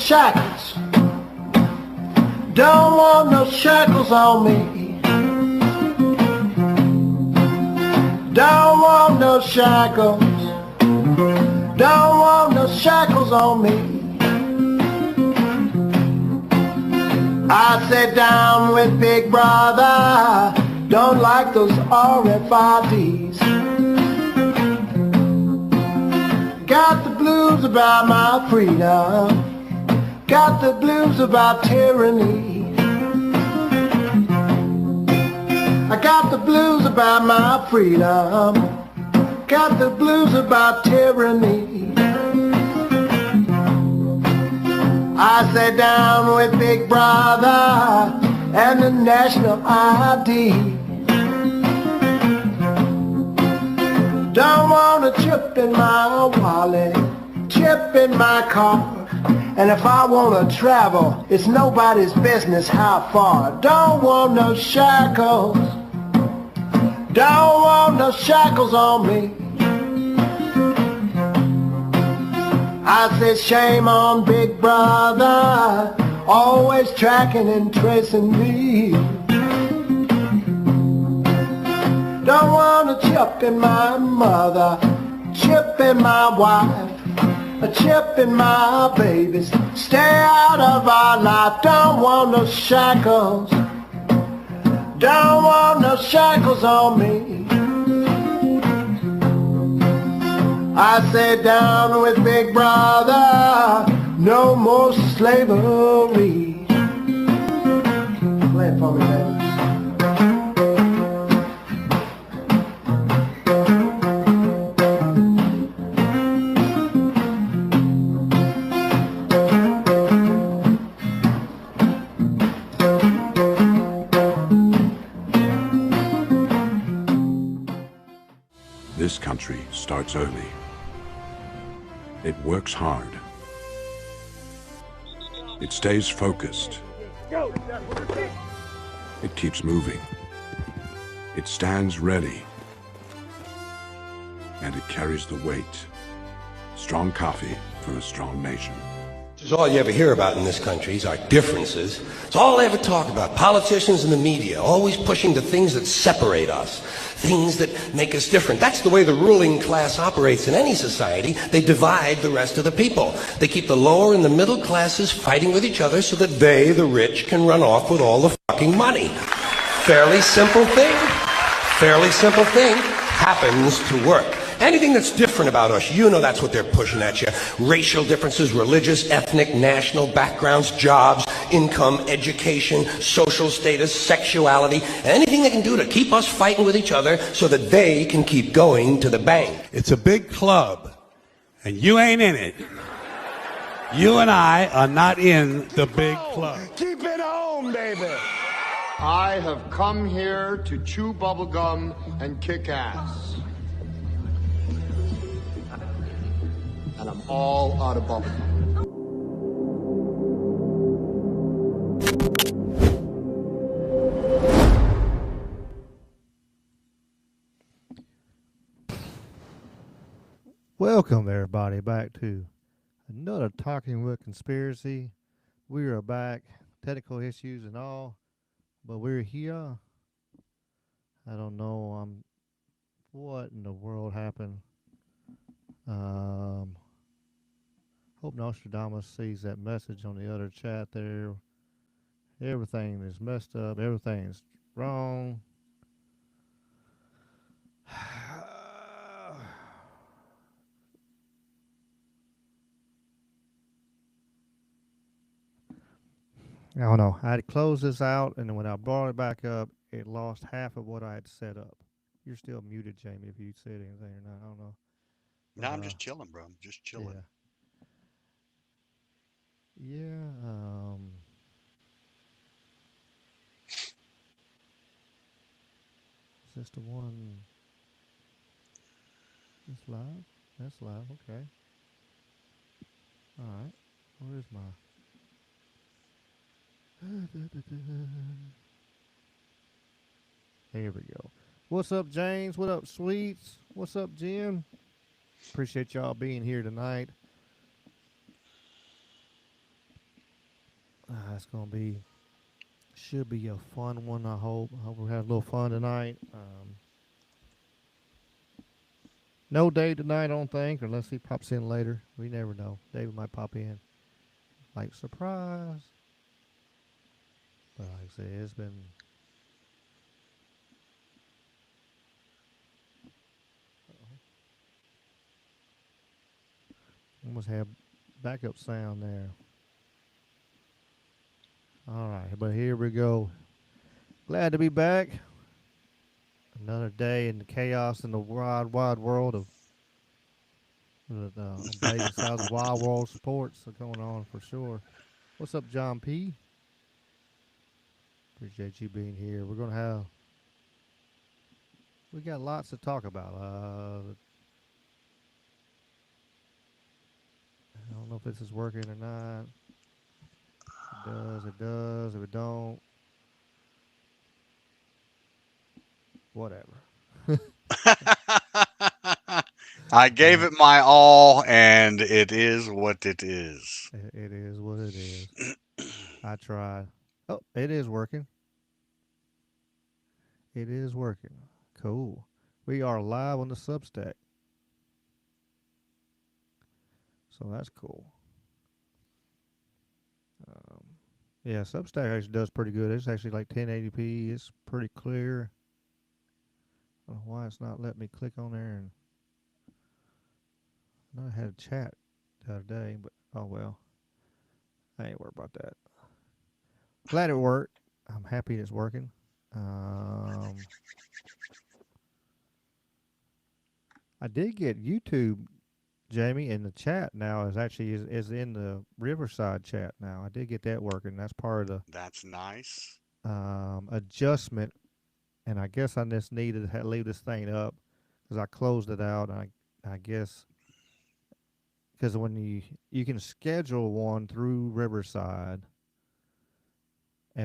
shackles. Don't want no shackles on me. Don't want no shackles. Don't want no shackles on me. I sit down with Big Brother. Don't like those RFIDs. Got the blues about my freedom. Got the blues about tyranny. I got the blues about my freedom. Got the blues about tyranny. I sat down with Big Brother and the national ID. Don't want a chip in my wallet, chip in my car. And if I want to travel, it's nobody's business how far. Don't want no shackles. Don't want no shackles on me. I said shame on Big Brother, always tracking and tracing me. Don't want a chip in my mother, chip in my wife, a chip in my babies. Stay out of our life. Don't want no shackles. Don't want no shackles on me. I sat down with Big Brother. No more slavery. Play it for me, baby. This country starts early. It works hard. It stays focused. It keeps moving. It stands ready. And it carries the weight. Strong coffee for a strong nation. This is all you ever hear about in this country is our differences. It's all they ever talk about. Politicians and the media always pushing the things that separate us, things that make us different. That's the way the ruling class operates in any society. They divide the rest of the people. They keep the lower and the middle classes fighting with each other so that they, the rich, can run off with all the fucking money. Fairly simple thing. Fairly simple thing happens to work. Anything that's different about us, you know that's what they're pushing at you. Racial differences, religious, ethnic, national backgrounds, jobs, income, education, social status, sexuality, anything they can do to keep us fighting with each other so that they can keep going to the bank. It's a big club, and you ain't in it. You and I are not in the big club. Keep it home, baby. I have come here to chew bubblegum and kick ass. And I'm all out of bubblegum. Welcome everybody back to another Talking with Conspiracy. We are back, technical issues and all, but we're here. I don't know what in the world happened. Hope Nostradamus sees that message on the other chat there. Everything is messed up. Everything's wrong. I don't know. I had to close this out, and then when I brought it back up, it lost half of what I had set up. You're still muted, Jamie, if you said anything or not. I don't know. No, I'm just chilling, bro. I'm just chilling. Yeah. Is this the one? It's live? That's live, okay. Alright. Where's my... There we go. What's up, James? What up, Sweets? What's up, Jim? Appreciate y'all being here tonight. it's gonna be should be a fun one. I hope. I hope we have a little fun tonight. No Dave tonight, I don't think, unless he pops in later. We never know. David might pop in, like surprise. But like I said, it's been. Almost have backup sound there. All right, but here we go. Glad to be back. Another day in the chaos in the wide, wide world of Blazing Saddles Wild World Sports are going on for sure. What's up, John P? Appreciate you being here. We got lots to talk about. I don't know if this is working or not. It does, it does. If it don't, whatever. I gave it my all, and it is what it is. It is what it is. I tried. Oh, it is working. It is working. Cool. We are live on the Substack. So that's cool. Yeah, Substack actually does pretty good. It's actually like 1080p. It's pretty clear. I don't know why it's not letting me click on there. And I know I had a chat the other day, but oh well. I ain't worried about that. Glad it worked. I'm happy it's working. I did get YouTube, Jamie, in the chat now is in the Riverside chat now. I did get that working. That's part of the That's nice. adjustment, and I guess I just needed to leave this thing up because I closed it out. I guess because when you can schedule one through Riverside,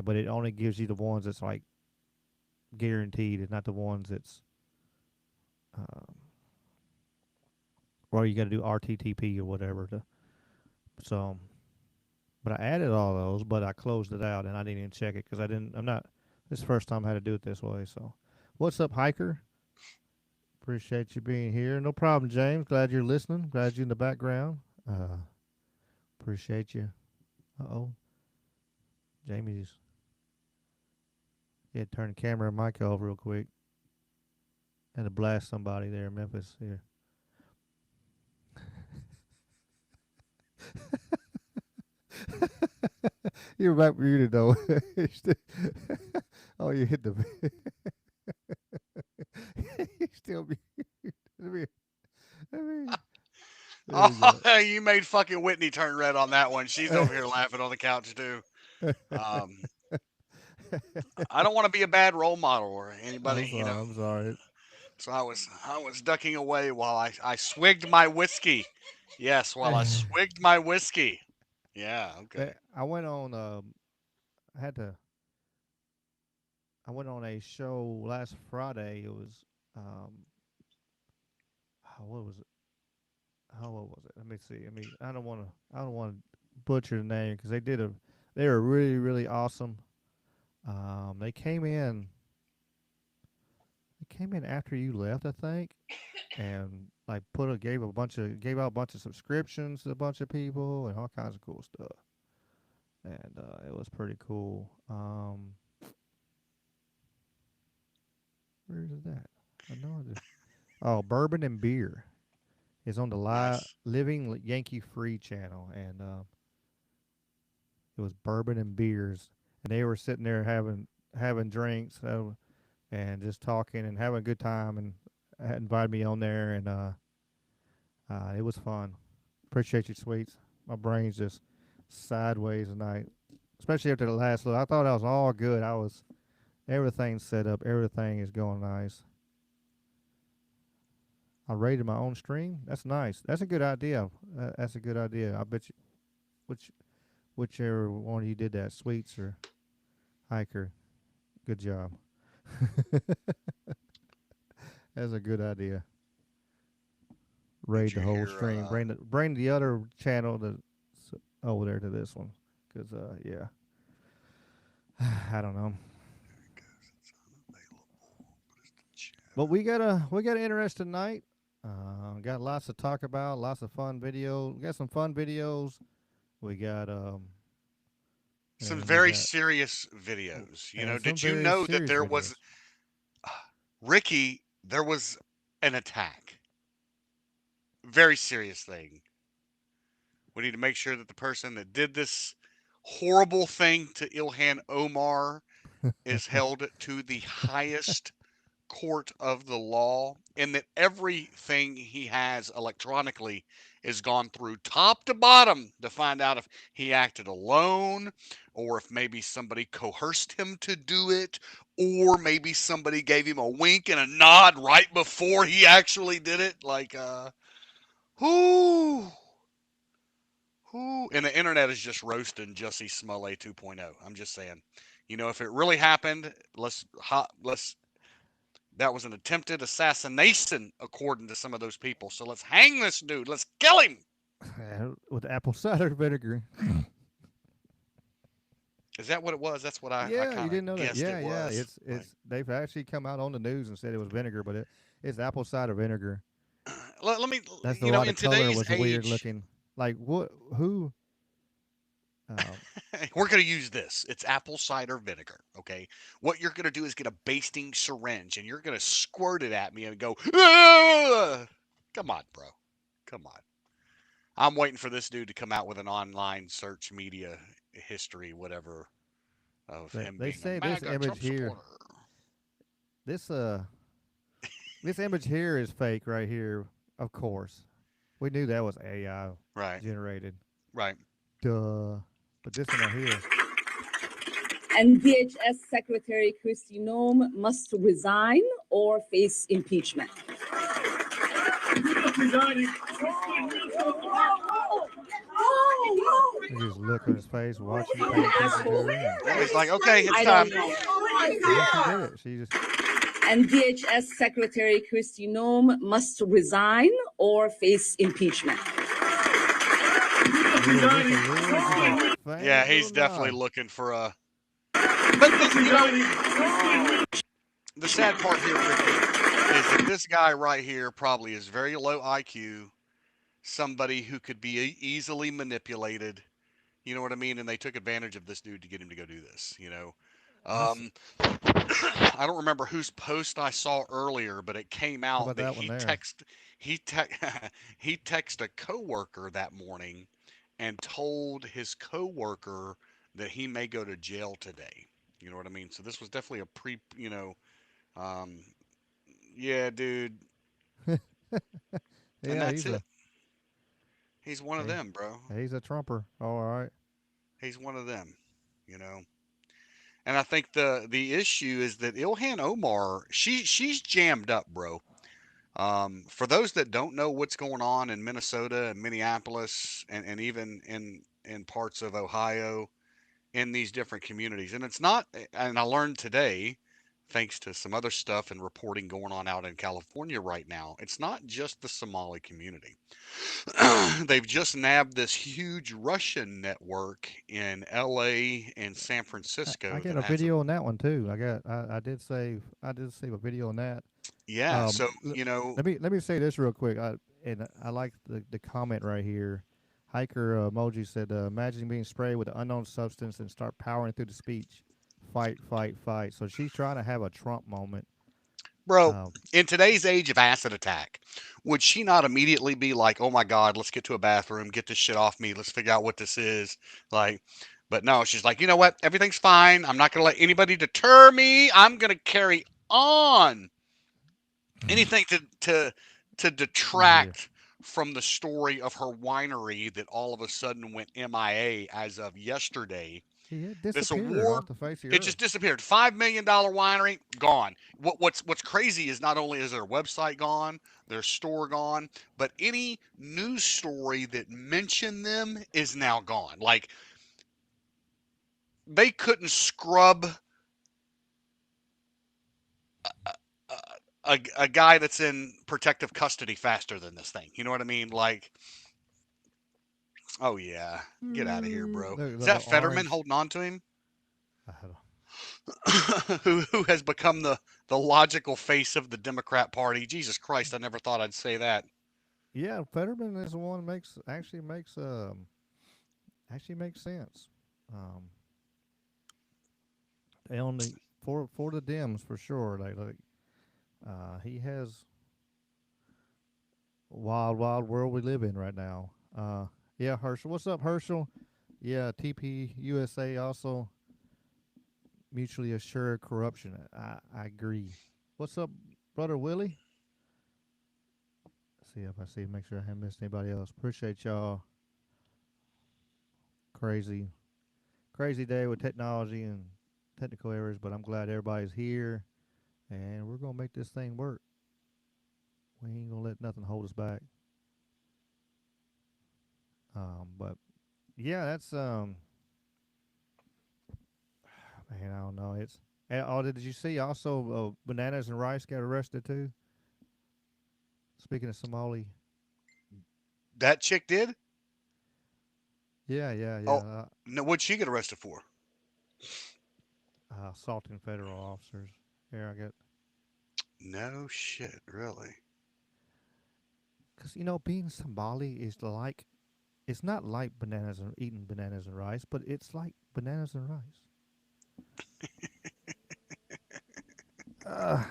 but it only gives you the ones that's like guaranteed, and not the ones that's well, you got to do RTTP or whatever. So, but I added all those, but I closed it out and I didn't even check it because this is the first time I had to do it this way. So, what's up, Hiker? Appreciate you being here. No problem, James. Glad you're listening. Glad you're in the background. Appreciate you. Uh-oh. Jamie's. Yeah, turn the camera and mic off real quick. Had to blast somebody there in Memphis here. You're back muted though. Oh, you hit the. You still muted. Oh, you made fucking Whitney turn red on that one. She's over here laughing on the couch too. I don't want to be a bad role model or anybody, I'm sorry. So I was ducking away while I swigged my whiskey. Yes, while I swigged my whiskey. Yeah, okay. I went on. I went on a show last Friday. It was what was it? What was it? Let me see. I don't want to butcher the name because they were really, really awesome. They came in after you left, I think, and like gave out a bunch of subscriptions to a bunch of people and all kinds of cool stuff. And it was pretty cool. Where is that? I know it is. Oh, Bourbon and Beer is on the Nice. Living Yankee Free channel, and it was Bourbon and Beers, and they were sitting there having drinks and just talking and having a good time, and invited me on there, and it was fun. Appreciate you, sweets. My brain's just sideways tonight, especially after the last look. I thought I was all good. Everything's set up. Everything is going nice. I rated my own stream. That's nice. That's a good idea. That's a good idea. I bet you, whichever one of you did that, Sweets or Hiker, good job. That's a good idea. Raid the whole stream. Bring the other channel over there to this one, 'cause yeah. I don't know. But we got an interesting night. Got lots to talk about, lots of fun videos. We got some fun videos. We got Some and we very got serious videos. and some Did you very know that serious there videos. was Ricky? There was an attack. Very serious thing. We need to make sure that the person that did this horrible thing to Ilhan Omar is held to the highest court of the law, and that everything he has electronically is gone through top to bottom to find out if he acted alone, or if maybe somebody coerced him to do it, or maybe somebody gave him a wink and a nod right before he actually did it. Like, whoo. Who and the internet is just roasting Jussie Smollett 2.0. I'm just saying, if it really happened, let's that was an attempted assassination according to some of those people. So let's hang this dude. Let's kill him. With apple cider vinegar. Is that what it was? That's what I Yeah, you kind didn't of know that. guessed Yeah, it yeah. was. It's they've actually come out on the news and said it was vinegar, but it's apple cider vinegar. Let me, That's why the in color today's was weird age, looking. Like what? Who? Uh, we're going to use this. It's apple cider vinegar. Okay. What you're going to do is get a basting syringe and you're going to squirt it at me and go, "Ah!" Come on, bro. Come on. I'm waiting for this dude to come out with an online search media history, whatever, of him they being a say this MAGA image Trump here, supporter. this this image here is fake right here. Of course, we knew that was AI Right. generated. Right. Duh. But this one right here. And DHS Secretary Kristi Noem must resign or face impeachment. His look on his face, watching, paying attention to her. He's like, okay, it's I time. don't know. Yeah, she did it. She just. And DHS Secretary Kristi Noem must resign or face impeachment. Yeah, he's definitely looking for a. But the sad part here, Ricky, is that this guy right here probably is very low IQ, somebody who could be easily manipulated. You know what I mean? And they took advantage of this dude to get him to go do this. I don't remember whose post I saw earlier, but it came How out about that that one there? he texted a coworker that morning and told his coworker that he may go to jail today. You know what I mean? So this was definitely a um, yeah, dude, and Yeah, that's it. He's one of them, bro. he's a Trumper. All right. He's one of them, you know. And I think the issue is that Ilhan Omar, she's jammed up, bro. For those that don't know what's going on in Minnesota and Minneapolis and even in parts of Ohio, in these different communities, and it's not, and I learned today, thanks to some other stuff and reporting going on out in California right now, it's not just the Somali community. They've just nabbed this huge Russian network in LA and San I Francisco got that a has a video on that one too. I did save a video on that. yeah. So Let me say this real quick. I like the comment right here. Hiker emoji said, "Imagine being sprayed with an unknown substance and start powering through the speech, fight, fight, fight." So she's trying to have a Trump moment. bro, Um, in today's age of acid attack, would she not immediately be like, "Oh my God, let's get to a bathroom, get this shit off me, let's figure out what this is"? Like, but no, she's like, you know what? Everything's fine. I'm not gonna let anybody deter me. I'm gonna carry on. Anything to yeah, detract from the story of her winery that all of a sudden went MIA as of yesterday. he had This disappeared award, off the face of the it just earth. disappeared. $5 million winery gone. What's crazy is not only is their website gone, their store gone, but any news story that mentioned them is now gone. Like they couldn't scrub a guy that's in protective custody faster than this thing. You know what I mean? Like, oh yeah, get out of here, bro. Is The that Fetterman orange. holding on to him? I don't, who has become the logical face of the Democrat Party. Jesus Christ, I never thought I'd say that. Yeah, Fetterman is the one actually makes sense. Um, they only for the Dems for sure. He has wild world we live in right now. Yeah, Herschel. What's up, Herschel? Yeah, TP USA also mutually assured corruption. I agree. What's up, brother Willie? See if I see. Make sure I haven't missed anybody else. Appreciate y'all. Crazy day with technology and technical errors, but I'm glad everybody's here, and we're gonna make this thing work. We ain't gonna let nothing hold us back. But yeah, that's man, I don't know. It's did you see also Bananas and Rice got arrested too? Speaking of Somali. That chick did? Yeah. Oh, no, what'd she get arrested for? Assaulting federal officers. Here I get. No shit, really. Because being Somali is like, it's not like eating bananas and rice, but it's like bananas and rice.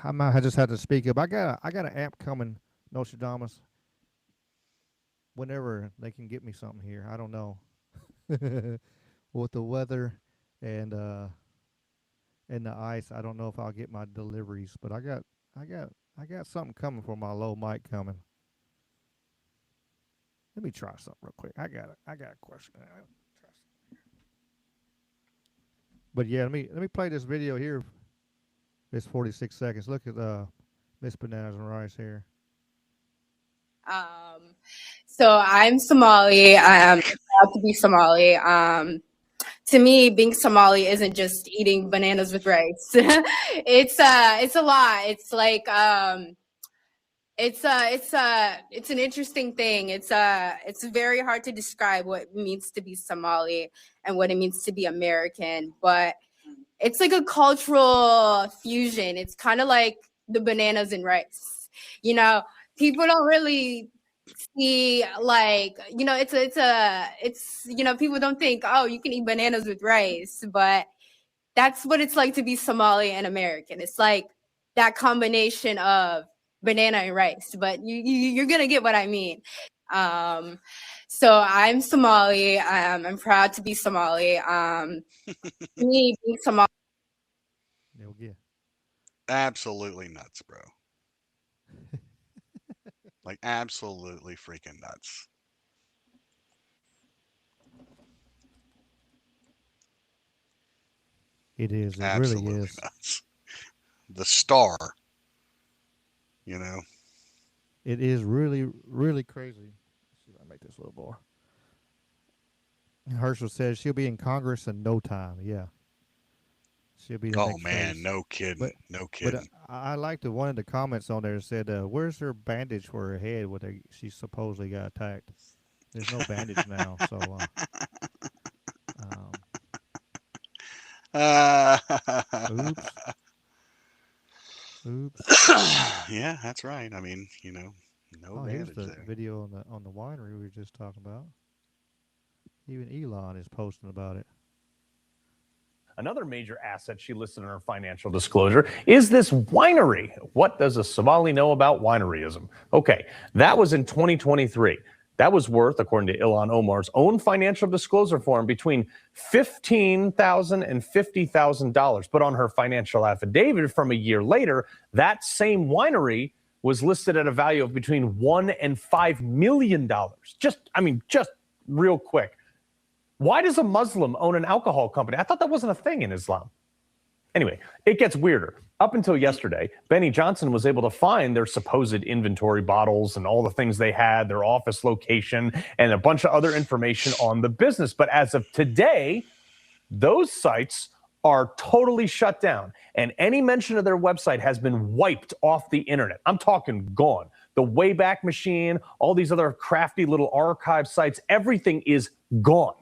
I might just have to speak up. I got an app coming, Nostradamus. Whenever they can get me something here, I don't know. With the weather and the ice, I don't know if I'll get my deliveries, but I got something coming for my low mic coming. Let me try something real quick. I got a question. But yeah, let me play this video here. It's 46 seconds. Look at Miss Bananas and Rice here. So I'm Somali. I'm proud to be Somali. To me, being Somali isn't just eating bananas with rice. It's a lot. It's like it's an interesting thing. It's very hard to describe what it means to be Somali and what it means to be American, but it's like a cultural fusion. It's kind of like the bananas and rice. People don't really see, like, it's people don't think, oh, you can eat bananas with rice, but that's what it's like to be Somali and American. It's like that combination of banana and rice, but you're gonna get what I mean. So I'm Somali. I'm proud to be Somali. Me being Somali. Absolutely nuts, bro. Like, absolutely freaking nuts. It is. It absolutely really is. Nuts. The star. It is really, really crazy. Let's see if I make this a little more. Herschel says she'll be in Congress in no time. Yeah. She'll be the Oh, next man. phase. No kidding. No kidding. But I liked one of the comments on there said, where's her bandage for her head when she supposedly got attacked? There's no bandage now. So, oops. Yeah, that's right. I mean, no bandage here's the there. video on the winery we were just talking about. Even Illhan is posting about it. Another major asset she listed in her financial disclosure is this winery. What does a Somali know about wineryism? Okay, that was in 2023. That was worth, according to Ilhan Omar's own financial disclosure form, between $15,000 and $50,000. But on her financial affidavit from a year later, that same winery was listed at a value of between $1 and $5 million. Just real quick. Why does a Muslim own an alcohol company? I thought that wasn't a thing in Islam. Anyway, it gets weirder. Up until yesterday, Benny Johnson was able to find their supposed inventory bottles and all the things they had, their office location, and a bunch of other information on the business. But as of today, those sites are totally shut down, and any mention of their website has been wiped off the internet. I'm talking gone. The Wayback Machine, all these other crafty little archive sites, everything is gone.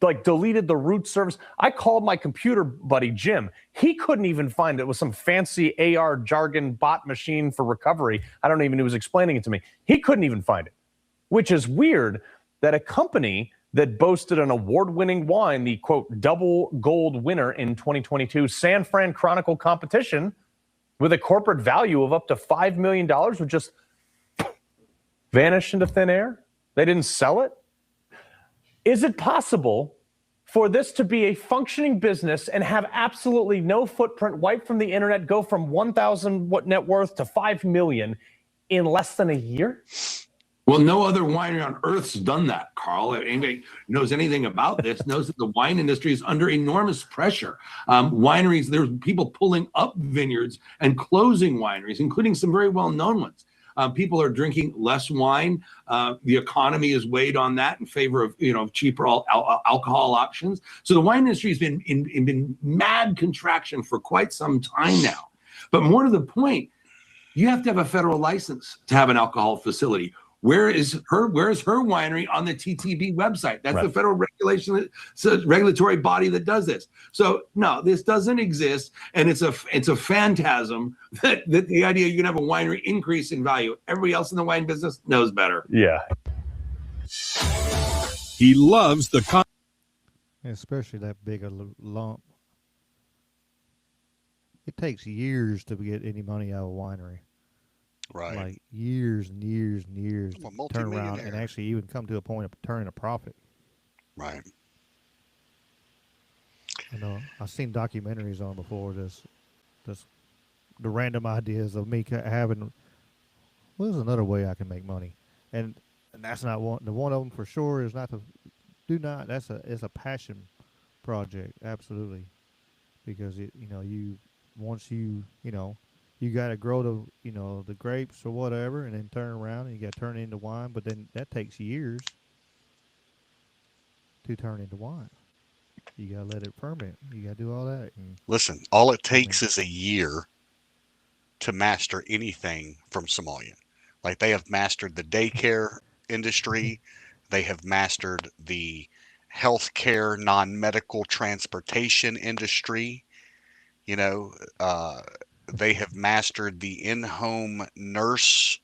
like deleted the root service. I called my computer buddy, Jim. He couldn't even find it. It was some fancy AR jargon bot machine for recovery. I don't even know who was explaining it to me. He couldn't even find it, which is weird that a company that boasted an award-winning wine, the, quote, double gold winner in 2022 San Fran Chronicle competition with a corporate value of up to $5 million would just vanish into thin air? They didn't sell it? Is it possible for this to be a functioning business and have absolutely no footprint, wiped from the internet, go from 1,000 net worth to 5 million in less than a year? Well, no other winery on earth's done that, Carl. Anybody knows anything about this knows that the wine industry is under enormous pressure. Wineries, there's people pulling up vineyards and closing wineries, including some very well-known ones. People are drinking less wine. The economy is weighed on that in favor of cheaper alcohol options. So the wine industry has been in mad contraction for quite some time now. But more to the point, you have to have a federal license to have an alcohol facility. Where is her winery on the TTB website? That's right. The federal regulatory body that does this. So no, this doesn't exist, and it's a phantasm that the idea you can have a winery increase in value. Everybody else in the wine business knows better. Yeah. He loves the especially that big a lump. It takes years to get any money out of a winery. Right. Like years and years and years to turn around and actually even come to a point of turning a profit. Right. I know. I've seen documentaries on before this the random ideas of me having, well, there's another way I can make money. And that's not one. The one of them for sure is not it's a passion project. Absolutely. Because you got to grow the grapes or whatever, and then turn around and you got to turn it into wine. But then that takes years to turn into wine. You got to let it ferment. You got to do all that. Listen, all it takes is a year to master anything from Somalia. Like, they have mastered the daycare industry. They have mastered the healthcare, non-medical transportation industry. They have mastered the in-home nurse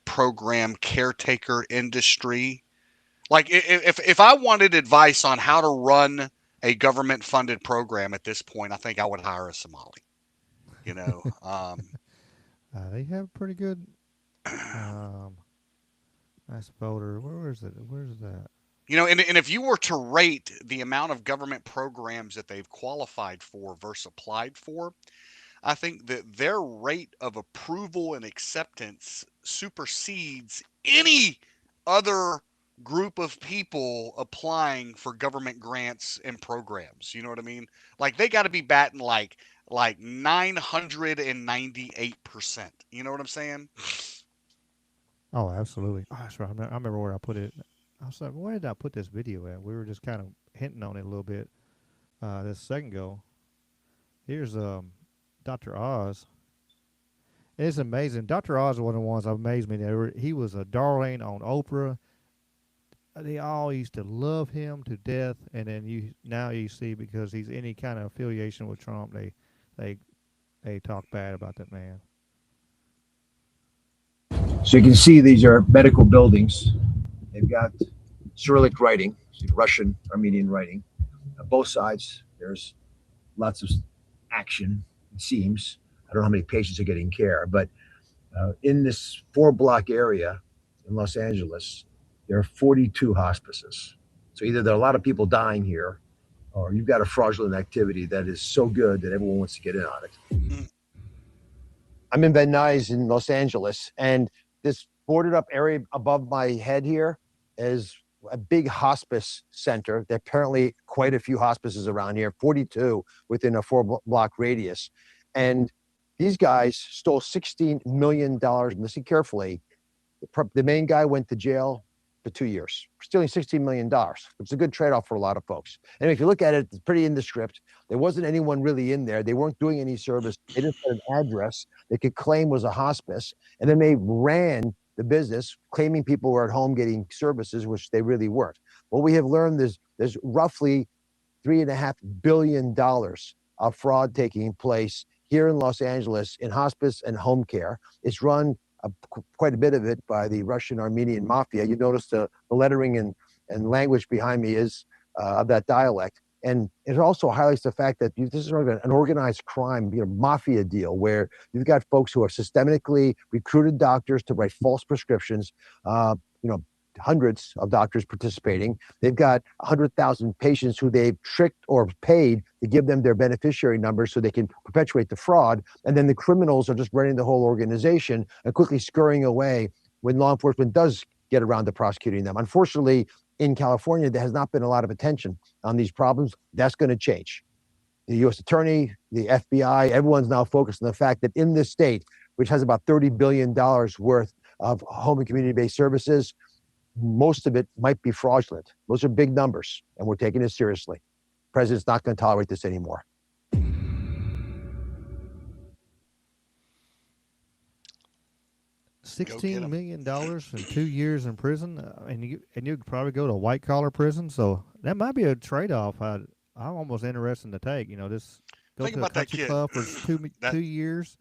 program caretaker industry. Like, if I wanted advice on how to run a government-funded program at this point, I think I would hire a Somali. They have pretty good nice voter. Where is it? Where's that? And if you were to rate the amount of government programs that they've qualified for versus applied for, I think that their rate of approval and acceptance supersedes any other group of people applying for government grants and programs. You know what I mean? Like, they got to be batting like 998%. You know what I'm saying? Oh, absolutely. Oh, that's right. I remember where I put it. I was like, where did I put this video at? We were just kind of hinting on it a little bit this second ago. Here's Dr. Oz. It's amazing. Dr. Oz is one of the ones that amazed me. He was a darling on Oprah. They all used to love him to death, and then now you see, because he's any kind of affiliation with Trump, they talk bad about that man. So you can see these are medical buildings. They've got Cyrillic writing, Russian, Armenian writing. On both sides, there's lots of action, it seems. I don't know how many patients are getting care, but in this 4-block area in Los Angeles, there are 42 hospices. So either there are a lot of people dying here, or you've got a fraudulent activity that is so good that everyone wants to get in on it. I'm in Van Nuys in Los Angeles, and this boarded up area above my head here is a big hospice center. There are apparently quite a few hospices around here, 42 within a 4-block radius. And these guys stole $16 million. Listen carefully. The main guy went to jail for 2 years, stealing $16 million. It's a good trade-off for a lot of folks. And if you look at it, it's pretty indescript. There wasn't anyone really in there. They weren't doing any service. They just had an address they could claim was a hospice. And then they ran the business, claiming people were at home getting services, which they really weren't. What we have learned is there's roughly $3.5 billion of fraud taking place here in Los Angeles in hospice and home care. It's run quite a bit of it by the Russian Armenian mafia. You notice the lettering and language behind me is of that dialect. And it also highlights the fact that this is sort of an organized crime, mafia deal where you've got folks who are systemically recruited doctors to write false prescriptions, hundreds of doctors participating. They've got 100,000 patients who they've tricked or paid to give them their beneficiary numbers so they can perpetuate the fraud. And then the criminals are just running the whole organization and quickly scurrying away when law enforcement does get around to prosecuting them. Unfortunately, in California, there has not been a lot of attention on these problems. That's going to change. The U.S. Attorney, the FBI, everyone's now focused on the fact that in this state, which has about $30 billion worth of home and community-based services, most of it might be fraudulent. Those are big numbers, and we're taking it seriously. The president's not going to tolerate this anymore. $16 million and 2 years in prison, and you'd probably go to a white collar prison. So that might be a trade off. I'm almost interested to take. Just go to a country club for 2 years,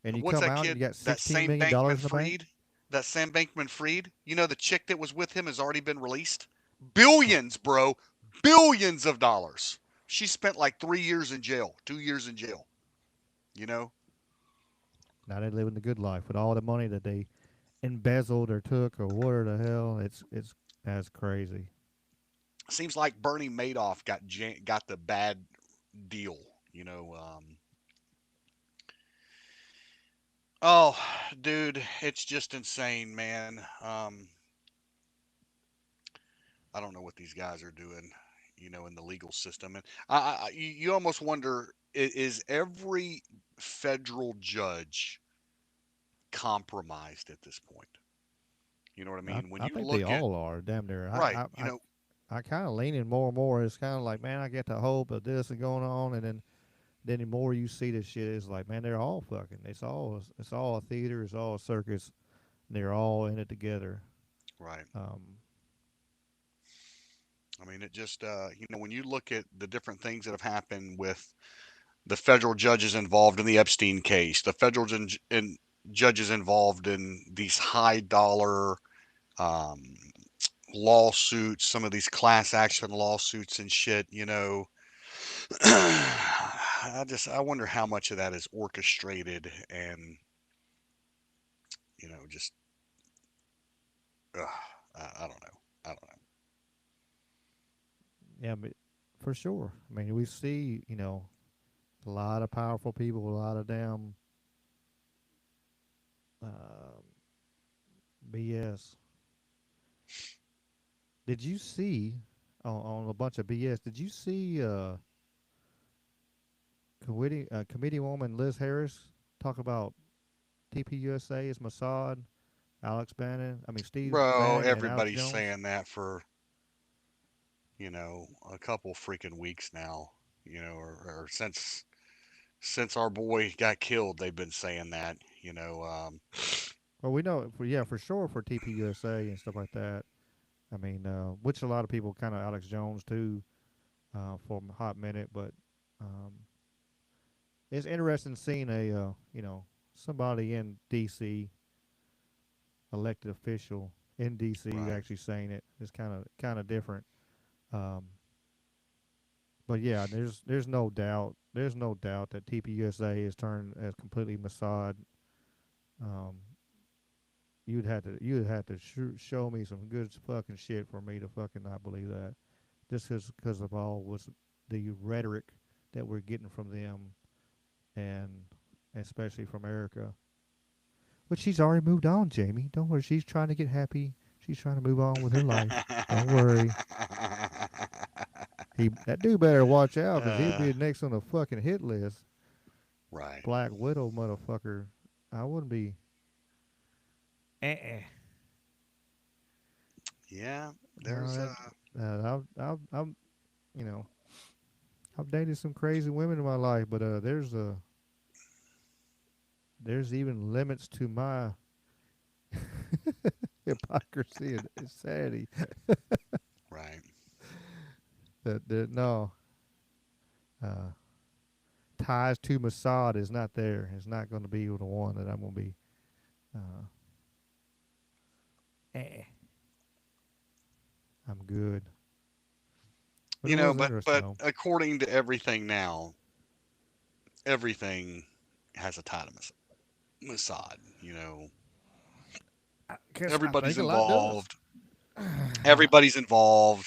and you come out and you got $16 million in the bank. That Sam Bankman-Fried, the chick that was with him has already been released. Billions, bro. Billions of dollars. She spent like 3 years in jail, 2 years in jail. Now they're living the good life with all the money that they embezzled or took or whatever the hell. That's crazy. Seems like Bernie Madoff got the bad deal, Oh, dude, it's just insane, man. I don't know what these guys are doing, in the legal system. And you almost wonder, is every federal judge compromised at this point? You know what I mean? I think they all are, damn near. Right, I kind of leaning more and more. It's kind of like, man, I get the hope of this and going on, and then the more you see this shit, it's like, man, they're all fucking. It's all a theater. It's all a circus. And they're all in it together. Right. It just, when you look at the different things that have happened with the federal judges involved in the Epstein case, the federal judges involved in these high dollar lawsuits, some of these class action lawsuits and shit, I wonder how much of that is orchestrated and, just, I don't know. Yeah, but for sure. We see, a lot of powerful people, a lot of damn BS. Did you see on a bunch of BS? Did you see committee woman Liz Harris talk about TPUSA is Mossad, Alex Bannon? Steve. Bro, Bannon everybody's saying that for a couple freaking weeks now. Or since our boy got killed, they've been saying that. Well, we know, for sure for TPUSA and stuff like that. Which a lot of people kind of Alex Jones too, for a hot minute, but it's interesting seeing a somebody in D.C. elected official in D.C. actually saying it. It's kind of different. But yeah, there's no doubt that TPUSA is turned as completely Mossad. You'd have to show me some good fucking shit for me to fucking not believe that. Just because of all was the rhetoric that we're getting from them, and especially from Erica. But she's already moved on, Jamie. Don't worry. She's trying to get happy. She's trying to move on with her life. Don't worry. That dude better watch out, because he'll be next on the fucking hit list. Right. Black Widow motherfucker. I wouldn't be. Yeah, there's I've dated some crazy women in my life, but there's even limits to my hypocrisy and insanity. Right. No. Ties to Mossad is not there. It's not going to be the one that I'm going to be. I'm good. But You it know, was but interesting, though. according to everything now, everything has a tie to Mossad. You know, I everybody's think a lot does. involved. Everybody's involved.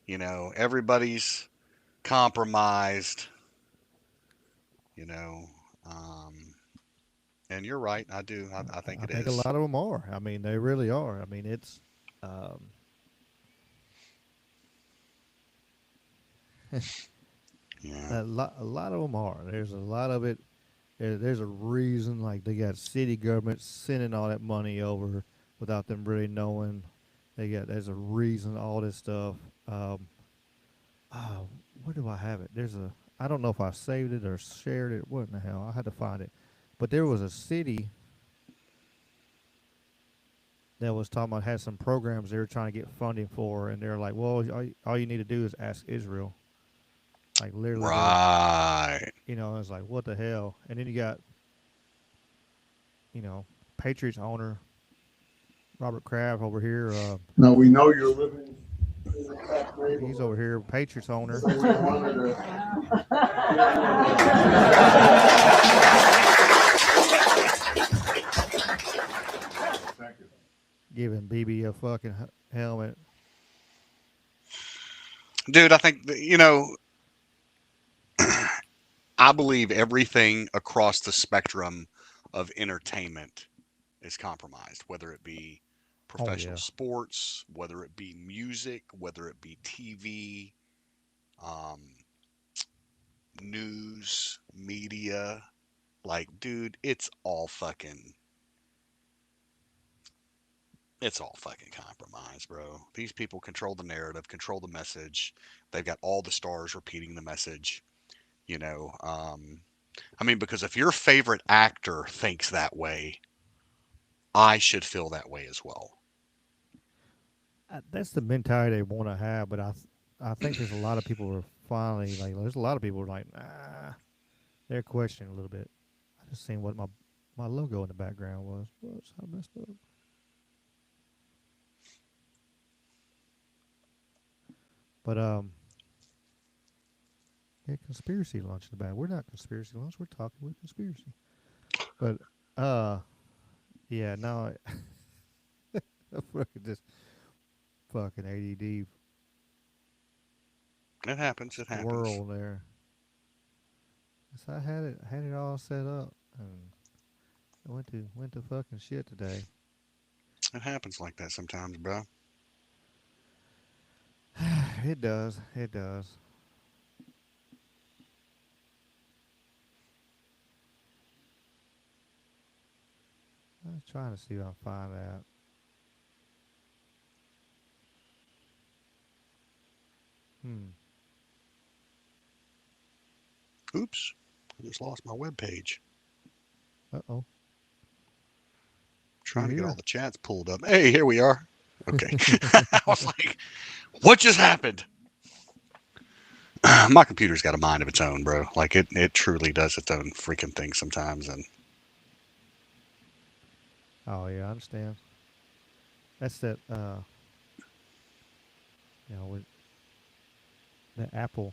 You know, everybody's compromised. You know, and you're right. I do. I think I it think a is. lot of them are. I mean, they really are. I mean, it's. Yeah. A lot of them are. There's a lot of it. There's a reason, like they got city government sending all that money over without them really knowing. There's a reason all this stuff. Where do I have it? I don't know if I saved it or shared it. What in the hell? I had to find it. But there was a city that was talking about had some programs they were trying to get funding for, and they're like, well, all you need to do is ask Israel. Like literally, Right. it's like what the hell. And then you got, Patriots owner Robert Kraft over here. Now we know you're living. He's over here, Patriots owner. So we wanted to. Giving BB a fucking helmet. Dude, I think I believe everything across the spectrum of entertainment is compromised, whether it be professional sports, whether it be music, whether it be TV, um, news, media. Like, dude, it's all fucking compromised, bro. These people control the narrative, control the message. They've got all the stars repeating the message. You know, I mean, because if your favorite actor thinks that way, I should feel that way as well. That's the mentality they want to have, but I think there's a lot of people who are finally like. There's a lot of people who are like, nah. They're questioning a little bit. I just seen what my logo in the background was. Whoops, I messed up. But yeah, conspiracy lunch in the back. We're not conspiracy lunch. We're talking with conspiracy. But yeah, no. Fucking this fucking ADD. It happens. It happens. World there. So I had it all set up, and I went to fucking shit today. It happens like that sometimes, bro. It does. It does. I was trying to see if I can find that. Oops. I just lost my web page. Uh-oh. Trying to get all the chats pulled up. Hey, here we are. Okay. I was like, what just happened? My computer's got a mind of its own, bro. Like it truly does its own freaking thing sometimes. And oh yeah, I understand. That's that with the Apple.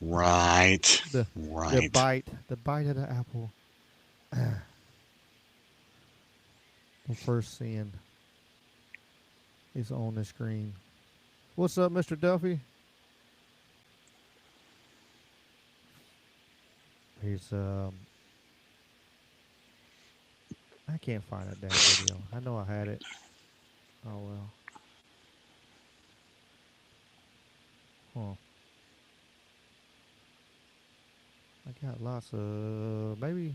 Right. The bite of the apple. The first sin is on the screen. What's up, Mr. Duffy? He's I can't find that damn video. I know I had it. Oh well. Huh. I got lots of maybe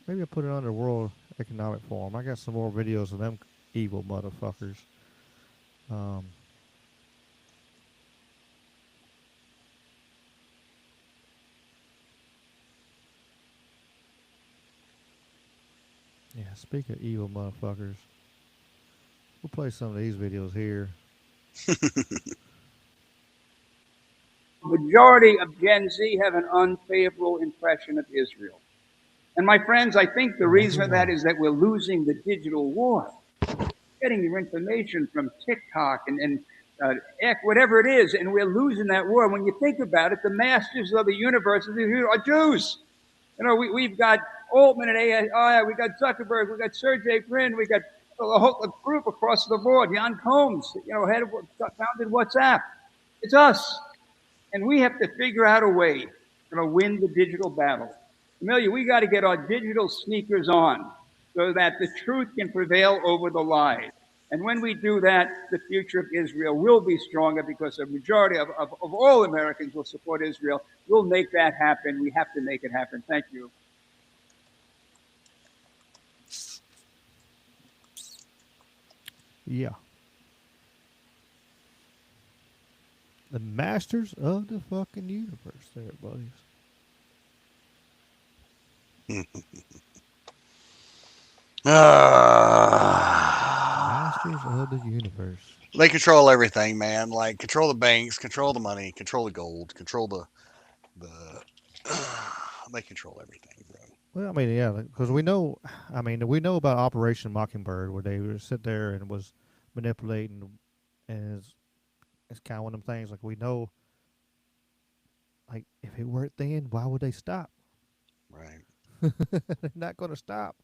I put it under World Economic Forum. I got some more videos of them evil motherfuckers. Yeah, speak of evil motherfuckers, we'll play some of these videos here. Majority of Gen Z have an unfavorable impression of Israel. And my friends, I think the reason for that is that we're losing the digital war. Getting your information from TikTok and whatever it is, and we're losing that war. When you think about it, the masters of the universe are Jews. You know, we've got Altman and AI, we got Zuckerberg, we got Sergey Brin, we got a whole group across the board. Jan Combs, founded WhatsApp. It's us. And we have to figure out a way to win the digital battle. Amelia, we got to get our digital sneakers on so that the truth can prevail over the lie. And when we do that, the future of Israel will be stronger because a majority of all Americans will support Israel. We'll make that happen. We have to make it happen. Thank you. Yeah. The masters of the fucking universe there, buddies. Masters of the universe. They control everything, man. Like, control the banks, control the money, control the gold, control the they control everything, bro. Well, I mean, yeah, because we know about Operation Mockingbird, where they would sit there and was manipulating, and it's kind of one of them things. Like, we know, like, if it weren't then, why would they stop? Right. They're not going to stop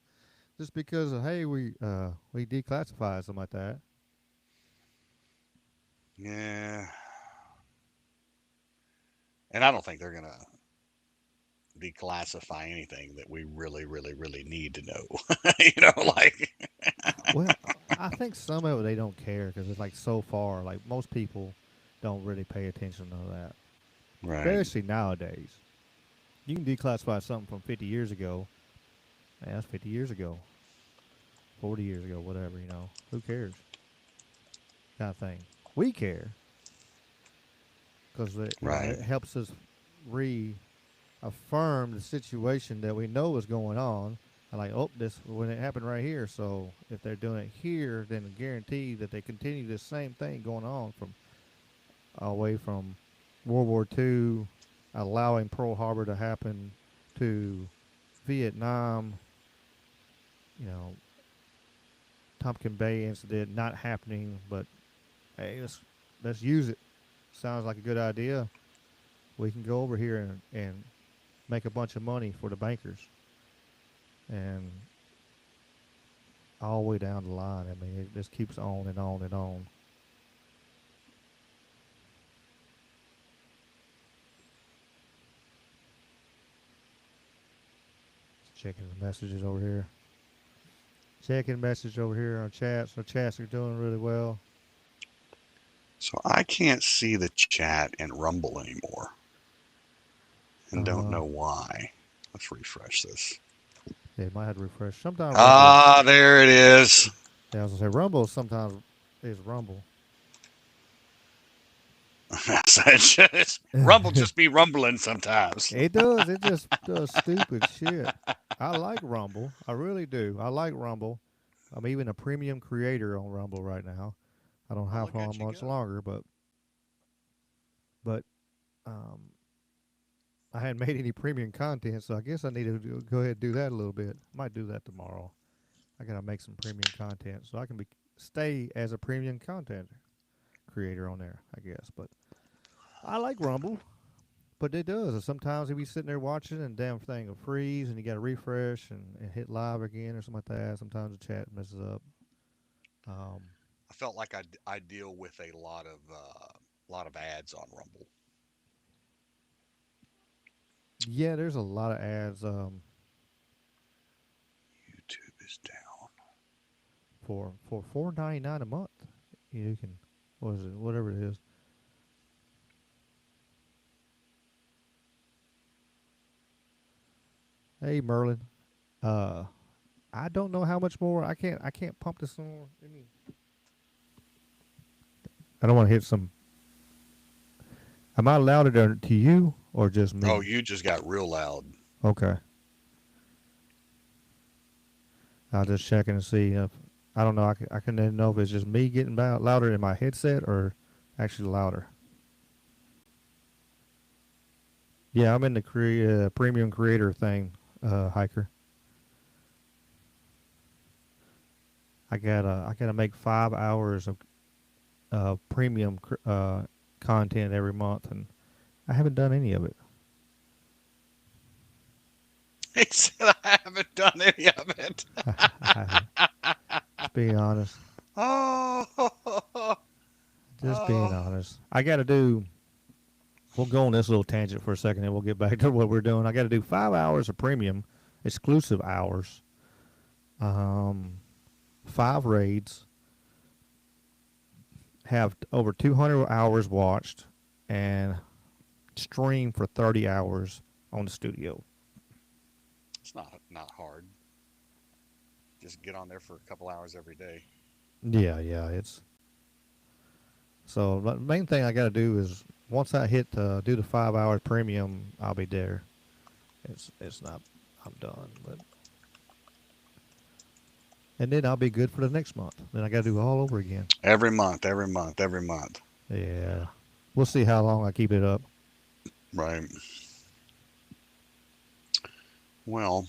just because of, hey, we declassified something like that. Yeah. And I don't think they're gonna declassify anything that we really, really, really need to know. Like. Well, I think some of it they don't care because it's like so far. Like, most people don't really pay attention to that, Right. especially nowadays. You can declassify something from 50 years ago. Man, that's 50 years ago, 40 years ago, whatever. Who cares? Kind of thing. We care because it helps us reaffirm the situation that we know is going on. And like, when it happened right here. So if they're doing it here, then guarantee that they continue the same thing going on from all the way from World War II, allowing Pearl Harbor to happen, to Vietnam, Tompkins Bay incident not happening, but hey, let's use it. Sounds like a good idea. We can go over here and make a bunch of money for the bankers. And all the way down the line. I mean, it just keeps on and on and on. Checking the messages over here. Checking message over here on chats. So chats are doing really well. So I can't see the chat in Rumble anymore. And don't know why. Let's refresh this. Yeah, might have to refresh. Sometimes. There it is. Yeah, I was gonna say Rumble sometimes is Rumble. Rumble just be rumbling sometimes. It does. It just does stupid shit. I like Rumble. I really do. I like Rumble. I'm even a premium creator on Rumble right now. I don't have how much longer, but I hadn't made any premium content, so I guess I need to go ahead and do that a little bit. Might do that tomorrow. I gotta make some premium content so I can stay as a premium content creator on there, I guess. But I like Rumble, but it does. Sometimes if you sitting there watching and damn thing will freeze and you gotta refresh and hit live again or something like that. Sometimes the chat messes up. I felt like I deal with a lot of ads on Rumble. Yeah, there's a lot of ads. YouTube is down. For $4.99 a month, you can, what is it? Whatever it is. Hey Merlin, I don't know how much more. I can't pump this on. I don't want to hit some. Am I louder to you or just me? Oh, you just got real loud. Okay. I'll just check and see if, I don't know, I can know if it's just me getting louder in my headset or actually louder. Yeah, I'm in the premium creator thing, Hiker. I gotta make 5 hours of premium content every month, and I haven't done any of it. He said I haven't done any of it. Just being honest. Just being honest. I got to do. We'll go on this little tangent for a second, and we'll get back to what we're doing. I got to do 5 hours of premium, exclusive hours. 5 raids. Have over 200 hours watched, and stream for 30 hours on the studio. It's not hard. Just get on there for a couple hours every day. Yeah, it's. So the main thing I got to do is once I hit do the 5 hours premium, I'll be there. It's not. I'm done, but. And then I'll be good for the next month. Then I got to do it all over again. Every month. Yeah. We'll see how long I keep it up. Right. Well.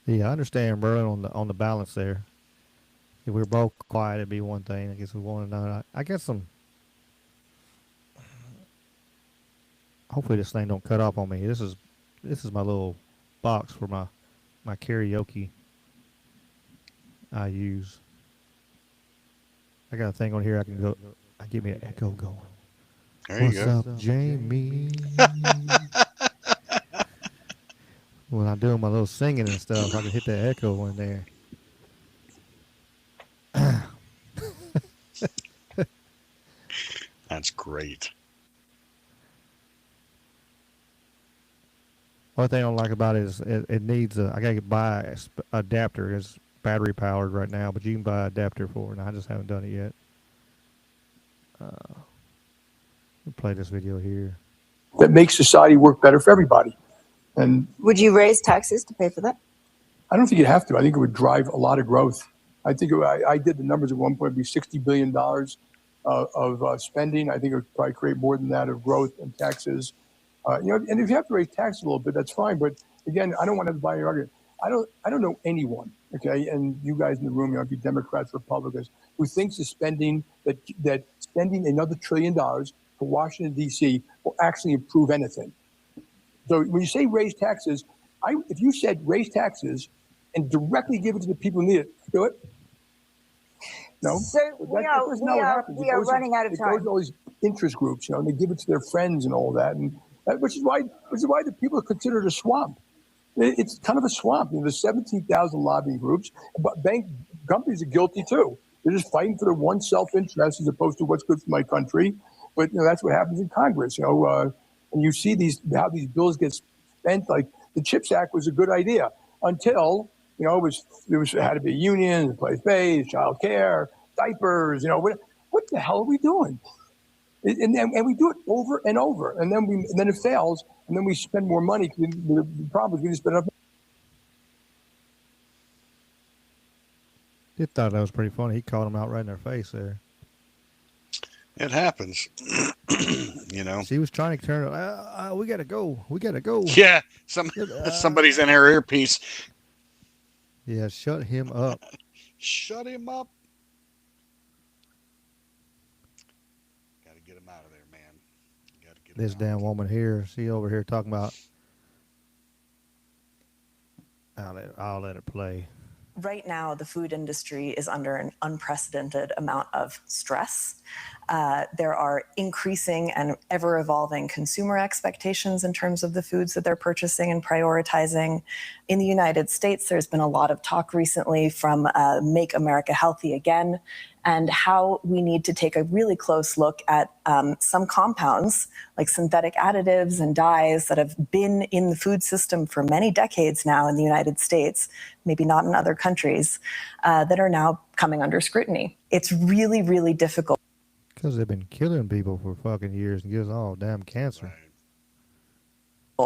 Yeah, I understand, Merlin, on the balance there. If we were both quiet, it'd be one thing. I guess we want to know. I got some. Hopefully this thing don't cut off on me. This is my little box for my karaoke I use. I got a thing on here I can go. Give me an echo going. There you go. What's up, Jamie? When I'm doing my little singing and stuff, I can hit that echo in there. That's great. One thing I don't like about it is it needs I gotta buy an adapter. It's battery powered right now, but you can buy an adapter for it, and I just haven't done it yet. We'll play this video here. That makes society work better for everybody. And would you raise taxes to pay for that? I don't think you'd have to. I think it would drive a lot of growth. I think I did the numbers at one point. It'd be $60 billion of spending. I think it would probably create more than that of growth and taxes. And if you have to raise taxes a little bit, that's fine. But again, I don't want to buy your argument. I don't know anyone, okay, and you guys in the room, if you Democrats, Republicans, who thinks that spending another $1 trillion for Washington, D.C. will actually improve anything. So when you say raise taxes, if you said raise taxes and directly give it to the people who need it, do it? No? Sir, we are running out of time. It goes to all these interest groups, and they give it to their friends and all that, and which is why the people consider it a swamp. It's kind of a swamp. There's 17,000 lobbying groups, but bank companies are guilty too. They're just fighting for their one self-interest as opposed to what's good for my country. But that's what happens in Congress. And you see how these bills get spent. Like the CHIPS Act was a good idea until it had to be unions, place-based, child care, diapers. What the hell are we doing? And we do it over and over, and then it fails, and then we spend more money. The problem is we just spend enough. He thought that was pretty funny. He called him out right in their face there. It happens. She was trying to turn it. We gotta go. Yeah, somebody's in her earpiece. Yeah, shut him up. Shut him up. Gotta get him out of there, man. This damn woman here, she over here talking about. I'll let it play. Right now, the food industry is under an unprecedented amount of stress. There are increasing and ever-evolving consumer expectations in terms of the foods that they're purchasing and prioritizing. In the United States, there's been a lot of talk recently from Make America Healthy Again, and how we need to take a really close look at some compounds like synthetic additives and dyes that have been in the food system for many decades now in the United States, maybe not in other countries, that are now coming under scrutiny. It's really, really difficult. Because they've been killing people for fucking years and gives all damn cancer.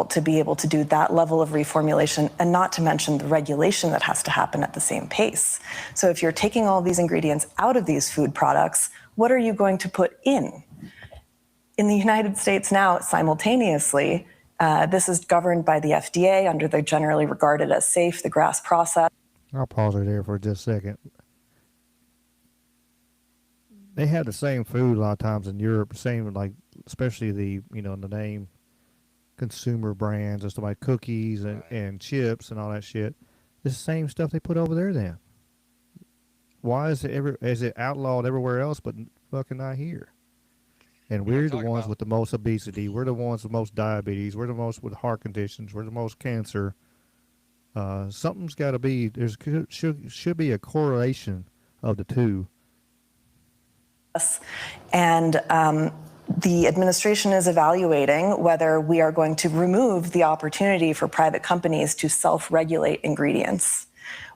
to be able to do that level of reformulation, and not to mention the regulation that has to happen at the same pace. So if you're taking all these ingredients out of these food products, what are you going to put in? In the United States now, simultaneously, this is governed by the FDA under the generally regarded as safe, the GRAS process. I'll pause it there for just a second. They have the same food a lot of times in Europe, same like especially the the name consumer brands, just like cookies and chips and all that shit. It's the same stuff they put over there then. Why is it outlawed everywhere else but fucking not here? And we're the ones with the most obesity. We're the ones with the most diabetes. We're the most with heart conditions. We're the most cancer. Something's got to be. Should be a correlation of the two. And the administration is evaluating whether we are going to remove the opportunity for private companies to self-regulate ingredients,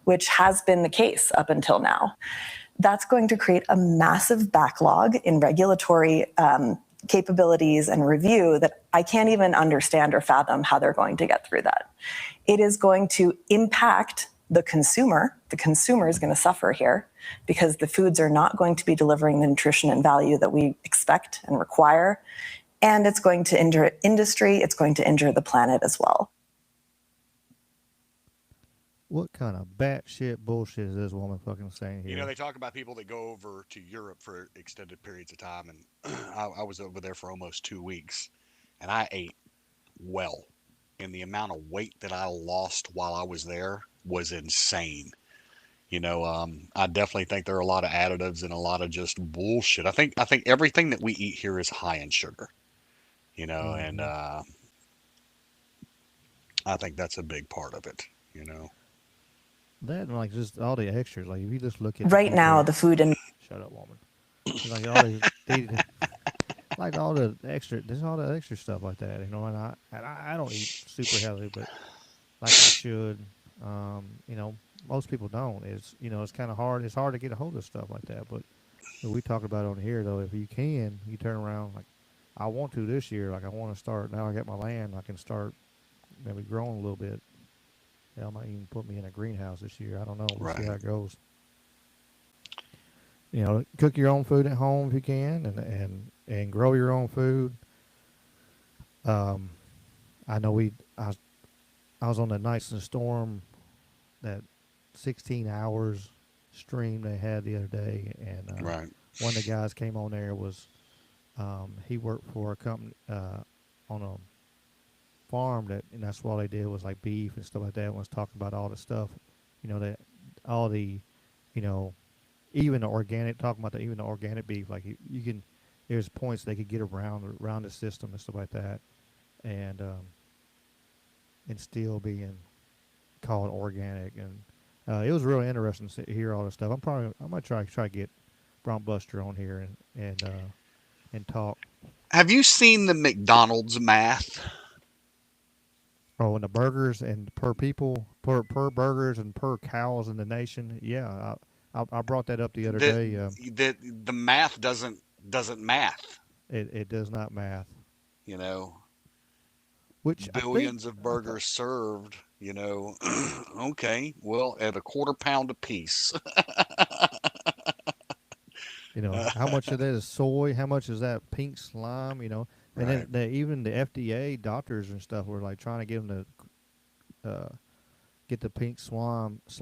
which has been the case up until now. That's going to create a massive backlog in regulatory capabilities and review that I can't even understand or fathom how they're going to get through that. It is going to impact the consumer. The consumer is going to suffer here because the foods are not going to be delivering the nutrition and value that we expect and require. And it's going to injure industry. It's going to injure the planet as well. What kind of batshit bullshit is this woman fucking saying here? You know, they talk about people that go over to Europe for extended periods of time, and I was over there for almost 2 weeks, and I ate well. And the amount of weight that I lost while I was there was insane. You know, I definitely think there are a lot of additives and a lot of just bullshit. I think everything that we eat here is high in sugar. You know, and I think that's a big part of it. You know. That and like just all the extras. Like if you just look at right now, the food and shut up, woman. Like all the like all the extra. There's all the extra stuff like that. You know, and I don't eat super healthy, but like I should. You know, most people don't. It's it's kind of hard. It's hard to get a hold of stuff like that. But we talk about it on here though. If you can, you turn around like I want to this year. Like I want to start now. I got my land. I can start maybe growing a little bit. Yeah, I might even put me in a greenhouse this year. I don't know. We'll see how it goes. You know, cook your own food at home if you can, and grow your own food. I know I was on the Nights and Storm, that 16 hours stream they had the other day, and one of the guys came on there was he worked for a company on a farm and that's what they did was like beef and stuff like that. And was talking about all the stuff, that all the, even the organic, talking about even the organic beef, like you can, there's points they could get around the system and stuff like that, and still being called organic. And it was really interesting to hear all this stuff. I might try to get Bron Buster on here and talk. Have you seen the McDonald's math? Oh, and the burgers and per people, per burgers and per cows in the nation. Yeah, I brought that up the other day. The math doesn't math. It does not math. You know, which billions of burgers served. You know, okay, well, at a quarter pound a piece. How much of that is soy? How much is that pink slime? And then even the FDA doctors and stuff were like trying to get them to get the pink slime, as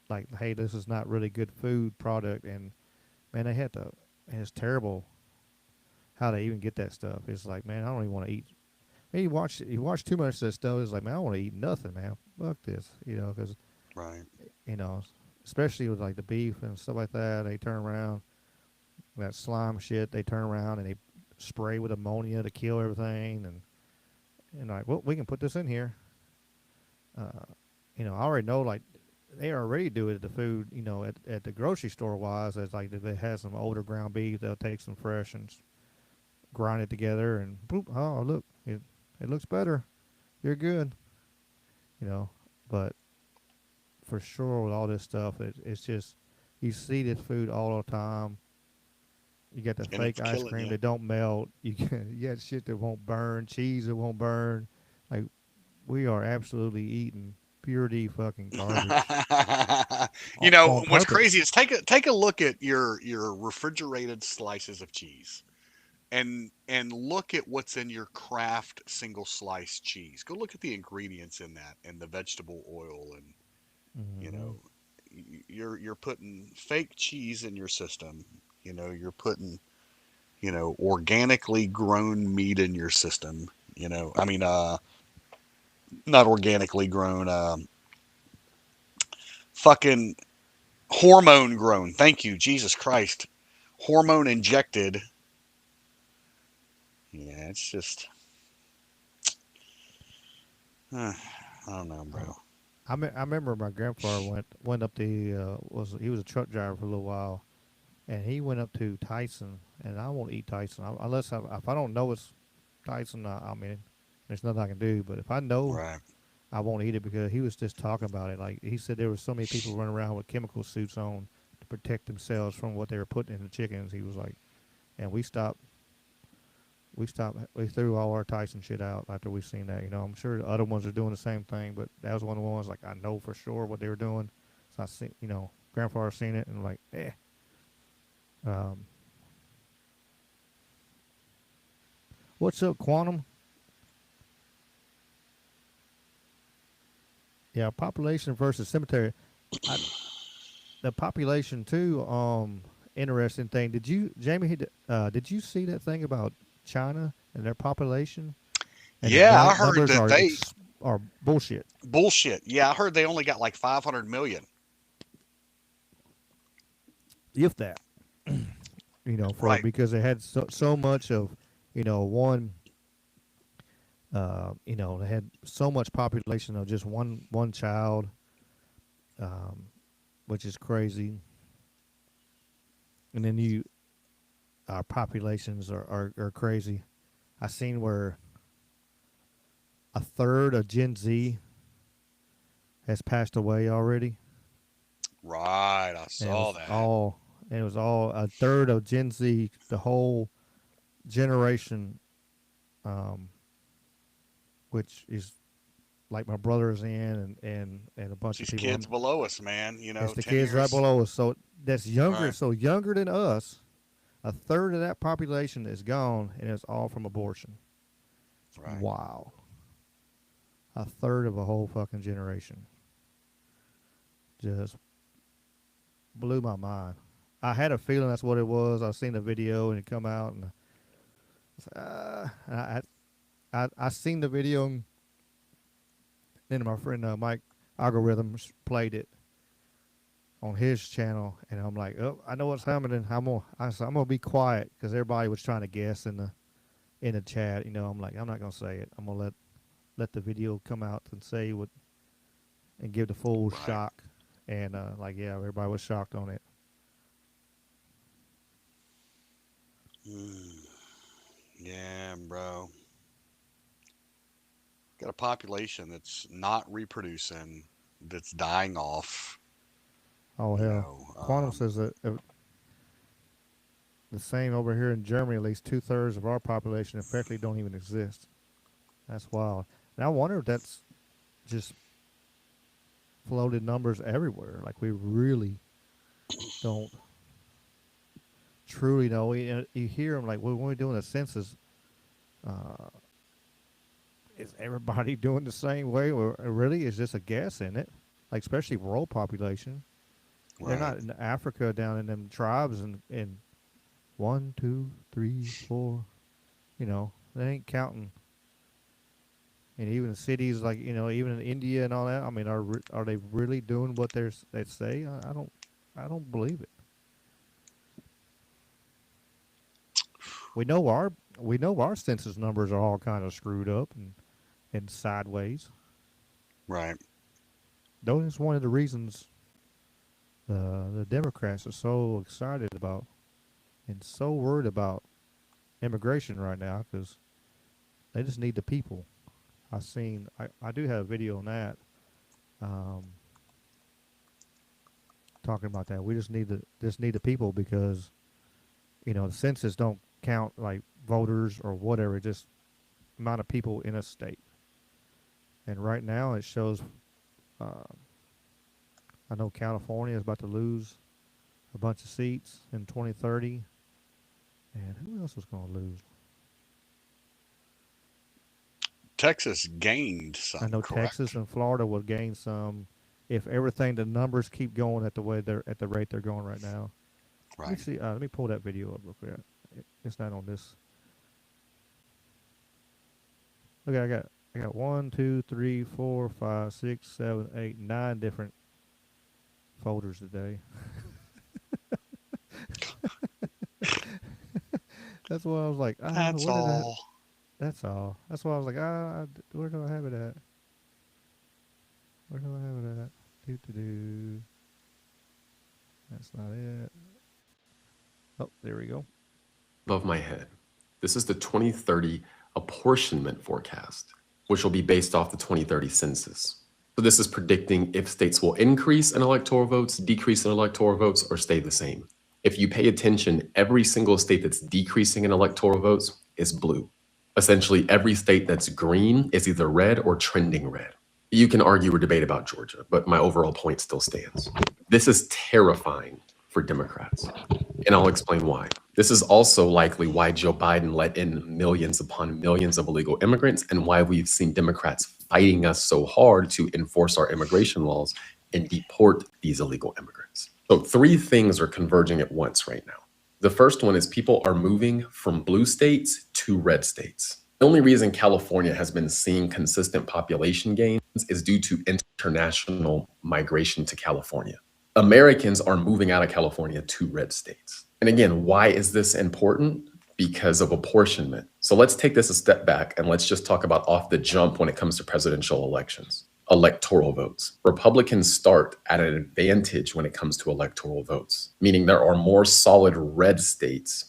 like, hey, this is not really good food product. And man, they had to. And it's terrible how they even get that stuff. It's like, man, I don't even want to eat. Man, you watch too much of this stuff. It's like, man, I don't want to eat nothing, man. Fuck this, because especially with like the beef and stuff like that, they turn around. That slime shit, they turn around and they spray with ammonia to kill everything, and like, well, we can put this in here. I already know, like, they already do it at the food, at the grocery store wise. It's like if they have some older ground beef, they'll take some fresh and grind it together, and boop, oh look, it looks better. You're good, But for sure, with all this stuff, it's just you see this food all the time. You got the And fake it's ice killing cream you. that don't melt. You got shit that won't burn, cheese that won't burn. Like we are absolutely eating purity fucking garbage You know on what's purpose. crazy is take a look at your refrigerated slices of cheese, and look at what's in your Kraft single slice cheese. Go look at the ingredients in that and the vegetable oil, and you Mm-hmm. know you're putting fake cheese in your system. You know you're putting organically grown meat in your system. I mean not organically grown, fucking hormone grown. Thank you, Jesus Christ. Hormone injected. Yeah, it's just, I don't know, bro. I remember my grandfather went up the he was a truck driver for a little while, and he went up to Tyson, and I won't eat Tyson unless if I don't know it's Tyson. I mean, there's nothing I can do. But if I know, Right. I won't eat it because he was just talking about it. Like he said, there were so many people running around with chemical suits on to protect themselves from what they were putting in the chickens. He was like, and we stopped. We threw all our Tyson shit out after we seen that. I'm sure the other ones are doing the same thing, but that was one of the ones like I know for sure what they were doing. So I see, grandfather seen it and like, Um, what's up, Quantum? Yeah, population versus cemetery. The population too. Interesting thing. Did you, Jamie? Did you see that thing about China and their population? And Yeah, I the heard numbers that they are bullshit. bullshit. Yeah, I heard they only got like 500 million. If that, Right. because they had so much of, one. They had so much population of just one child, um, which is crazy. And then our populations are crazy. I seen where a third of Gen Z has passed away already. Right, I And it saw was that. all a third of Gen Z, the whole generation, um, which is like my brother's in and a bunch of These people. kids below us, man. It's the 10 kids right years. below us. So that's younger. Right. So younger than us. A third of that population is gone, and it's all from abortion. Right. Wow. A third of a whole fucking generation. Just blew my mind. I had a feeling that's what it was. I seen the video and it come out, and I seen the video, and then my friend Mike Algorithms played it on his channel, and I'm like, oh, I know what's happening. I'm gonna be quiet because everybody was trying to guess in the chat. I'm like, I'm not gonna say it. I'm gonna let the video come out and say what and give the full shock. And yeah, everybody was shocked on it. Yeah, bro. Got a population that's not reproducing, that's dying off. Oh hell, Quantum says that the same over here in Germany. At least 2/3 of our population effectively don't even exist. That's wild. And I wonder if that's just floated numbers everywhere. Like we really don't truly know. You hear them like when we're doing a census. Is everybody doing the same way, or really is this a guess in it? Like especially rural population. They're not in Africa down in them tribes and 1, 2, 3, 4. They ain't counting. And even cities like even in India and all that. I mean, are they really doing what they say? I don't believe it. We know our census numbers are all kind of screwed up and sideways. Right. That's one of the reasons the Democrats are so excited about and so worried about immigration right now because they just need the people. I do have a video on that talking about that. We just need the people because You know, the census don't count like voters or whatever, just amount of people in a state. And right now it shows, I know California is about to lose a bunch of seats in 2030. And who else was going to lose? Texas gained some. I know correct? Texas and Florida will gain some if everything, the numbers keep going at the way they're at the rate they're going right now. Right. Let me see. Let me pull that video up real quick. It's not on this. Okay, I got 1, 2, 3, 4, 5, 6, 7, 8, 9 different folders today. That's why I was like, That's all. That's all. That's why I was like, where do I have it at? Where do I have it at? Do. That's not it. Oh, there we go. Above my head. This is the 2030 apportionment forecast, which will be based off the 2030 census. So this is predicting if states will increase in electoral votes, decrease in electoral votes, or stay the same. If you pay attention, every single state that's decreasing in electoral votes is blue. Essentially, every state that's green is either red or trending red. You can argue or debate about Georgia, but my overall point still stands. This is terrifying for Democrats, and I'll explain why. This is also likely why Joe Biden let in millions upon millions of illegal immigrants and why we've seen Democrats fighting us so hard to enforce our immigration laws and deport these illegal immigrants. So 3 things are converging at once right now. The first one is people are moving from blue states to red states. The only reason California has been seeing consistent population gains is due to international migration to California. Americans are moving out of California to red states. And again, why is this important? Because of apportionment. So let's take this a step back and let's just talk about off the jump when it comes to presidential elections. Electoral votes. Republicans start at an advantage when it comes to electoral votes, meaning there are more solid red states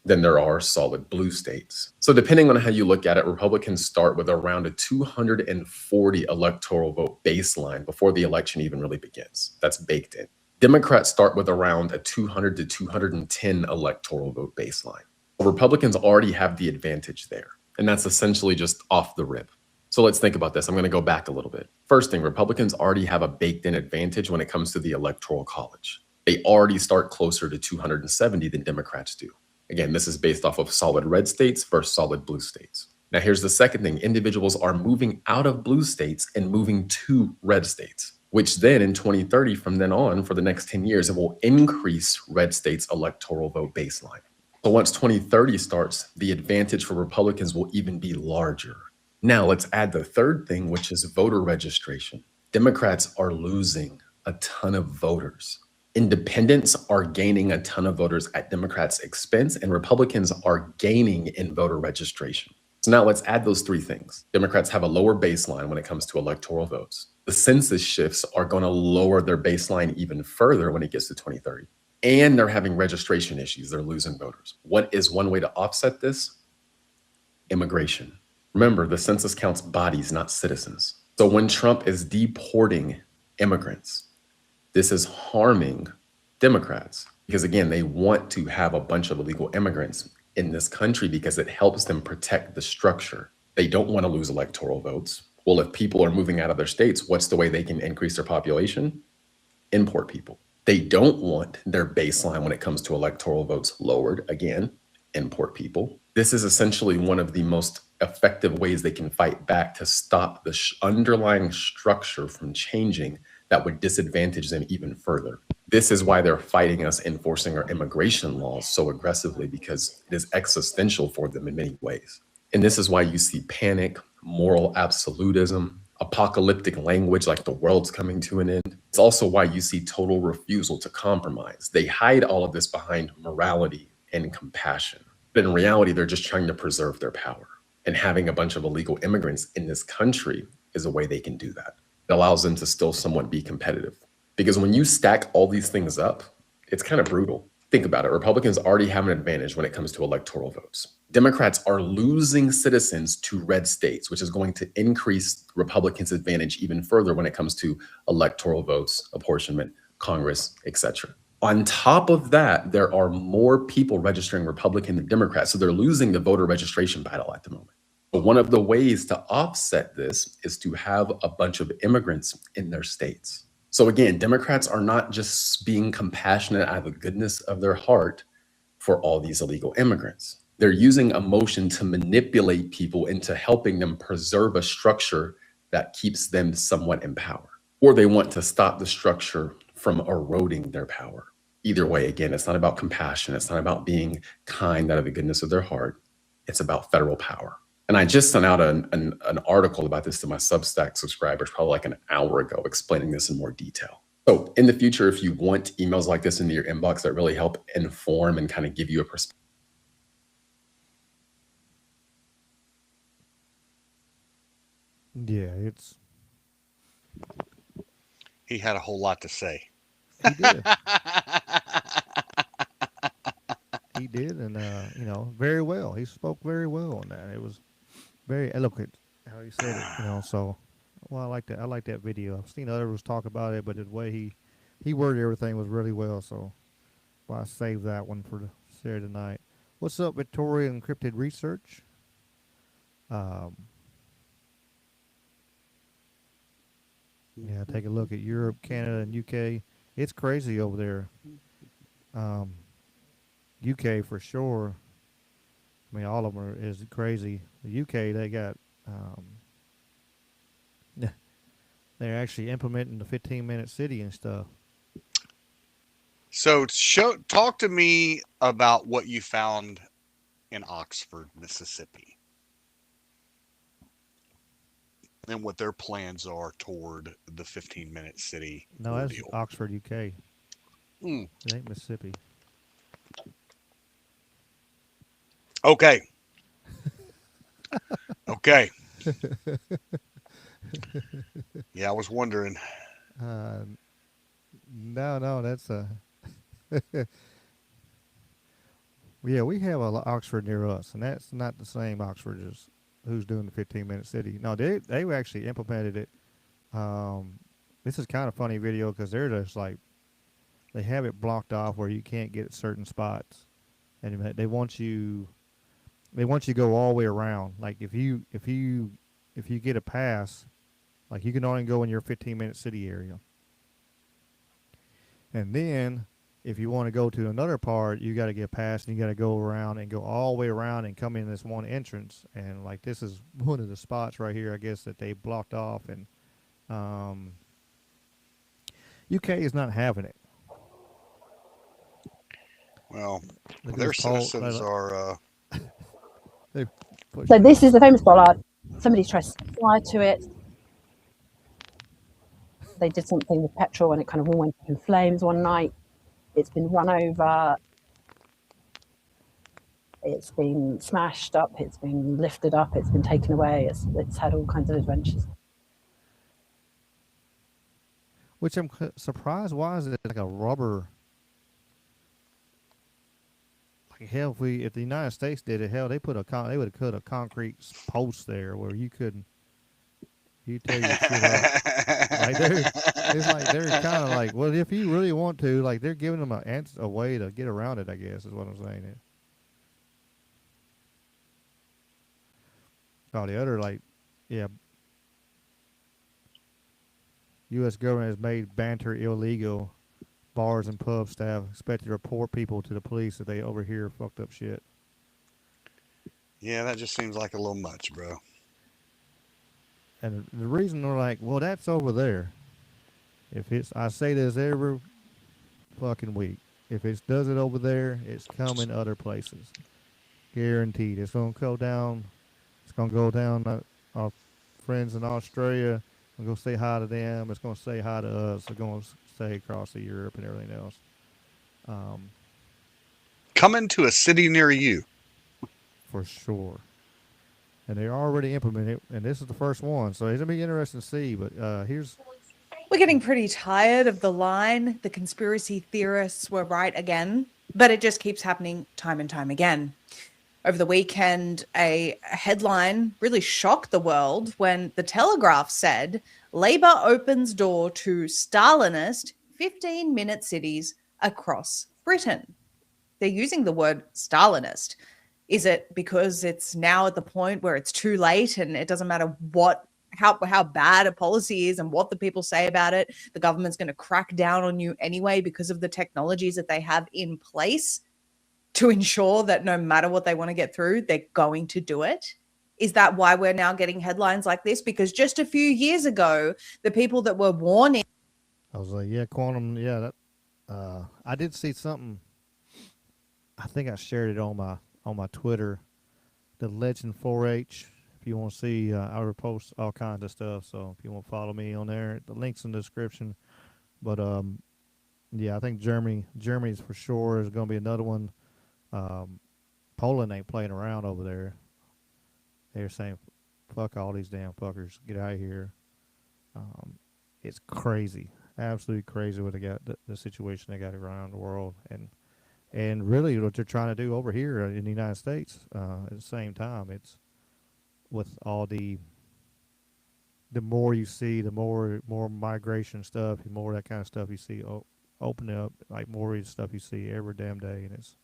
than there are solid blue states. So depending on how you look at it, Republicans start with around a 240 electoral vote baseline before the election even really begins. That's baked in. Democrats start with around a 200 to 210 electoral vote baseline. Republicans already have the advantage there, and that's essentially just off the rip. So let's think about this. I'm going to go back a little bit. First thing, Republicans already have a baked in advantage when it comes to the Electoral College. They already start closer to 270 than Democrats do. Again, this is based off of solid red states versus solid blue states. Now, here's the second thing. Individuals are moving out of blue states and moving to red states, which then in 2030, from then on, for the next 10 years, it will increase red states' electoral vote baseline. So once 2030 starts, the advantage for Republicans will even be larger. Now, let's add the third thing, which is voter registration. Democrats are losing a ton of voters. Independents are gaining a ton of voters at Democrats' expense, and Republicans are gaining in voter registration. So now let's add those 3 things. Democrats have a lower baseline when it comes to electoral votes. The census shifts are going to lower their baseline even further when it gets to 2030. And they're having registration issues. They're losing voters. What is one way to offset this? Immigration. Remember, the census counts bodies, not citizens. So when Trump is deporting immigrants, this is harming Democrats because, again, they want to have a bunch of illegal immigrants in this country because it helps them protect the structure. They don't want to lose electoral votes. Well, if people are moving out of their states, what's the way they can increase their population? Import people. They don't want their baseline when it comes to electoral votes lowered. Again, import people. This is essentially one of the most effective ways they can fight back to stop the underlying structure from changing that would disadvantage them even further. This is why they're fighting us enforcing our immigration laws so aggressively, because it is existential for them in many ways. And this is why you see panic, moral absolutism, apocalyptic language like the world's coming to an end. It's also why you see total refusal to compromise. They hide all of this behind morality and compassion. But in reality, they're just trying to preserve their power. And having a bunch of illegal immigrants in this country is a way they can do that. It allows them to still somewhat be competitive. Because when you stack all these things up, it's kind of brutal. Think about it. Republicans already have an advantage when it comes to electoral votes. Democrats are losing citizens to red states, which is going to increase Republicans' advantage even further when it comes to electoral votes, apportionment, Congress, etc. On top of that, there are more people registering Republican than Democrat, so they're losing the voter registration battle at the moment. But one of the ways to offset this is to have a bunch of immigrants in their states. So again, Democrats are not just being compassionate out of the goodness of their heart for all these illegal immigrants. They're using emotion to manipulate people into helping them preserve a structure that keeps them somewhat in power. Or they want to stop the structure from eroding their power. Either way, again, it's not about compassion. It's not about being kind out of the goodness of their heart. It's about federal power. And I just sent out an article about this to my Substack subscribers probably like an hour ago, explaining this in more detail. So in the future, if you want emails like this into your inbox that really help inform and kind of give you a perspective. Yeah, it's. He had a whole lot to say. He did. He did, and you know, very well. He spoke very well on that. It was very eloquent how he said it. You know, so well, I like that. I like that video. I've seen others talk about it, but the way he worded everything was really well. So, well, I saved that one for the Saturday night. What's up, Victoria Encrypted Research? Yeah, take a look at Europe, Canada, and UK. It's crazy over there. UK for sure. I mean, all of them is crazy. The UK, they got, they're actually implementing the 15-minute city and stuff. So talk to me about what you found in Oxford, Mississippi, and what their plans are toward the 15-minute city. No, that's Oxford, UK. Mm. It ain't Mississippi. Okay. Okay. Yeah, I was wondering. No, that's a. Yeah, we have a Oxford near us, and that's not the same Oxford as who's doing the 15-minute city. No, they actually implemented it. This is kind of funny video because they're just like they have it blocked off where you can't get certain spots, and they want you to go all the way around. Like if you get a pass, like you can only go in your 15-minute city area, and then if you want to go to another part, you got to get a pass and you got to go around and go all the way around and come in this one entrance. And like this is one of the spots right here, I guess, that they blocked off, and UK is not having it. Well, their citizens are. So this is the famous bollard. Somebody's tried to set fire to it. They did something with petrol and it kind of all went up in flames one night. It's been run over. It's been smashed up. It's been lifted up. It's been taken away. It's had all kinds of adventures. Which I'm surprised. Why is it like a rubber? Like hell, if the United States did it, hell, they would have put a concrete post there where you couldn't. You tear your shit up. Like it's like they're kind of like, well, if you really want to, like they're giving them a way to get around it. I guess is what I'm saying. Oh, the other yeah. U.S. government has made banter illegal. Bars and pub staff expected to report people to the police if they overhear fucked up shit. Yeah, that just seems like a little much, bro. And the reason they're like, well, that's over there. I say this every fucking week. If it does it over there, it's coming other places. Guaranteed. It's gonna go down. It's gonna go down. Our friends in Australia. I'm gonna say hi to them. It's gonna say hi to us. It's gonna say across to Europe and everything else. Coming to a city near you. For sure. And they're already implemented, and this is the first one, so it's gonna be interesting to see. But here's. We're getting pretty tired of the line. The conspiracy theorists were right again, but it just keeps happening time and time again. Over the weekend, a headline really shocked the world when The Telegraph said, Labour opens door to Stalinist 15-minute cities across Britain. They're using the word Stalinist. Is it because it's now at the point where it's too late and it doesn't matter how bad a policy is and what the people say about it, the government's going to crack down on you anyway because of the technologies that they have in place to ensure that no matter what they want to get through, they're going to do it? Is that why we're now getting headlines like this? Because just a few years ago, the people that were warning. I was like, yeah, quantum, yeah. I did see something. I think I shared it on my Twitter. The Legend 4-H. If you want to see, I repost all kinds of stuff. So if you want to follow me on there, the link's in the description. But yeah, I think Germany's for sure is going to be another one. Poland ain't playing around over there. They're saying, fuck all these damn fuckers, get out of here. It's crazy, absolutely crazy what they got, the situation they got around the world, and really what they're trying to do over here in the United States at the same time. It's with all the more you see, the more migration stuff, the more that kind of stuff you see open up, like more stuff you see every damn day. And it's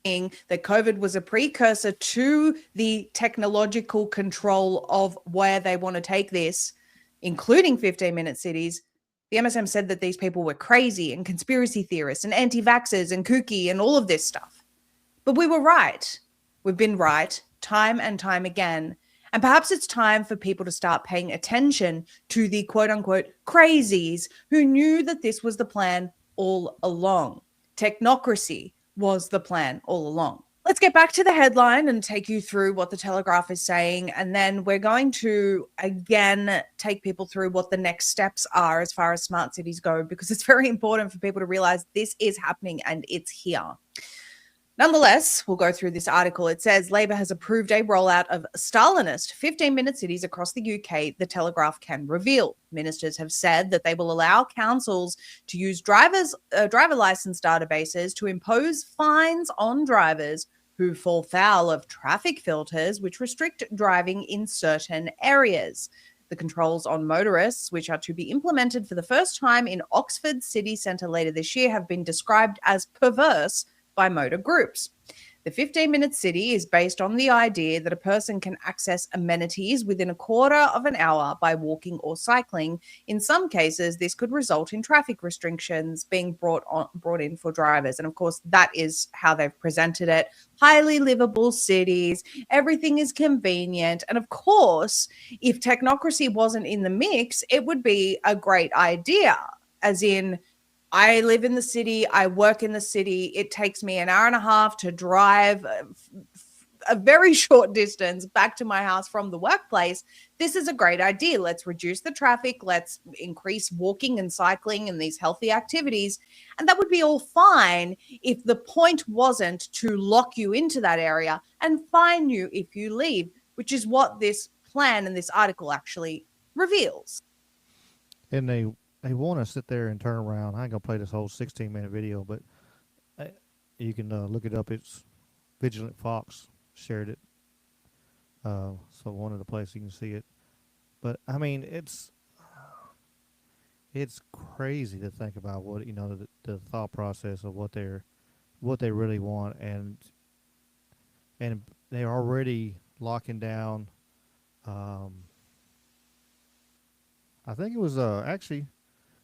that COVID was a precursor to the technological control of where they want to take this, including 15-minute cities. The MSM said that these people were crazy and conspiracy theorists and anti-vaxxers and kooky and all of this stuff. But we were right. We've been right time and time again. And perhaps it's time for people to start paying attention to the quote-unquote crazies who knew that this was the plan all along. Technocracy was the plan all along. Let's get back to the headline and take you through what the Telegraph is saying. And then we're going to, again, take people through what the next steps are as far as smart cities go, because it's very important for people to realize this is happening and it's here. Nonetheless, we'll go through this article. It says Labor has approved a rollout of Stalinist 15-minute cities across the UK, the Telegraph can reveal. Ministers have said that they will allow councils to use driver license databases to impose fines on drivers who fall foul of traffic filters which restrict driving in certain areas. The controls on motorists, which are to be implemented for the first time in Oxford city centre later this year, have been described as perverse by motor groups. The 15-minute city is based on the idea that a person can access amenities within a quarter of an hour by walking or cycling. In some cases, this could result in traffic restrictions being brought in for drivers. And of course, that is how they've presented it. Highly livable cities, everything is convenient. And of course, if technocracy wasn't in the mix, it would be a great idea, as in, I live in the city, I work in the city, it takes me an hour and a half to drive a very short distance back to my house from the workplace. This is a great idea. Let's reduce the traffic, let's increase walking and cycling and these healthy activities. And that would be all fine if the point wasn't to lock you into that area and fine you if you leave, which is what this plan and this article actually reveals. And they want to sit there and turn around. I ain't going to play this whole 16-minute video, but you can look it up. It's Vigilant Fox shared it. So one of the places you can see it. But, I mean, it's crazy to think about what, the thought process of what they really want. And they're already locking down, I think it was actually,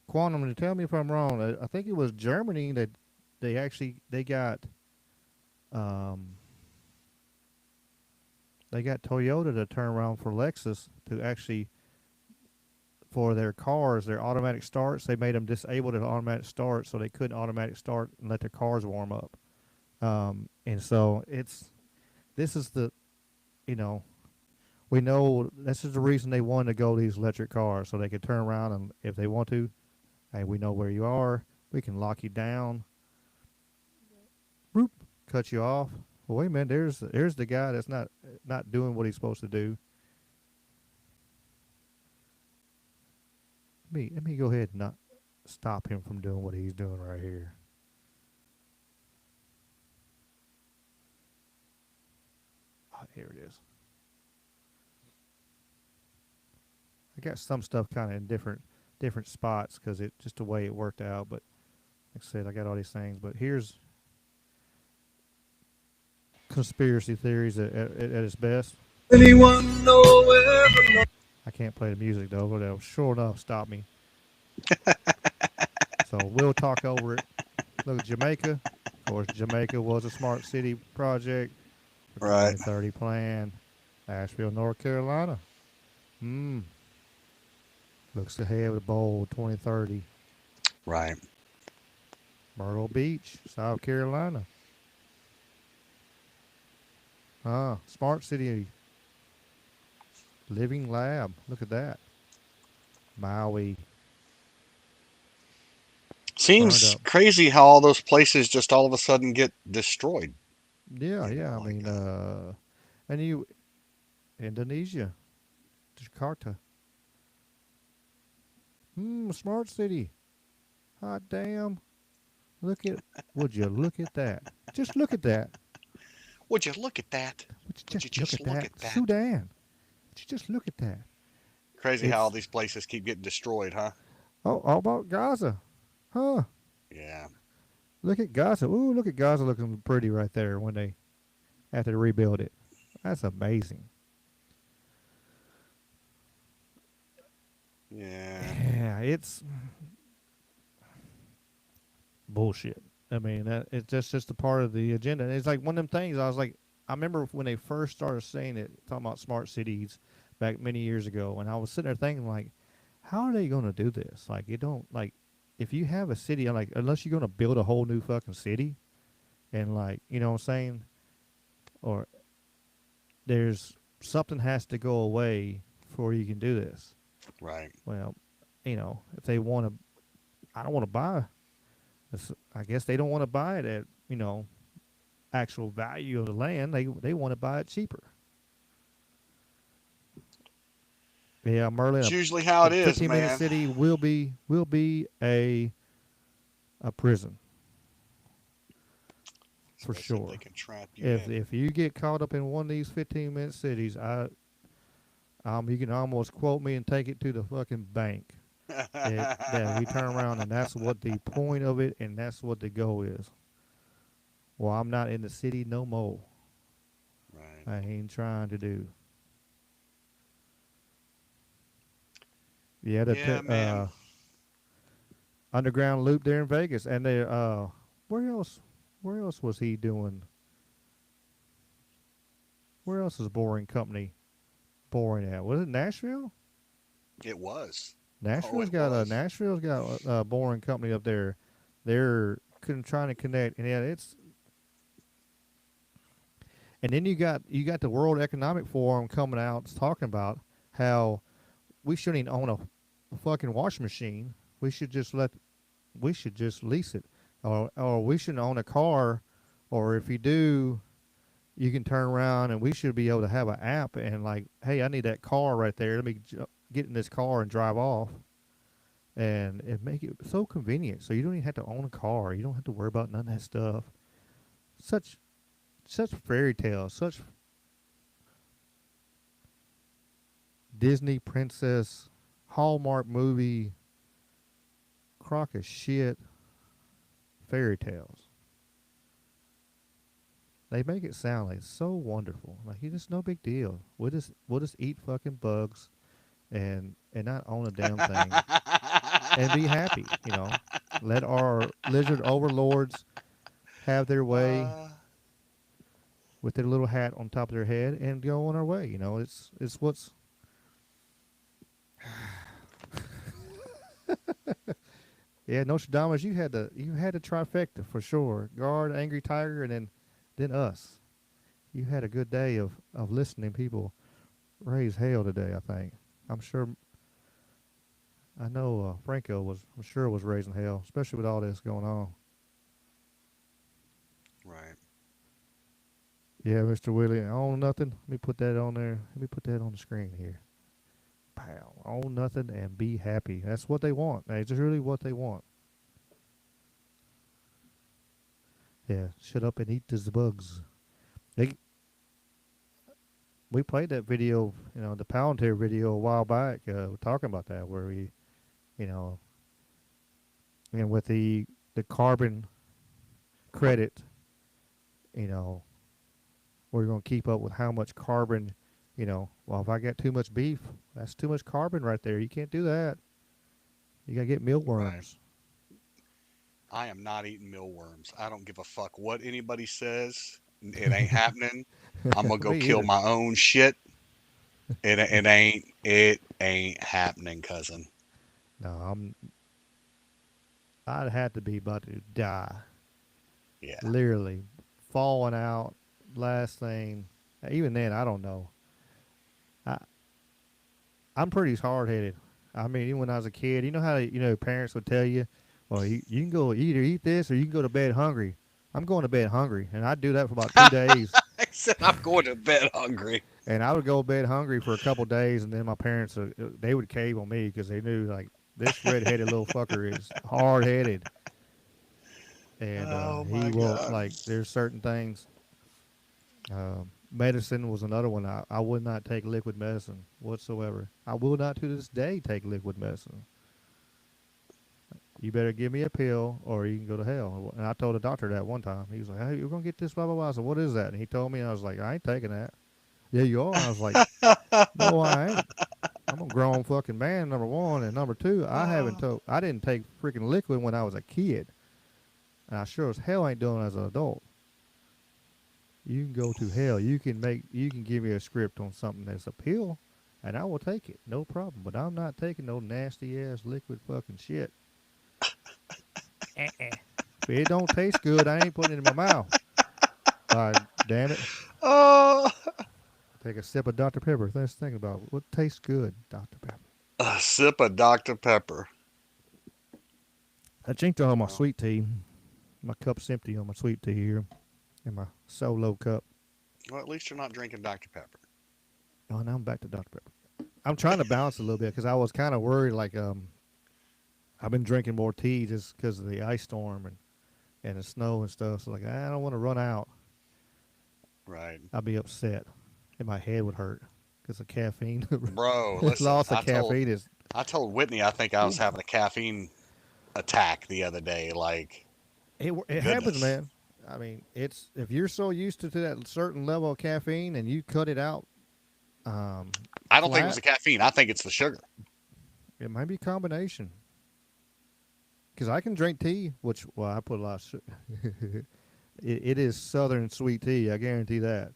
Quantum, to tell me if I'm wrong, I think it was Germany that they got Toyota to turn around for Lexus to actually, for their cars, their automatic starts, they made them disable the automatic start so they couldn't automatic start and let their cars warm up. And so this is the, we know this is the reason they wanted to go these electric cars, so they could turn around and if they want to, hey, we know where you are. We can lock you down. Boop, cut you off. Well, wait a minute. There's the guy that's not doing what he's supposed to do. Let me go ahead and not stop him from doing what he's doing right here. Oh, here it is. I got some stuff kind of in different spots because it just the way it worked out, but Like I said, I got all these things, but here's conspiracy theories at its best. Anyone know where the Lord- I can't play the music though, but it'll sure enough stop me. So we'll talk over it. Look, Jamaica. Of course, Jamaica was a smart city project for Right. 2030 plan. Asheville, North Carolina. Looks ahead with bold 2030. Right. Myrtle Beach, South Carolina. Smart city. Living lab. Look at that. Maui. Seems crazy how all those places just all of a sudden get destroyed. Yeah. I mean, and Indonesia, Jakarta. Smart city. Hot damn. Would you look at that? Just look at that. Would you look at that? Would you just look at that? Sudan. Would you just look at that? Crazy how all these places keep getting destroyed, huh? Oh, all about Gaza. Huh. Yeah. Look at Gaza. Ooh, look at Gaza looking pretty right there when they have to rebuild it. That's amazing. Yeah. It's bullshit. I mean, it's just a part of the agenda. And it's like one of them things. I remember when they first started saying it, talking about smart cities back many years ago, and I was sitting there thinking, like, how are they going to do this? Like, if you have a city, like, unless you're going to build a whole new fucking city, and like, you know what I'm saying, or there's something has to go away before you can do this. Right. Well, if they want to, I don't want to buy. I guess they don't want to buy it at actual value of the land. They want to buy it cheaper. Yeah, Merlin. It's usually how it is, 15-minute man. city will be a prison for sure. They can trap you if you get caught up in one of these 15-minute cities, you can almost quote me and take it to the fucking bank. That we turn around and that's what the point of it, and that's what the goal is. Well, I'm not in the city no more. Right. I ain't trying to do. Yeah, man. Underground loop there in Vegas, and they where else was he doing? Where else is Boring Company boring at? Was it Nashville? It was. Nashville's got a Boring Company up there. They're trying to connect, and and then you got the World Economic Forum coming out talking about how we shouldn't even own a fucking washing machine. We should just lease it, or we shouldn't own a car, or if you do, you can turn around and we should be able to have an app and like, hey, I need that car right there. Let me get in this car and drive off, and make it so convenient. So you don't even have to own a car. You don't have to worry about none of that stuff. Such fairy tales, such Disney princess, Hallmark movie, crock of shit, fairy tales. They make it sound like it's so wonderful. Like, it's just no big deal. We'll just eat fucking bugs and not own a damn thing and be happy, Let our lizard overlords have their way with their little hat on top of their head and go on our way. It's what's yeah, Nostradamus, you had the trifecta for sure. Guard, Angry Tiger, and then us. You had a good day of listening people raise hell today, I think. I know Franco was raising hell, especially with all this going on. Right. Yeah, Mr. Willie, own nothing. Let me put that on there. Let me put that on the screen here. Pow. Own nothing and be happy. That's what they want. That's really what they want. Yeah, shut up and eat these bugs. We played that video, the Palantir video a while back, talking about that, where we, and with the the carbon credit, we're going to keep up with how much carbon, well, if I got too much beef, that's too much carbon right there. You can't do that. You got to get mealworms. I am not eating mealworms. I don't give a fuck what anybody says. It ain't happening. I'm gonna go Me kill either. my own shit. It ain't happening, cousin. No, I'd have to be about to die. Yeah. Literally falling out. Last thing. Even then, I don't know. I'm pretty hard headed. I mean, even when I was a kid, you know how parents would tell you, well, you can go either eat this or you can go to bed hungry. I'm going to bed hungry, and I'd do that for about 2 days. I said I'm going to bed hungry. And I would go to bed hungry for a couple days, and then my parents they would cave on me because they knew like this red-headed little fucker is hard-headed, and he will like. There's certain things. Medicine was another one. I would not take liquid medicine whatsoever. I will not to this day take liquid medicine. You better give me a pill or you can go to hell. And I told the doctor that one time. He was like, hey, you're going to get this, blah, blah, blah. I said, what is that? And he told me, and I was like, I ain't taking that. Yeah, you are. And I was like, no, I ain't. I'm a grown fucking man, number one. And number two, I didn't take freaking liquid when I was a kid. And I sure as hell ain't doing it as an adult. You can go to hell. You can give me a script on something that's a pill, and I will take it. No problem. But I'm not taking no nasty ass liquid fucking shit. If it don't taste good, I ain't putting it in my mouth. God damn it. Oh. Take a sip of Dr. Pepper. Let's think about what tastes good, Dr. Pepper. A sip of Dr. Pepper. I drank all my sweet tea. My cup's empty on my sweet tea here. In my solo cup. Well, at least you're not drinking Dr. Pepper. Oh, now I'm back to Dr. Pepper. I'm trying to balance a little bit because I was kind of worried. Like, I've been drinking more tea just because of the ice storm and the snow and stuff. So, like, I don't want to run out. Right. I'd be upset. And my head would hurt because of caffeine. Bro, listen. Loss of caffeine I told Whitney I think I was having a caffeine attack the other day. Like, it happens, man. I mean, it's if you're so used to that certain level of caffeine and you cut it out. I don't think it was the caffeine. I think it's the sugar. It might be a combination. Because I can drink tea, which, well, I put a lot of sugar. It is Southern sweet tea. I guarantee that.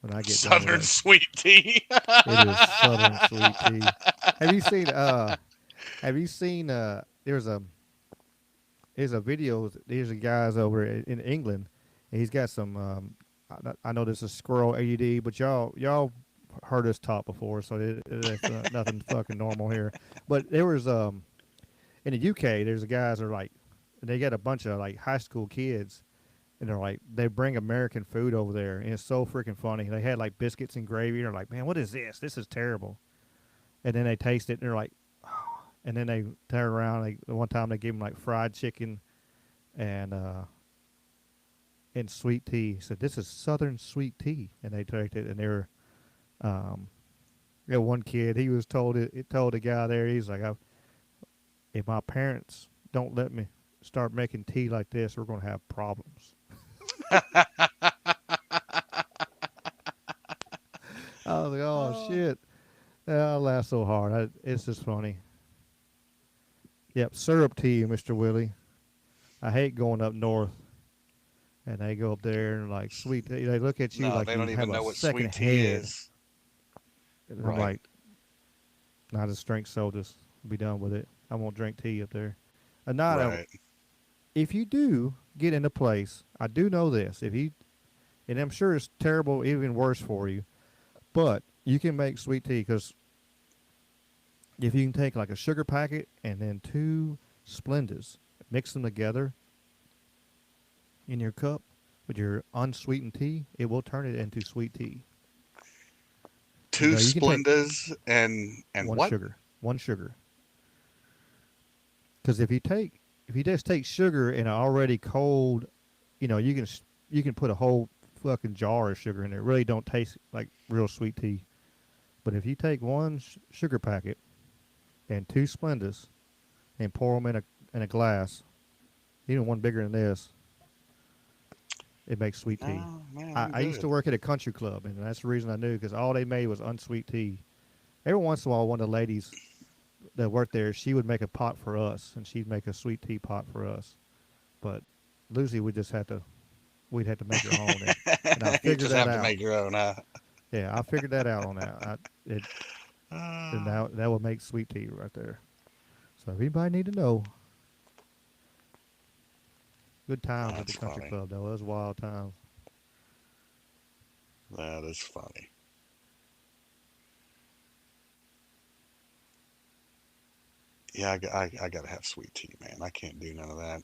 When I get Southern sweet tea. It is Southern sweet tea. Have you seen, there's a video. There's a guy's over in England, and he's got some. I know this is squirrel AUD, but y'all heard us talk before, so it's nothing fucking normal here. But there was in the UK, there's a guys that are like, they got a bunch of like high school kids, and they're like, they bring American food over there, and it's so freaking funny. They had like biscuits and gravy, and they're like, man, what is this? This is terrible. And then they taste it, and they're like. And then they turn around. One time they gave them like fried chicken, and sweet tea. He said, "This is Southern sweet tea," and they drank it. And they were, one kid. He was told the guy there. He's like, "If my parents don't let me start making tea like this, we're gonna have problems." I was like, "Oh shit!" I laughed so hard. It's just funny. Yep, syrup tea, Mr. Willie. I hate going up north, and they go up there and like sweet tea. They look at you like they don't you even have know a what second sweet tea head. is. And I'm like, I just drink sodas. Be done with it. I won't drink tea up there. If you do get in a place, I do know this. And I'm sure it's terrible, even worse for you, but you can make sweet tea because. If you can take like a sugar packet and then 2 Splendas, mix them together in your cup with your unsweetened tea, it will turn it into sweet tea. 2 Splendas and what? One sugar. Because if you just take sugar in an already cold, you can put a whole fucking jar of sugar in there. It really don't taste like real sweet tea. But if you take 1 sugar packet and 2 Splendas and pour them in a glass, even one bigger than this. It makes sweet tea. Oh, man, I used to work at a country club, and that's the reason I knew, because all they made was unsweet tea. Every once in a while, one of the ladies that worked there, she would make a pot for us, and she'd make a sweet tea pot for us. But Lucy would just have to, we'd have to make our own. And I You figured just that have out. to make your own, huh? Yeah, I figured that out on that. And that would make sweet tea right there. So if anybody need to know, good times at the country club, though. Those wild times. That is funny. Yeah, I gotta have sweet tea, man. I can't do none of that.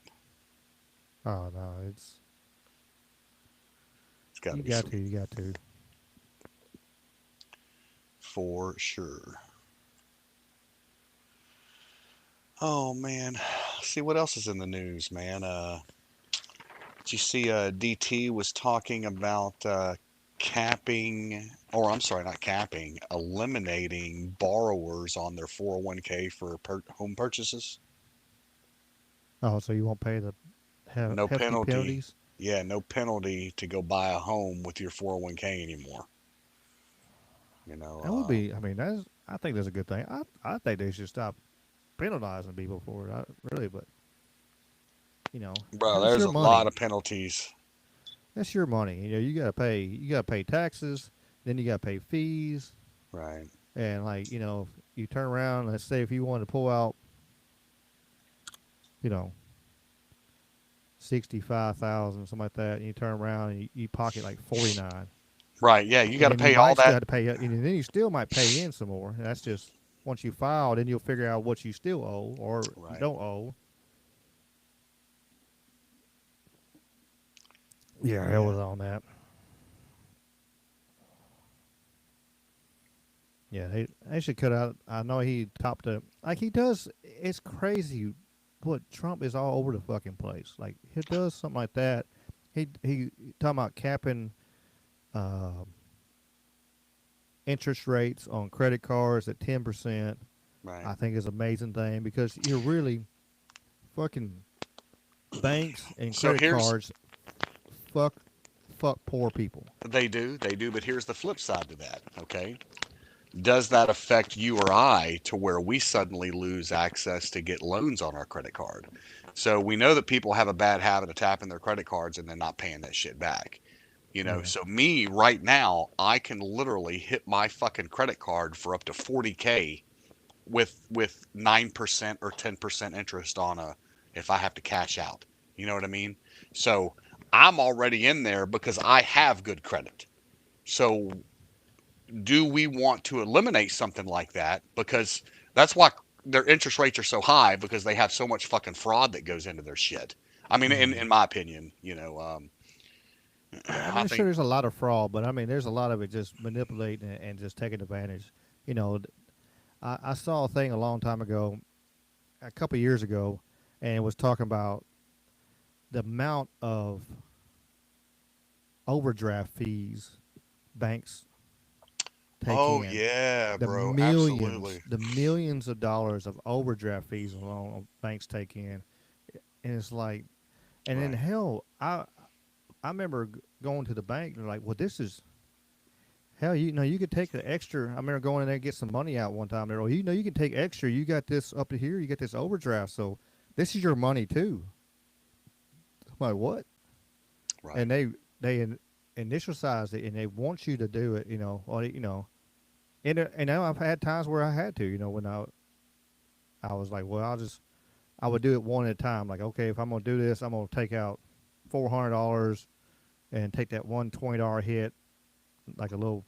Oh no, it's gotta you be got sweet. to, you got to. For sure. Oh man, see what else is in the news, man. Did you see DT was talking about capping, or I'm sorry, not capping, eliminating borrowers on their 401k for home purchases? Oh, so you won't pay the No hefty penalty. penalties? Yeah, no penalty to go buy a home with your 401k anymore. You know, That would be. I mean, I think that's a good thing. I think they should stop penalizing people for it. Really, but you know, bro, that's there's your a money. lot of penalties. That's your money. You know, you gotta pay. You gotta pay taxes. Then you gotta pay fees. Right. And like, you know, if you turn around. Let's say if you wanted to pull out, you know, 65,000, something like that, and you turn around and you pocket like 49. Right. Yeah, you got to And pay you all might still that. have to pay, and then you still might pay in some more. And that's just once you file, then you'll figure out what you still owe or you don't owe. Yeah, it was on that. Yeah, they should cut out. I know he topped it like he does. It's crazy what Trump is all over the fucking place. Like he does something like that. He talking about capping interest rates on credit cards at 10%. Right. I think is an amazing thing because you're really fucking banks and So credit cards fuck poor people. They do, but here's the flip side to that, okay? Does that affect you or I to where we suddenly lose access to get loans on our credit card? So we know that people have a bad habit of tapping their credit cards and then not paying that shit back. You know, so me right now, I can literally hit my fucking credit card for up to 40K with 9% or 10% interest on if I have to cash out. You know what I mean? So I'm already in there because I have good credit. So do we want to eliminate something like that? Because that's why their interest rates are so high, because they have so much fucking fraud that goes into their shit. I mean, in my opinion, you know, I mean, sure, there's a lot of fraud, but I mean, there's a lot of it just manipulating and just taking advantage. You know, I saw a thing a long time ago, a couple of years ago, and it was talking about the amount of overdraft fees banks take in. Yeah, the bro, millions, absolutely. The millions of dollars of overdraft fees alone banks take in, and it's like, and then hell, I remember going to the bank and like, well, this is hell. You know, you could take the extra. I remember going in there and get some money out one time. There, oh, you know, you can take extra. You got this up to here. You got this overdraft, so this is your money too. I'm like, what? Right. And they initialize it, and they want you to do it. You know, or you know, and now I've had times where I had to. You know, when I was like, well, I would do it one at a time. Like, okay, if I'm gonna do this, I'm gonna take out $400 and take that $120 hit, like a little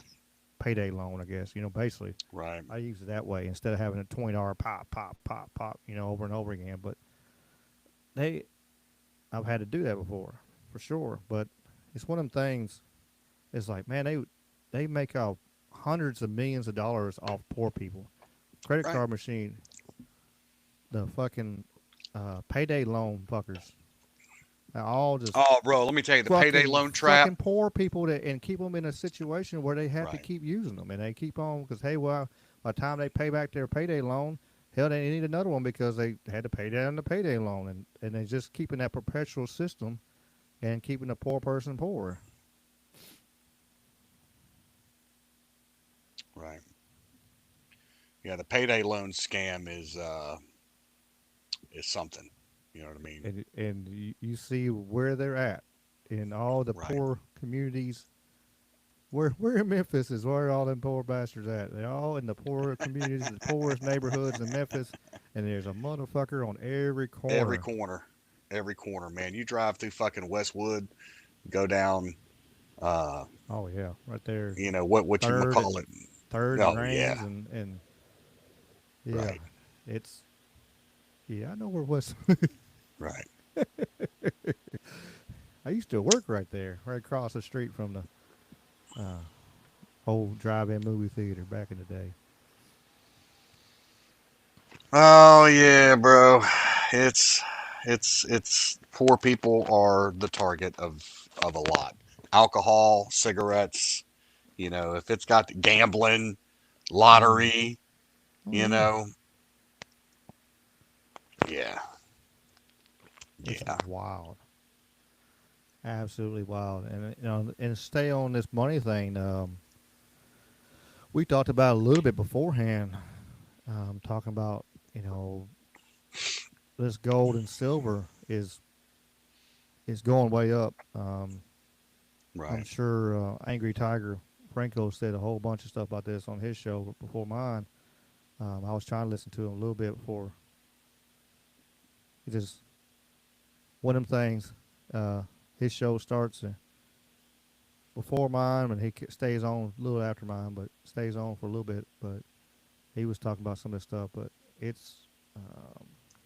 payday loan, I guess. You know, basically. Right. I use it that way instead of having a $20 pop, you know, over and over again. But I've had to do that before, for sure. But it's one of them things. It's like, man, they make out hundreds of millions of dollars off poor people. Credit card machine, the fucking payday loan fuckers. All just bro, let me tell you, the payday loan trap. Fucking poor people and keep them in a situation where they have to keep using them, and they keep on because hey, well, by the time they pay back their payday loan, hell, they need another one because they had to pay down the payday loan, and they're just keeping that perpetual system and keeping the poor person poor. Right. Yeah, the payday loan scam is something. You know what I mean? And you see where they're at in all the Right. poor communities. Where in Memphis is where all them poor bastards at? They're all in the poor communities, the poorest neighborhoods in Memphis, and there's a motherfucker on every Every corner. corner. Every corner, man. You drive through fucking Westwood, go down uh Oh yeah, right there. you know what you Third call and it. Third and Oh yeah. Rands and yeah, Right. it's yeah. I know where West. Right. I used to work right there, right across the street from the old drive-in movie theater back in the day. Oh yeah, bro. It's poor people are the target of a lot. Alcohol, cigarettes, you know, if it's got gambling, Mm. lottery, Oh you yeah, know. Yeah. it's Yeah. wild, absolutely wild. And and stay on this money thing. We talked about it a little bit beforehand. Talking about you know this gold and silver is going way up. I'm Right. sure Angry Tiger Franco said a whole bunch of stuff about this on his show before mine. I was trying to listen to him a little bit before. He just one of them things. His show starts before mine, and he stays on a little after mine, but stays on for a little bit. But he was talking about some of this stuff. But it's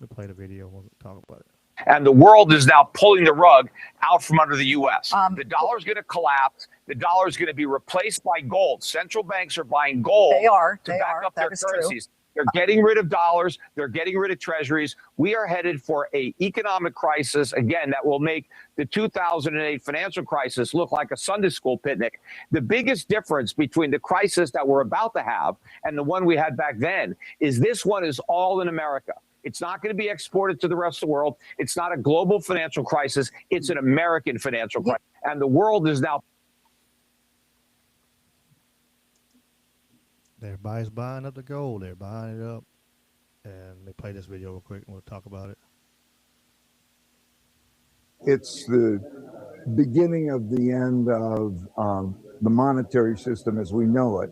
we play the video. We'll talk about it. And the world is now pulling the rug out from under the U.S. The dollar is going to collapse. The dollar is going to be replaced by gold. Central banks are buying gold to back up their currencies. They're getting rid of dollars. They're getting rid of treasuries. We are headed for an economic crisis, again, that will make the 2008 financial crisis look like a Sunday school picnic. The biggest difference between the crisis that we're about to have and the one we had back then is this one is all in America. It's not going to be exported to the rest of the world. It's not a global financial crisis. It's an American financial crisis. And the world is now. Everybody's buying up the gold. They're buying it up. And they play this video real quick and we'll talk about it. It's the beginning of the end of the monetary system as we know it.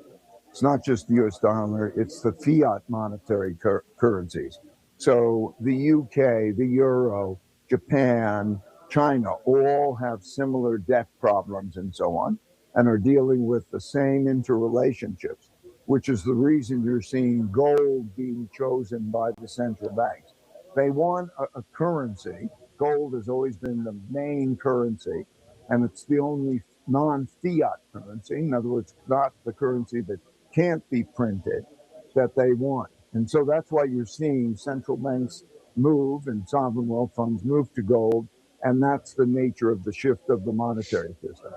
It's not just the US dollar, it's the fiat monetary currencies. So the UK, the euro, Japan, China all have similar debt problems and so on, and are dealing with the same interrelationships, which is the reason you're seeing gold being chosen by the central banks. They want a currency. Gold has always been the main currency, and it's the only non-fiat currency. In other words, not the currency that can't be printed, that they want. And so that's why you're seeing central banks move and sovereign wealth funds move to gold, and that's the nature of the shift of the monetary system.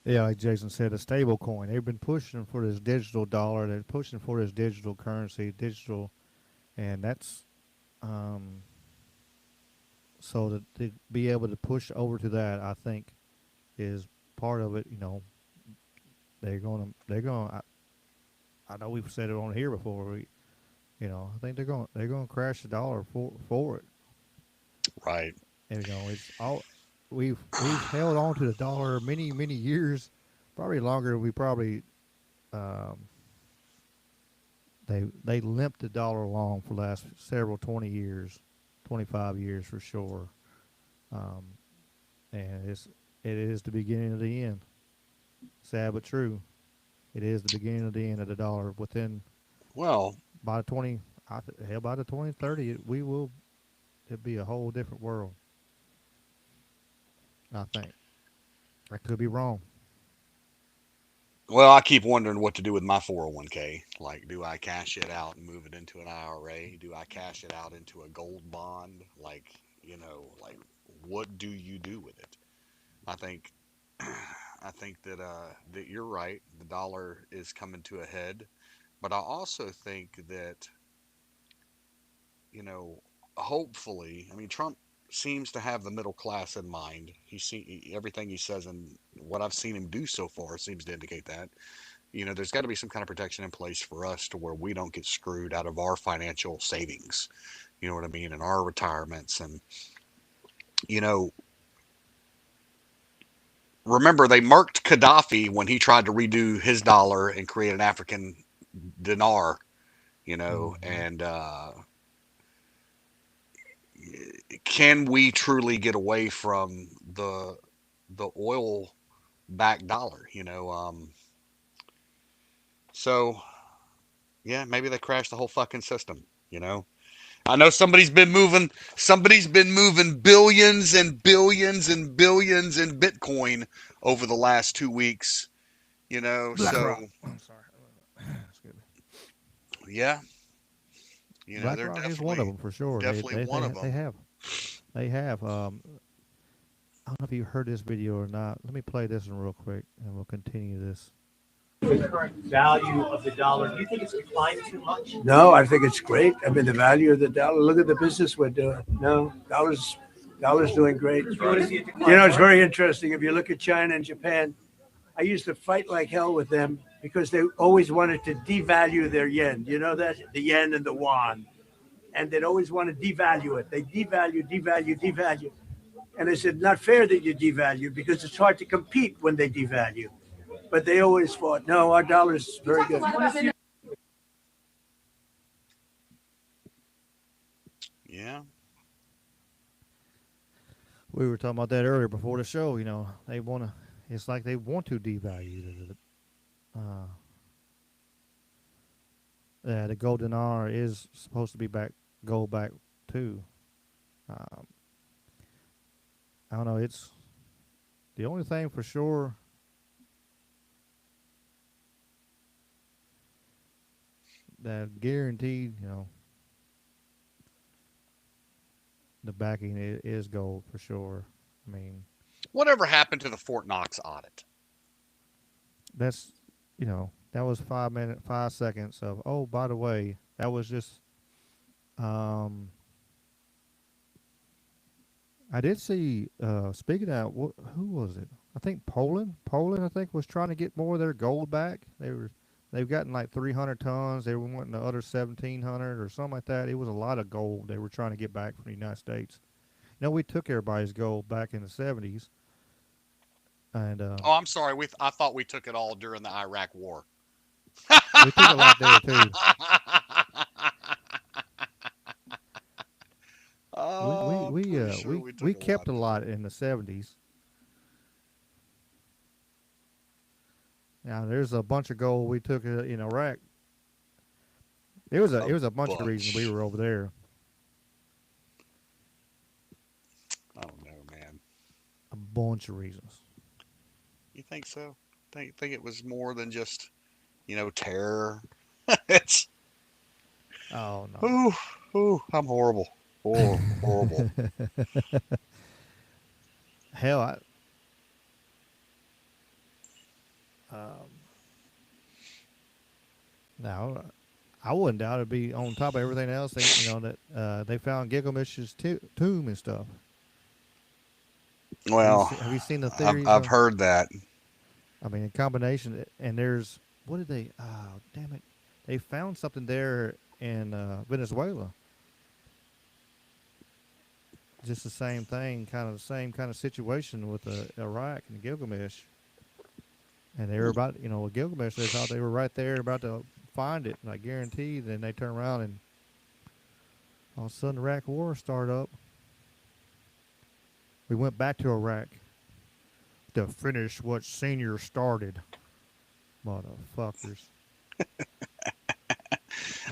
Yeah, like Jason said, a stable coin. They've been pushing for this digital dollar. They're pushing for this digital currency, digital, and that's so that to be able to push over to that, I think, is part of it. You know, they're going. I know we've said it on here before. I think they're going to crash the dollar for it. Right. And it's all we've held on to the dollar many years, probably longer. We probably they limped the dollar along for the last several 20 years, 25 years for sure. And it is the beginning of the end. Sad but true. It is the beginning of the end of the dollar. Within by the 2030, it'll be a whole different world. I think. I could be wrong. Well, I keep wondering what to do with my 401k. Like, do I cash it out and move it into an IRA? Do I cash it out into a gold bond? Like, what do you do with it? I think that you're right. The dollar is coming to a head. But I also think that, you know, hopefully, I mean, Trump seems to have the middle class in mind. Everything he says and what I've seen him do so far seems to indicate that. You know, there's got to be some kind of protection in place for us to where we don't get screwed out of our financial savings. You know what I mean? And our retirements. And, you know, remember they marked Gaddafi when he tried to redo his dollar and create an African dinar, you know, and can we truly get away from the oil backed dollar, you know? So yeah, maybe they crashed the whole fucking system, you know. I know somebody's been moving billions and billions and billions in Bitcoin over the last 2 weeks, you know. So I'm sorry. yeah, you know, they're BlackRock is one of them for sure. definitely one of They them. have. They have. I don't know if you heard this video or not. Let me play this one real quick, and we'll continue this. The current value of the dollar, do you think it's declined too much? No, I think it's great. I mean, the value of the dollar. Look at the business we're doing. No, dollar's doing great. You know, it's very interesting. If you look at China and Japan, I used to fight like hell with them because they always wanted to devalue their yen. You know that? The yen and the yuan. And they'd always want to devalue it. They devalue. And I said, not fair that you devalue because it's hard to compete when they devalue. But they always fought, no, our dollar's very good. Yeah. We were talking about that earlier before the show. You know, they want to. It's like they want to devalue the gold dinar is supposed to be gold back too. I don't know. It's the only thing for sure. That guaranteed, you know, the backing is gold for sure. I mean, whatever happened to the Fort Knox audit? That's, you know, that was 5 seconds of, oh, by the way, that was just, I did see, speaking of, who was it? I think Poland, I think, was trying to get more of their gold back. They've gotten like 300 tons. They were wanting the other 1,700 or something like that. It was a lot of gold they were trying to get back from the United States. You know, we took everybody's gold back in the 70s. And oh, I'm sorry. I thought we took it all during the Iraq War. we took a lot there too. Oh, we kept a lot in the 70s. Now there's a bunch of gold we took in Iraq. It was a bunch of reasons we were over there. I don't know, man. A bunch of reasons. You think so? Think it was more than just, you know, terror? It's. Oh no. Ooh, I'm horrible. Oh, horrible. Hell, now I wouldn't doubt it'd be on top of everything else. They found Gilgamesh's tomb and stuff. Well, have you seen the theories? I've heard that. I mean, a combination, and there's what did they? Oh, damn it! They found something there in Venezuela. Just the same thing, kind of the same kind of situation with Iraq and Gilgamesh. And they were about, you know, with Gilgamesh, they thought they were right there about to find it, like guaranteed. Then they turn around and all of a sudden the Iraq War started up. We went back to Iraq to finish what Senior started. Motherfuckers.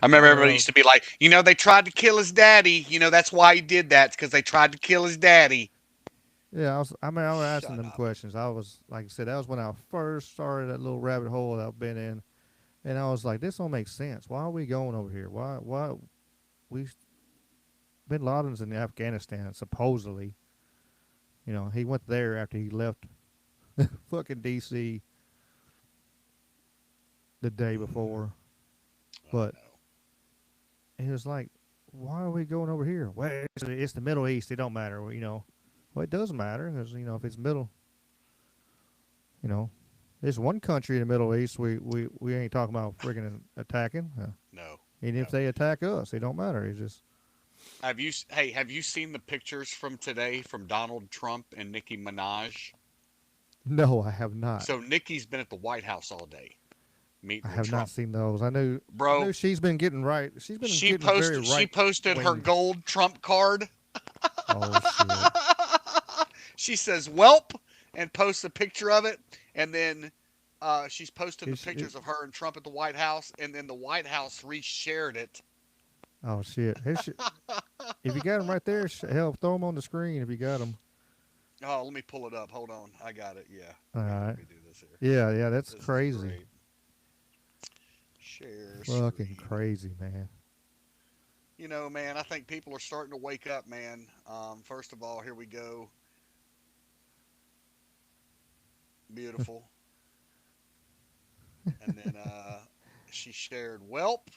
I remember everybody used to be like, you know, they tried to kill his daddy. You know, that's why he did that, because they tried to kill his daddy. Yeah, I was asking them questions. I was, like I said, that was when I first started that little rabbit hole that I've been in. And I was like, this don't make sense. Why are we going over here? Why Bin Laden's in Afghanistan, supposedly. You know, he went there after he left fucking D.C. the day before. But he was like, why are we going over here? Well, it's the Middle East. It don't matter. Well, it does matter because, if it's middle, there's one country in the Middle East we ain't talking about friggin' attacking. No. And if they attack us, it don't matter. It's just. Have you seen the pictures from today from Donald Trump and Nicki Minaj? No, I have not. So Nicki's been at the White House all day. I have not seen those. I knew she's been getting right. She's been she getting posted very right. She posted her gold Trump card. Oh shit. She says "Welp" and posts a picture of it, and then she's posted the pictures of her and Trump at the White House, and then the White House reshared it. Oh shit! If you got them right there, hell, throw them on the screen if you got them. Oh, let me pull it up. Hold on, I got it. Yeah. All right. Let me do this here. Yeah, that's crazy. Share Fucking screen. crazy, man. Man, I think people are starting to wake up, man. First of all, here we go. Beautiful. And then she shared "Welp."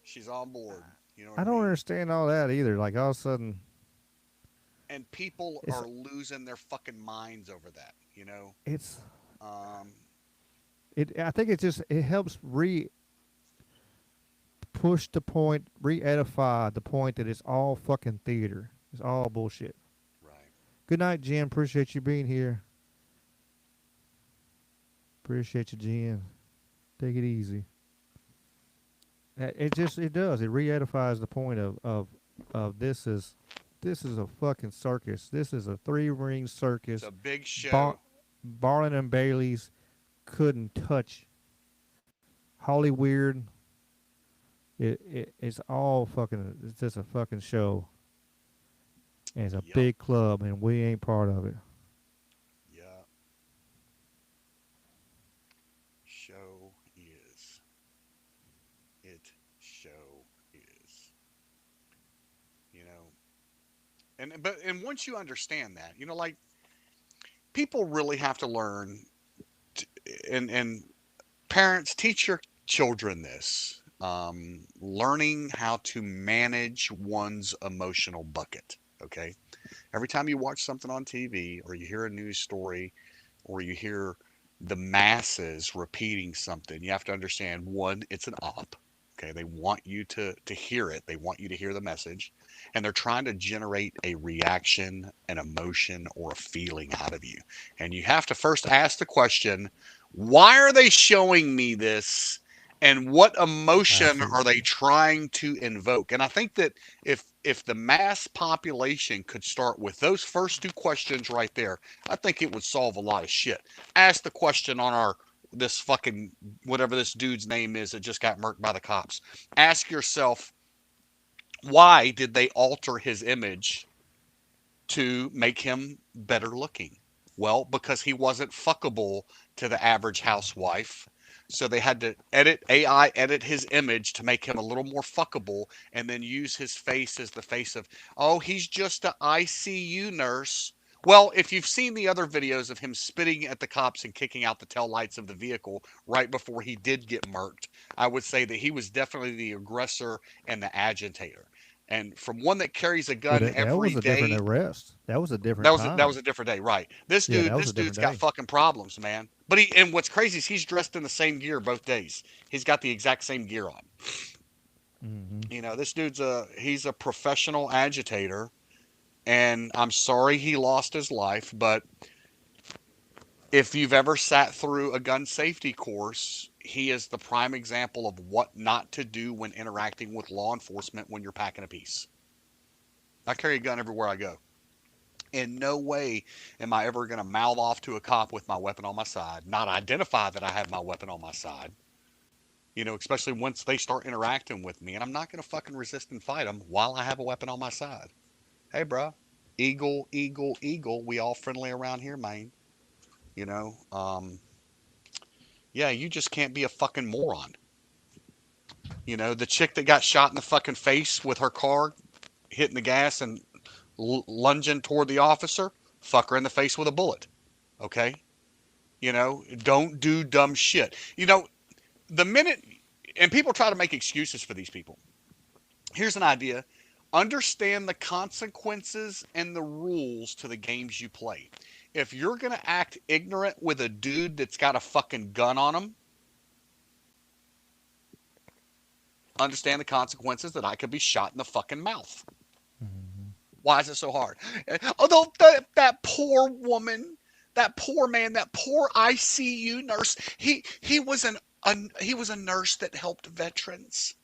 She's on board. I don't understand all that either. Like all of a sudden. And people are losing their fucking minds over that. It's. I think it helps push the point, re-edify the point that it's all fucking theater. It's all bullshit. Right. Good night, Jen. Appreciate you being here. Appreciate you, Jen. Take it easy. It does. It re-edifies the point of this is a fucking circus. This is a 3-ring circus. It's a big show. Barlin and Bailey's couldn't touch Hollyweird. It's all fucking. It's just a fucking show. And it's a big club, and we ain't part of it. Yeah. Show is. It show is. And once you understand that, like people really have to learn, and parents teach your children this. Learning how to manage one's emotional bucket. Okay. Every time you watch something on TV or you hear a news story or you hear the masses repeating something, you have to understand, one, it's an op. Okay. They want you to hear it. They want you to hear the message, and they're trying to generate a reaction, an emotion, or a feeling out of you. And you have to first ask the question, why are they showing me this? And what emotion are they trying to invoke? And I think that if the mass population could start with those first 2 questions right there, I think it would solve a lot of shit. Ask the question on this fucking, whatever this dude's name is that just got murked by the cops. Ask yourself, why did they alter his image to make him better looking? Well, because he wasn't fuckable to the average housewife. So they had to AI edit his image to make him a little more fuckable, and then use his face as the face of, oh, he's just an ICU nurse. Well, if you've seen the other videos of him spitting at the cops and kicking out the tail lights of the vehicle right before he did get murked, I would say that he was definitely the aggressor and the agitator. And from one that carries a gun every day. That was a different arrest. That was a different time. That was a different day, right? This dude's got fucking problems, man. But and what's crazy is he's dressed in the same gear both days. He's got the exact same gear on. Mm-hmm. This dude's he's a professional agitator, and I'm sorry he lost his life, but if you've ever sat through a gun safety course, he is the prime example of what not to do when interacting with law enforcement when you're packing a piece. I carry a gun everywhere I go. In no way am I ever going to mouth off to a cop with my weapon on my side, not identify that I have my weapon on my side, especially once they start interacting with me. And I'm not going to fucking resist and fight them while I have a weapon on my side. Hey, bro, eagle, eagle, eagle. We all friendly around here, man. Yeah, you just can't be a fucking moron. The chick that got shot in the fucking face with her car hitting the gas and lunging toward the officer, fuck her in the face with a bullet. Okay? Don't do dumb shit. The minute and people try to make excuses for these people. Here's an idea. Understand the consequences and the rules to the games you play. If you're going to act ignorant with a dude that's got a fucking gun on him, understand the consequences that I could be shot in the fucking mouth. Why is it so hard? Although that poor woman, that poor man, that poor ICU nurse, he was a nurse that helped veterans.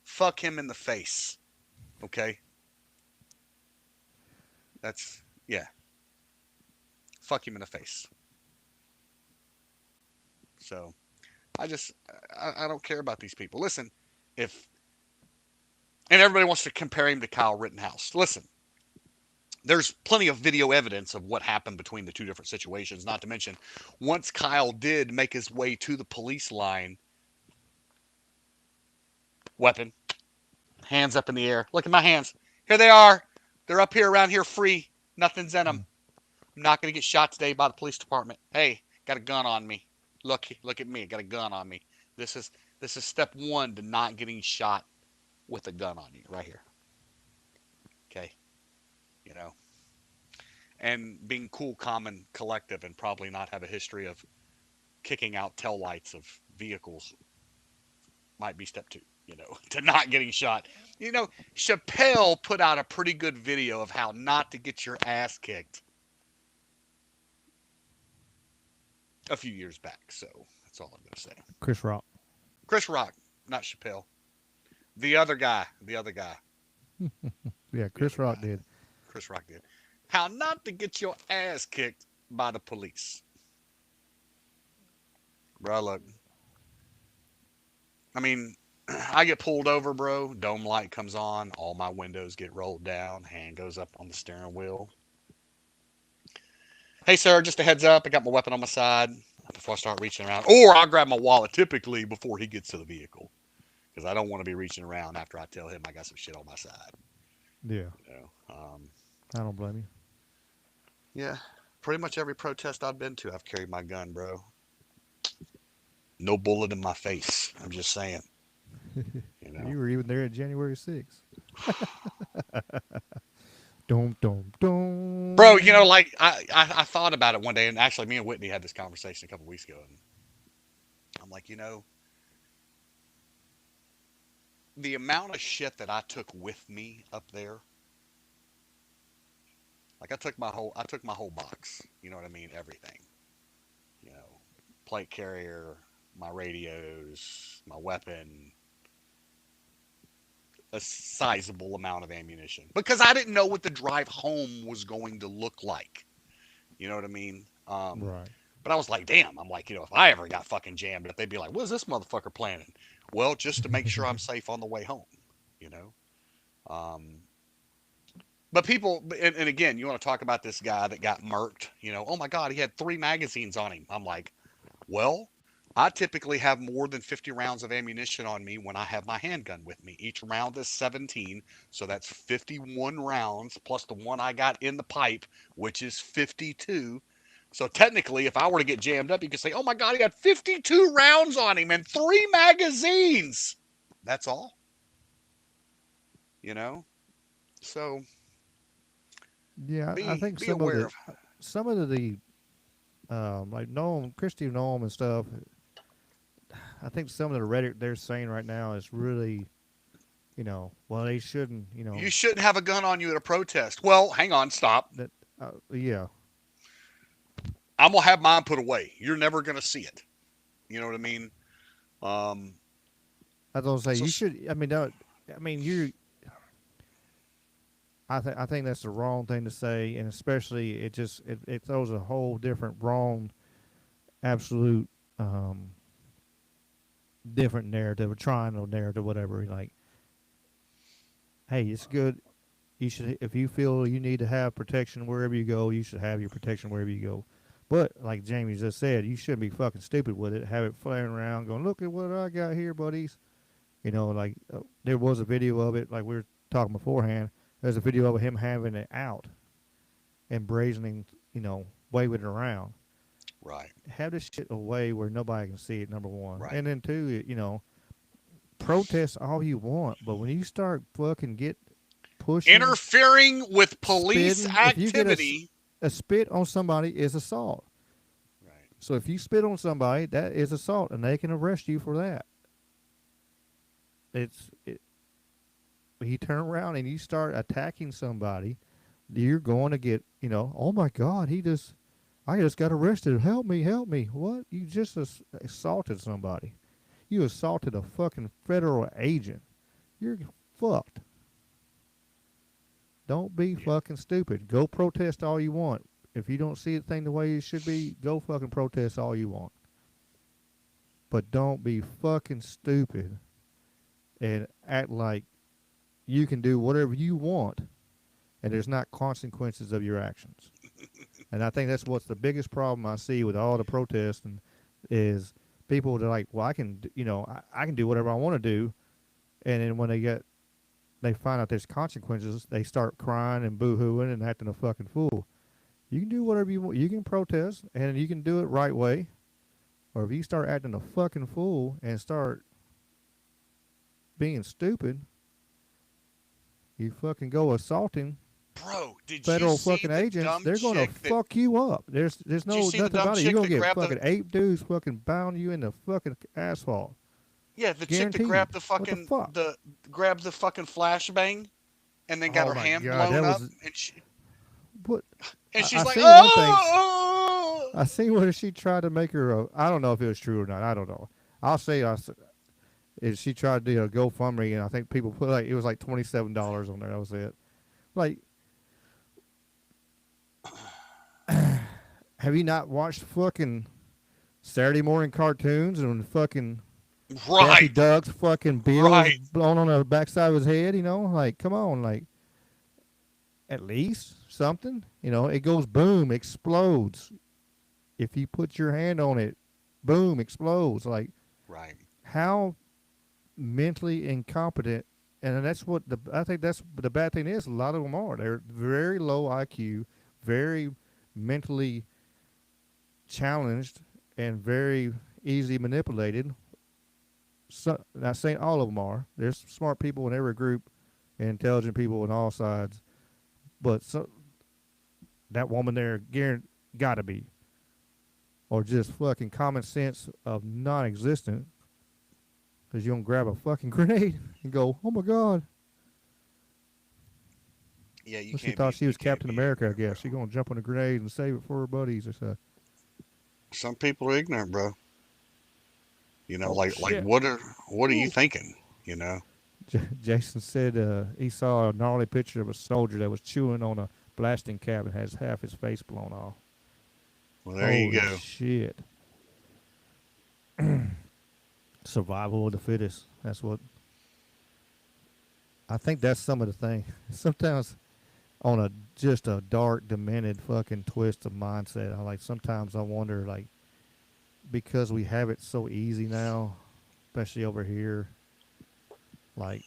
Fuck him in the face. Okay? That's, yeah. Fuck him in the face. So, I don't care about these people. Listen, and everybody wants to compare him to Kyle Rittenhouse. Listen, there's plenty of video evidence of what happened between the two different situations, not to mention, once Kyle did make his way to the police line, weapon, hands up in the air. Look at my hands. Here they are. They're up here around here free. Nothing's in them. I'm not going to get shot today by the police department. Hey, got a gun on me. Look at me. Got a gun on me. This is step one to not getting shot with a gun on you right here. Okay. You know. And being cool, calm, and collective, and probably not have a history of kicking out tail lights of vehicles might be step two, you know, to not getting shot. You know, Chappelle put out a pretty good video of how not to get your ass kicked a few years back. So that's all I'm going to say. Chris Rock. Chris Rock, not Chappelle. The other guy. Yeah, Chris Rock did. Chris Rock did. How not to get your ass kicked by the police. Bro, look. I mean, I get pulled over, bro. Dome light comes on. All my windows get rolled down. Hand goes up on the steering wheel. Hey, sir, just a heads up. I got my weapon on my side before I start reaching around. Or I'll grab my wallet typically before he gets to the vehicle. Because I don't want to be reaching around after I tell him I got some shit on my side. Yeah. You know, I don't blame you. Yeah. Pretty much every protest I've been to, I've carried my gun, bro. No bullet in my face. I'm just saying. You know? You were even there at January 6th. Dum, dum, dum. Bro, you know, like, I thought about it one day, and actually me and Whitney had this conversation a couple weeks ago, and I'm like, you know, the amount of shit that I took with me up there, like I took my whole box, you know what I mean? Everything, you know, plate carrier, my radios, my weapon, a sizable amount of ammunition, because I didn't know what the drive home was going to look like. You know what I mean? Right. But I was like, damn, I'm like, you know, if I ever got fucking jammed up, they'd be like, what is this motherfucker planning? Well, just to make sure I'm safe on the way home, you know? But people, and again, you want to talk about this guy that got murked, you know, oh my God, he had 3 magazines on him. I'm like, well, I typically have more than 50 rounds of ammunition on me when I have my handgun with me. Each round is 17, so that's 51 rounds, plus the one I got in the pipe, which is 52. So technically, if I were to get jammed up, you could say, oh my God, he had 52 rounds on him and 3 magazines. That's all. You know? So, yeah, I think some of the like Christy Noam and stuff, I think some of the rhetoric they're saying right now is really, you know, well, they shouldn't, you know. You shouldn't have a gun on you at a protest. Well, hang on, stop. Yeah. I'm going to have mine put away. You're never going to see it. You know what I mean? I was going to say, you should, I mean, I think that's the wrong thing to say, and especially it throws a whole different wrong, absolute, different narrative, a triangle narrative, whatever. Like, hey, it's good. You should, if you feel you need to have protection wherever you go, you should have your protection wherever you go. But like Jamie just said, you shouldn't be fucking stupid with it. Have it flaring around, going, look at what I got here, buddies. You know, like there was a video of it, like we were talking beforehand. There's a video of him having it out and brazening, you know, waving it around. Right. Have this shit away where nobody can see it, number one. Right. And then two, protest all you want, but when you start fucking pushing, interfering with police spitting, activity. If you get a spit on somebody is assault. Right. So if you spit on somebody, that is assault, and they can arrest you for that. You turn around and you start attacking somebody, you're going to get, oh my God, I just got arrested. Help me. What? You just assaulted somebody. You assaulted a fucking federal agent. You're fucked. Don't be fucking stupid. Go protest all you want. If you don't see the thing the way it should be, go fucking protest all you want. But don't be fucking stupid and act like you can do whatever you want and there's not consequences of your actions. And I think that's what's the biggest problem I see with all the protesting is people that are like, well, I can do whatever I want to do. And then when they find out there's consequences, they start crying and boo-hooing and acting a fucking fool. You can do whatever you want. You can protest, and you can do it right way. Or if you start acting a fucking fool and start being stupid, you fucking go assaulting federal fucking agents. They're going to fuck you up. There's nothing about it. You're going to get fucking 8 dudes fucking bound you in the fucking asphalt. Yeah, the chick that grabbed the fucking grabbed the fucking flashbang, and then got her hand blown up, and she's like, oh! I seen where she tried to make her. I don't know if it was true or not. I don't know. I'll say she tried to do a GoFundMe, and I think people put it was like $27 on there. That was it. Like, have you not watched fucking Saturday morning cartoons and fucking Daffy Duck's fucking bill blown on the backside of his head? Like, come on, like, at least something. It goes boom, explodes. If you put your hand on it, boom, explodes. Like, how mentally incompetent. And that's what I think that's the bad thing is. A lot of them are. They're very low IQ, very mentally challenged, and very easily manipulated. So, not saying all of them are. There's smart people in every group, and intelligent people on all sides. But that woman there, got to be. Or just fucking common sense of non-existent. Because you don't grab a fucking grenade and go, oh my God. Yeah, you can't. She thought she was Captain America, I guess. She's going to jump on a grenade and save it for her buddies or something. Some people are ignorant, bro. Like what are you thinking? Jason said he saw a gnarly picture of a soldier that was chewing on a blasting cap and has half his face blown off. Well, there you go. Shit. Survival of the fittest. That's what I think. That's some of the thing. Sometimes on just a dark, demented fucking twist of mindset. Sometimes I wonder, like, because we have it so easy now, especially over here. Like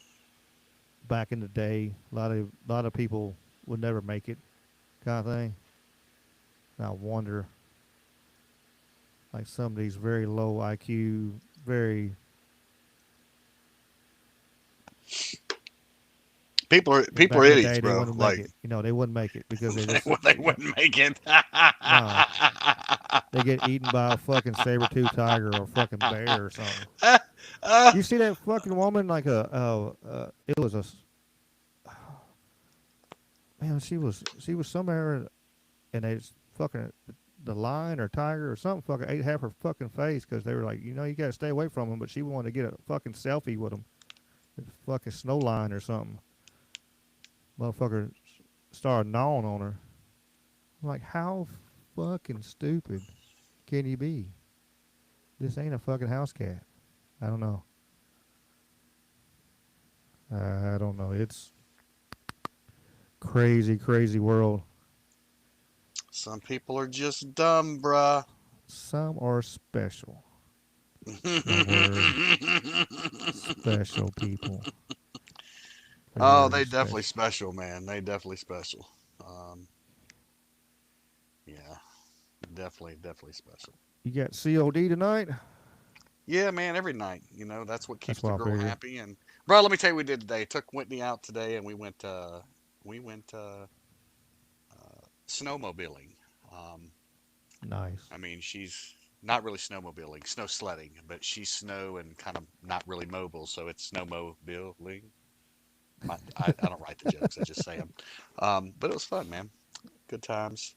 back in the day, a lot of people would never make it, kind of thing. And I wonder, like, some of these very low IQ, very people are idiots, bro. Like, they wouldn't make it because they just they wouldn't make it. No. They get eaten by a fucking saber-tooth tiger or a fucking bear or something. You see that fucking woman, like it was a man. She was somewhere, and they fucking the lion or tiger or something fucking ate half her fucking face because they were like, you gotta stay away from them. But she wanted to get a fucking selfie with them, fucking snow lion or something. Motherfucker started gnawing on her. I'm like, how fucking stupid can you be? This ain't a fucking house cat. I don't know. I don't know. It's crazy, crazy world. Some people are just dumb, bruh. Some are special. Special people. Oh, they definitely special, man. They definitely special. Yeah. definitely special. You got COD tonight? Yeah, man, every night. That's what keeps the what I girl figured. happy. And bro, let me tell you what we did today. Took Whitney out today, and we went snowmobiling. Nice. I mean, she's not really snowmobiling, snow sledding, but she's snow and kind of not really mobile, so it's snowmobiling. I don't write the jokes, I just say them. But it was fun, man. Good times.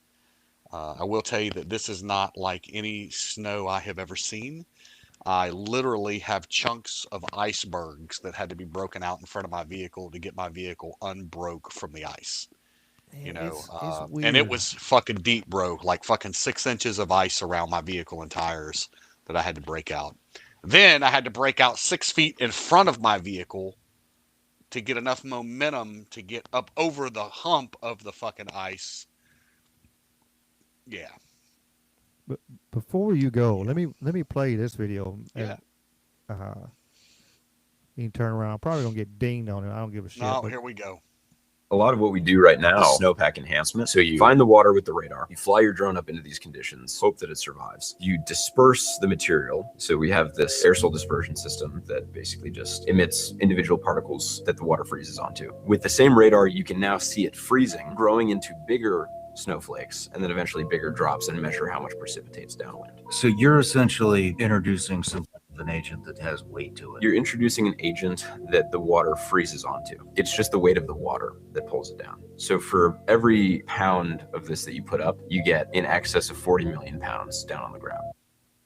I will tell you that this is not like any snow I have ever seen. I literally have chunks of icebergs that had to be broken out in front of my vehicle to get my vehicle unbroke from the ice. It's And weird. it was fucking deep, bro. Like fucking 6 inches of ice around my vehicle and tires that I had to break out. Then I had to break out 6 feet in front of my vehicle to get enough momentum to get up over the hump of the fucking ice. Yeah. But before you go, let me play this video. Yeah. You can turn around. I'm probably gonna get dinged on it. I don't give a shit. No, but here we go. A lot of what we do right now is snowpack enhancement. So you find the water with the radar, you fly your drone up into these conditions, hope that it survives. You disperse the material. So we have this aerosol dispersion system that basically just emits individual particles that the water freezes onto. With the same radar, you can now see it freezing, growing into bigger snowflakes, and then eventually bigger drops, and measure how much precipitates downwind. So you're essentially introducing an agent that has weight to it. You're introducing an agent that the water freezes onto. It's just the weight of the water that pulls it down. So for every pound of this that you put up, you get in excess of 40 million pounds down on the ground.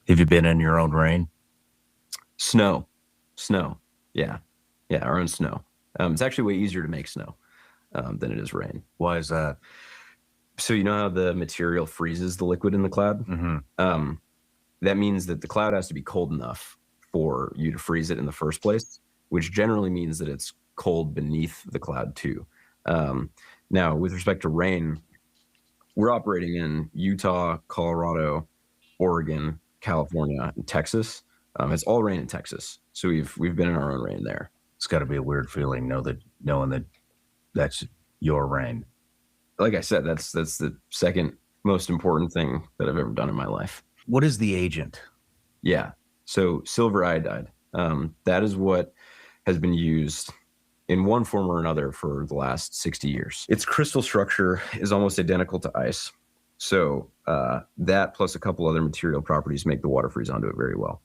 Have you been in your own rain? Snow. Yeah, our own snow. It's actually way easier to make snow than it is rain. Why is that? So you know how the material freezes the liquid in the cloud? Mm-hmm. That means that the cloud has to be cold enough for you to freeze it in the first place, which generally means that it's cold beneath the cloud too. Now, with respect to rain, we're operating in Utah, Colorado, Oregon, California, and Texas. It's all rain in Texas, so we've been in our own rain there. It's got to be a weird feeling, knowing that that's your rain. Like I said, that's the second most important thing that I've ever done in my life. What is the agent? Yeah. So silver iodide, that is what has been used in one form or another for the last 60 years. Its crystal structure is almost identical to ice. So that plus a couple other material properties make the water freeze onto it very well.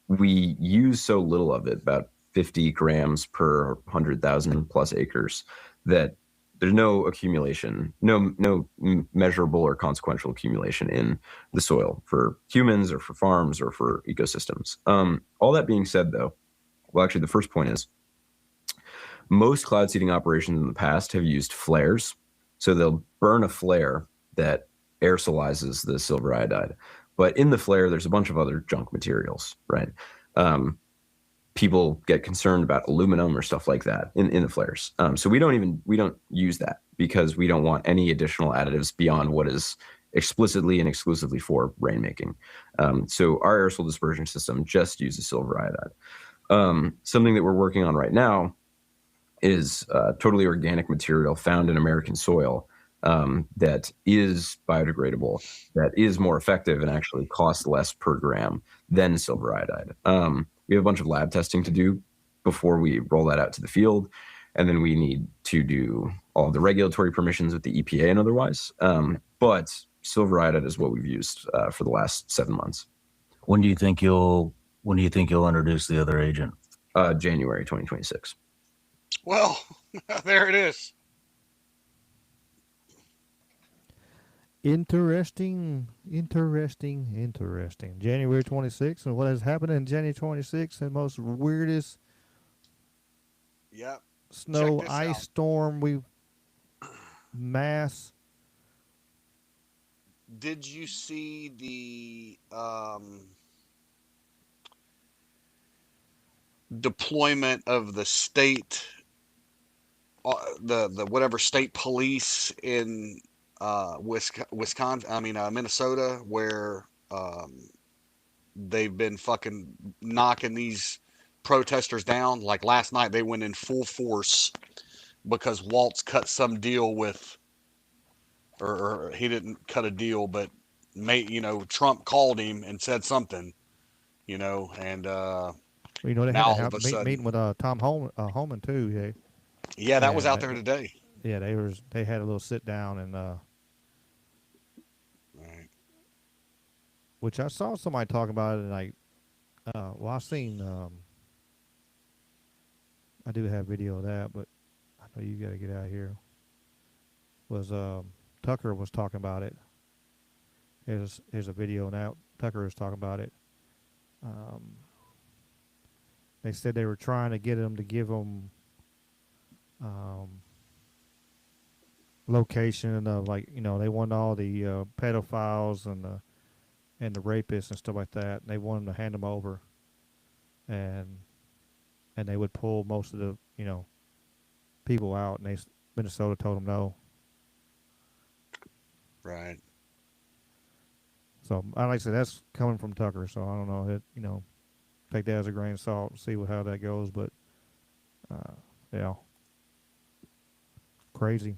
We use so little of it, about 50 grams per 100,000 plus acres, that there's no accumulation, no measurable or consequential accumulation in the soil for humans or for farms or for ecosystems. All that being said, though, well, actually, the first point is most cloud seeding operations in the past have used flares. So they'll burn a flare that aerosolizes the silver iodide. But in the flare, there's a bunch of other junk materials, right? People get concerned about aluminum or stuff like that in the flares. So we don't use that because we don't want any additional additives beyond what is explicitly and exclusively for rainmaking. So our aerosol dispersion system just uses silver iodide. Something that we're working on right now is totally organic material found in American soil that is biodegradable, that is more effective and actually costs less per gram than silver iodide. We have a bunch of lab testing to do before we roll that out to the field. And then we need to do all of the regulatory permissions with the EPA and otherwise. But silver iodide is what we've used for the last 7 months. When do you think you'll introduce the other agent? January 2026. Well, there it is. Interesting. January 26th, and what has happened in January 26th, the most weirdest snow ice storm mass. Did you see the deployment of the state, the whatever state police in Minnesota, where they've been fucking knocking these protesters down? Like last night, they went in full force because Waltz cut some deal with or he didn't cut a deal, but Trump called him and said something, and Well, they had now that all of a sudden, meeting with Tom Homan too. Yeah. yeah, that was And out there today. yeah, they had a little sit down and Right. which I saw somebody talking about it, and well, I seen I do have video of that, but I know you got to get out of here. Was Tucker was talking about it. Here's a video now. Tucker was talking about it. They said they were trying to get him to give them location of they wanted all the pedophiles and the rapists and stuff like that. And they wanted them to hand them over, and they would pull most of the people out, and Minnesota told them no. Right. So like I said, that's coming from Tucker. So I don't know. Take that as a grain of salt and see how that goes. But yeah, crazy.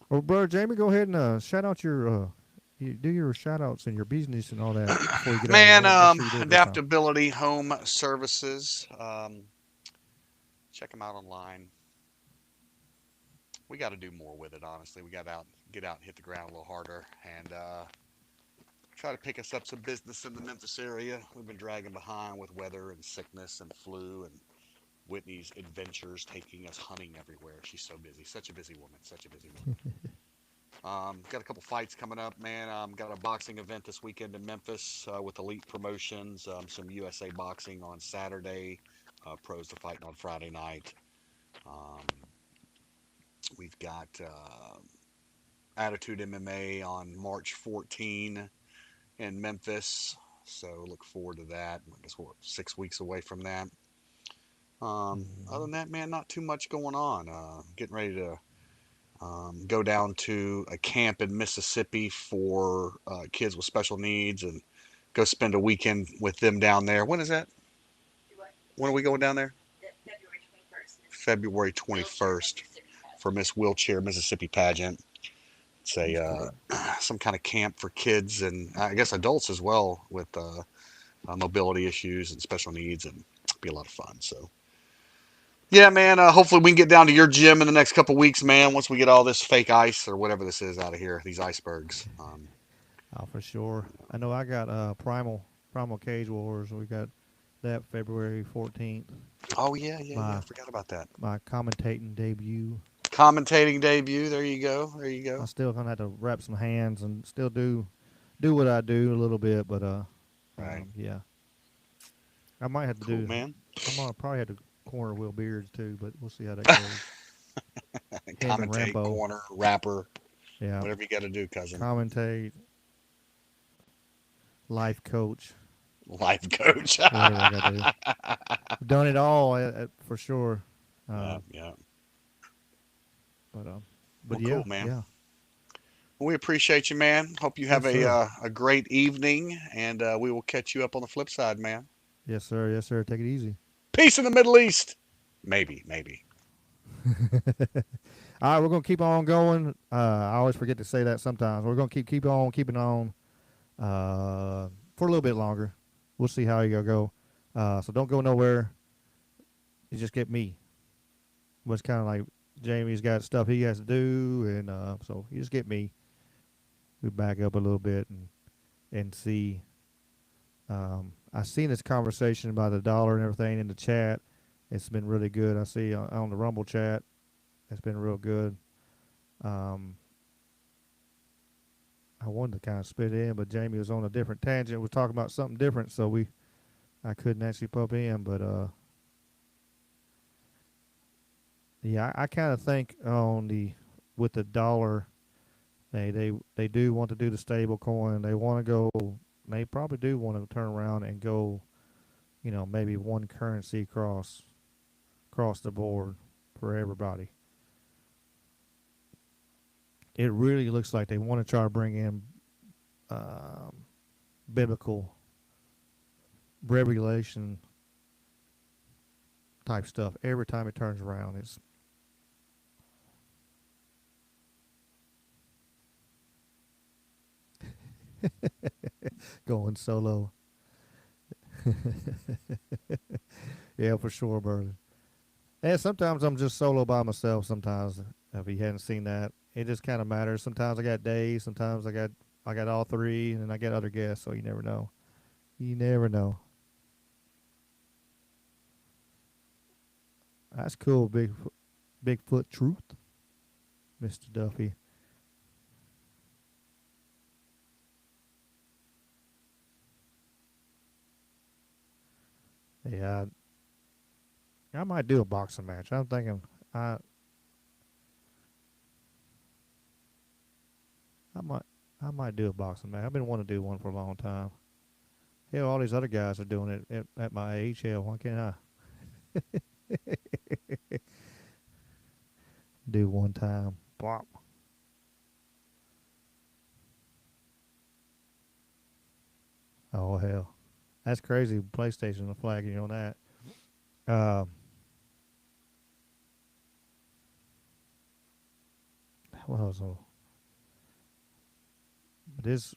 Well, brother Jamie, go ahead and shout out your you do your shout outs and your business and all that before you get Man, out. Make sure you do it this time. Adaptability Home Services. Check them out online. We got to do more with it, honestly. We got to get out and hit the ground a little harder and try to pick us up some business in the Memphis area. We've been dragging behind with weather and sickness and flu, and Whitney's adventures taking us hunting everywhere. She's so busy. Such a busy woman. Such a busy woman. Got a couple fights coming up, man. Got a boxing event this weekend in Memphis with Elite Promotions. Some USA boxing on Saturday. Pros are fighting on Friday night. We've got Attitude MMA on March 14 in Memphis. So look forward to that. I guess we're 6 weeks away from that. Other than that, man, not too much going on. Getting ready to go down to a camp in Mississippi for kids with special needs and go spend a weekend with them down there. When is that? When are we going down there? February 21st for Miss Wheelchair Mississippi pageant. It's some kind of camp for kids and I guess adults as well with mobility issues and special needs, and it'll be a lot of fun. So yeah, man, hopefully we can get down to your gym in the next couple weeks, man, once we get all this fake ice or whatever this is out of here, these icebergs. Oh, for sure. I know I got Primal Cage Wars. We got that February 14th. Oh, yeah, I forgot about that. My commentating debut. There you go. I'm still going to have to wrap some hands and still do what I do a little bit, but right. Yeah. I might have to cool, man. I'm going to probably have to corner Will Beards too, but we'll see how that goes. Commentate, corner, rapper. Yeah. Whatever you got to do, cousin. Commentate. Life coach. Whatever I got to do. Done it all for sure. Yeah. But well, yeah, cool, man. Yeah. Well, we appreciate you, man. Hope you have a great evening, and we will catch you up on the flip side, man. Yes, sir. Yes, sir. Take it easy. Peace in the Middle East. Maybe. All right, we're going to keep on going. I always forget to say that sometimes. We're going to keep on keeping on for a little bit longer. We'll see how you go. So don't go nowhere. You just get me. But it's kind of like Jamie's got stuff he has to do, and so you just get me. We back up a little bit and see. I seen this conversation about the dollar and everything in the chat. It's been really good. I see on the Rumble chat, it's been real good. I wanted to kind of spit in, but Jamie was on a different tangent. We're talking about something different, so I couldn't actually pop in. But yeah, I kind of think with the dollar, they do want to do the stable coin. They want to go. They probably do want to turn around and go, maybe one currency across the board for everybody. It really looks like they want to try to bring in biblical regulation type stuff every time it turns around. Going solo. Yeah, for sure, brother. And sometimes I'm just solo by myself. Sometimes, if you hadn't seen that, it just kind of matters. Sometimes I got days. Sometimes I got all three, and then I get other guests. So you never know. You never know. That's cool, Bigfoot truth, Mr. Duffy. Yeah, I might do a boxing match. I'm thinking I I might I might do a boxing match. I've been wanting to do one for a long time. Hell, all these other guys are doing it at my age. Hell, why can't I? Do one time. Bop. Oh hell, that's crazy. PlayStation the flagging on that. Uh, what else? This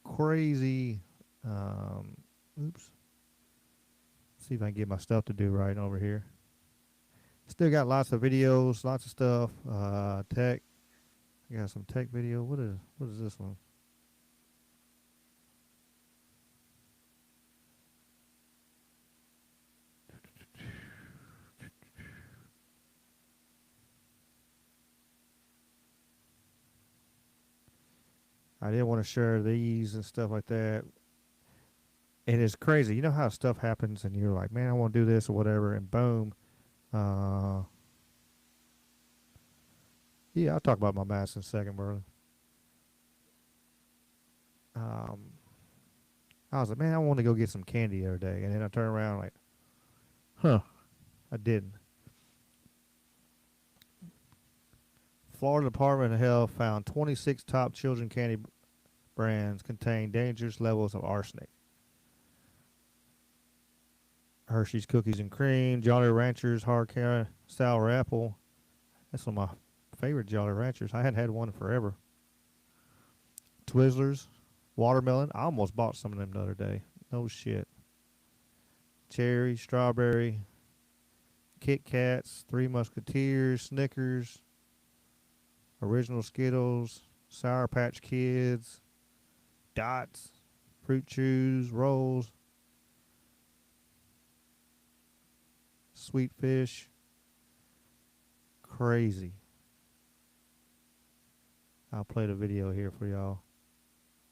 crazy. Oops. See if I can get my stuff to do right over here. Still got lots of videos, lots of stuff. Tech. I got some tech video. What is this one? I didn't want to share these and stuff like that. And it's crazy. You know how stuff happens and you're like, man, I want to do this or whatever, and boom. Yeah, I'll talk about my mask in a second, brother. I was like, man, I want to go get some candy the other day. And then I turned around like, huh, I didn't. Florida Department of Health found 26 top children candy brands contain dangerous levels of arsenic. Hershey's Cookies and Cream, Jolly Ranchers Hard Sour Apple. That's one of my favorite Jolly Ranchers. I hadn't had one in forever. Twizzlers, watermelon. I almost bought some of them the other day. No shit. Cherry, strawberry, Kit Kats, Three Musketeers, Snickers, Original Skittles, Sour Patch Kids, Dots, Fruit Chews, Rolls, Sweet Fish. Crazy. I'll play the video here for y'all.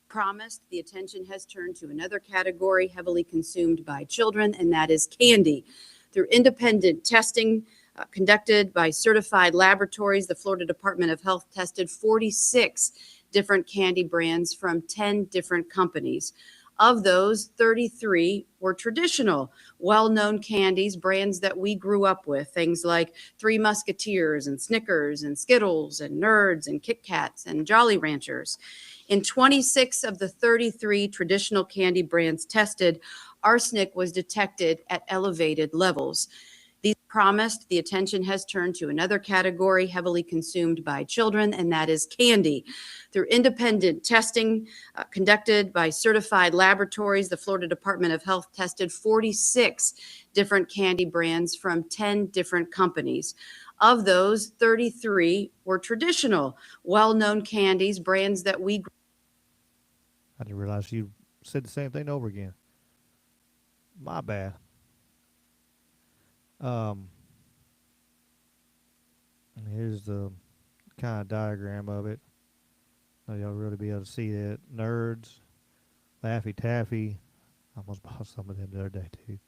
Promised, the attention has turned to another category heavily consumed by children, and that is candy. Through independent testing conducted by certified laboratories, the Florida Department of Health tested 46 different candy brands from 10 different companies. Of those, 33 were traditional, well-known candies, brands that we grew up with, things like Three Musketeers and Snickers and Skittles and Nerds and Kit Kats and Jolly Ranchers. In 26 of the 33 traditional candy brands tested, arsenic was detected at elevated levels. These promised, the attention has turned to another category heavily consumed by children, and that is candy. Through independent testing conducted by certified laboratories, the Florida Department of Health tested 46 different candy brands from 10 different companies. Of those, 33 were traditional, well-known candies, brands that we... I didn't realize you said the same thing over again. My bad. Here's the kind of diagram of it. Now y'all really be able to see that. Nerds, Laffy Taffy. I almost bought some of them the other day too.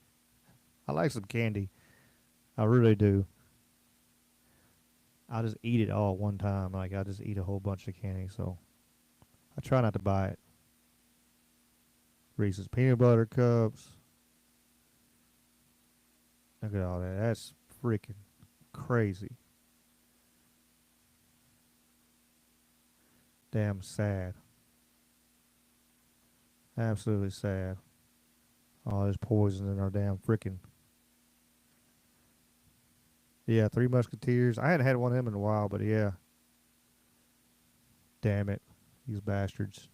I like some candy. I really do. I'll just eat it all one time. Like I just eat a whole bunch of candy, so I try not to buy it. Reese's Peanut Butter Cups. Look at all that. That's freaking crazy. Damn sad. Absolutely sad. All this poison in our damn freaking... Yeah, Three Musketeers. I hadn't had one of them in a while, but yeah. Damn it. These bastards.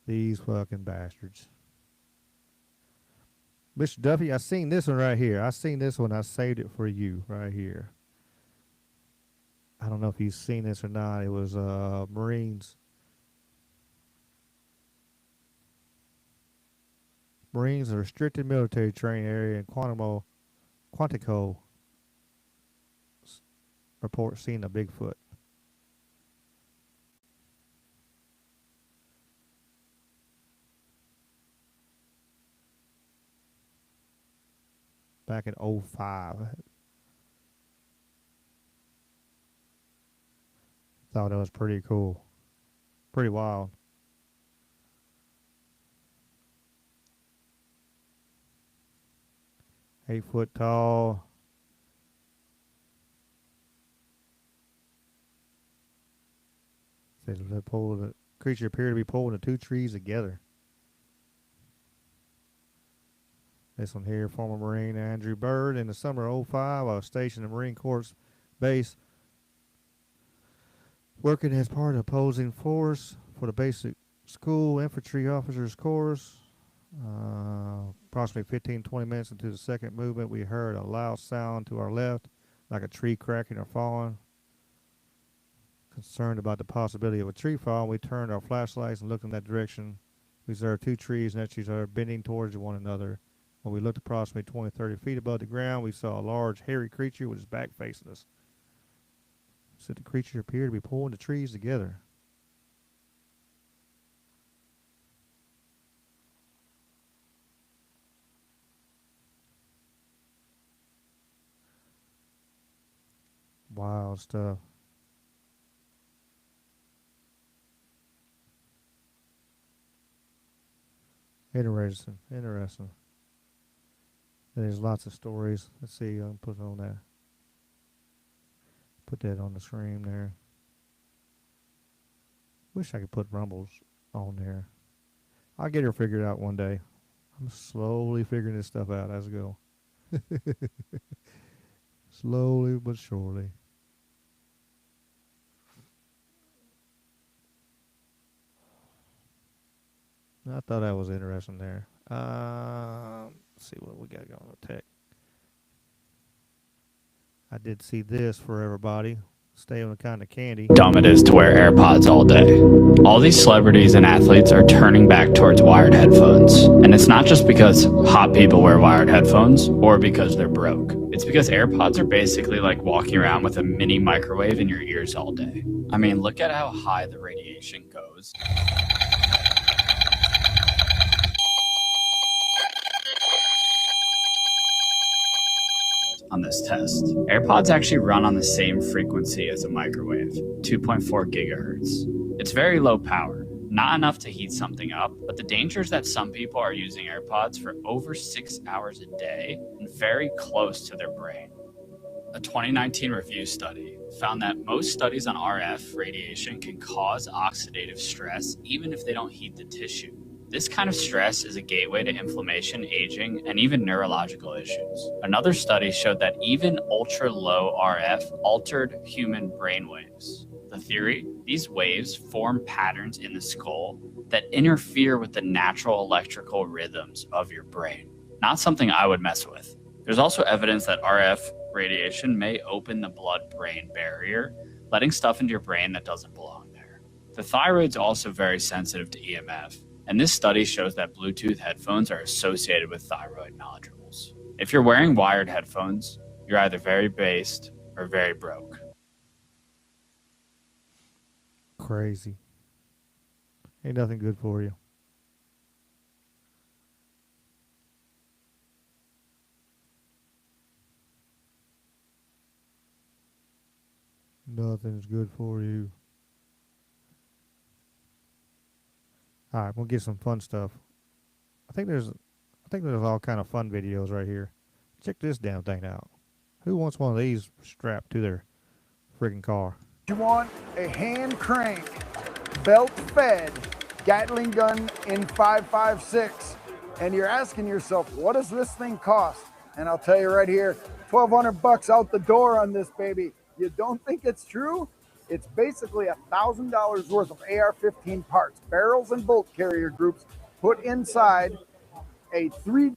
These fucking bastards. Mr. Duffy, I seen this one right here. I seen this one. I saved it for you right here. I don't know if you've seen this or not. It was Marines. Marines, a restricted military training area in Quantico report seeing a Bigfoot. Back in 05. Thought that was pretty cool. Pretty wild. Eight foot tall. Says the creature appeared to be pulling the two trees together. This one here, former Marine Andrew Bird. In the summer of 05, I was stationed at Marine Corps base working as part of the opposing force for the basic school infantry officers course. Approximately 15-20 minutes into the second movement, we heard a loud sound to our left, like a tree cracking or falling. Concerned about the possibility of a tree fall, we turned our flashlights and looked in that direction. We observed two trees next to each other bending towards one another. When we looked approximately 20-30 feet above the ground, we saw a large, hairy creature with his back facing us. Said the creature appeared to be pulling the trees together. Wild stuff. Interesting. There's lots of stories. Let's see. I'll put on that. Put that on the screen there. Wish I could put rumbles on there. I'll get her figured out one day. I'm slowly figuring this stuff out as I go. Slowly but surely. I thought that was interesting there. Let's see what we got going on tech. I did see this for everybody. Stay on the kind of candy. Dumb it is to wear AirPods all day. All these celebrities and athletes are turning back towards wired headphones. And it's not just because hot people wear wired headphones or because they're broke. It's because AirPods are basically like walking around with a mini microwave in your ears all day. I mean, look at how high the radiation goes. On this test. AirPods actually run on the same frequency as a microwave, 2.4 gigahertz. It's very low power, not enough to heat something up, but the danger is that some people are using AirPods for over 6 hours a day and very close to their brain. A 2019 review study found that most studies on RF radiation can cause oxidative stress even if they don't heat the tissue. This kind of stress is a gateway to inflammation, aging, and even neurological issues. Another study showed that even ultra-low RF altered human brainwaves. The theory, these waves form patterns in the skull that interfere with the natural electrical rhythms of your brain. Not something I would mess with. There's also evidence that RF radiation may open the blood-brain barrier, letting stuff into your brain that doesn't belong there. The thyroid's also very sensitive to EMF. And this study shows that Bluetooth headphones are associated with thyroid nodules. If you're wearing wired headphones, you're either very based or very broke. Crazy. Ain't nothing good for you. Nothing's good for you. All right, we'll get some fun stuff. I think there's all kind of fun videos right here. Check this damn thing out. Who wants one of these strapped to their friggin' car? You want a hand crank, belt-fed Gatling gun in 5.56, and you're asking yourself, what does this thing cost? And I'll tell you right here, $1,200 out the door on this baby. You don't think it's true? It's basically $1,000 worth of AR-15 parts, barrels and bolt carrier groups put inside a 3D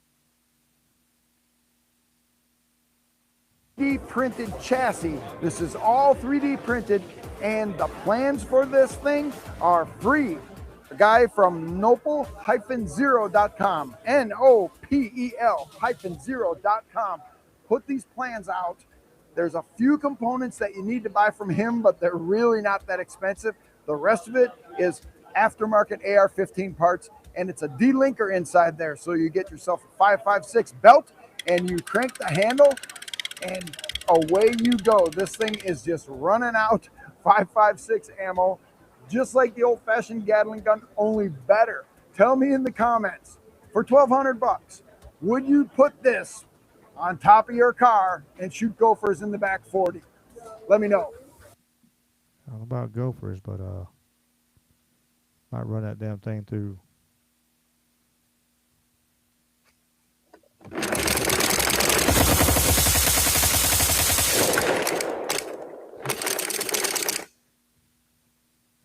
printed chassis. This is all 3D printed, and the plans for this thing are free. A guy from nopel-0.com, NOPEL-0.com, put these plans out. There's a few components that you need to buy from him, but they're really not that expensive. The rest of it is aftermarket AR-15 parts, and it's a delinker inside there. So you get yourself a 5.56 belt, and you crank the handle, and away you go. This thing is just running out 5.56 ammo, just like the old-fashioned Gatling gun, only better. Tell me in the comments, for $1,200, would you put this on top of your car and shoot gophers in the back 40? Let me know. I don't know about gophers, but might run that damn thing through.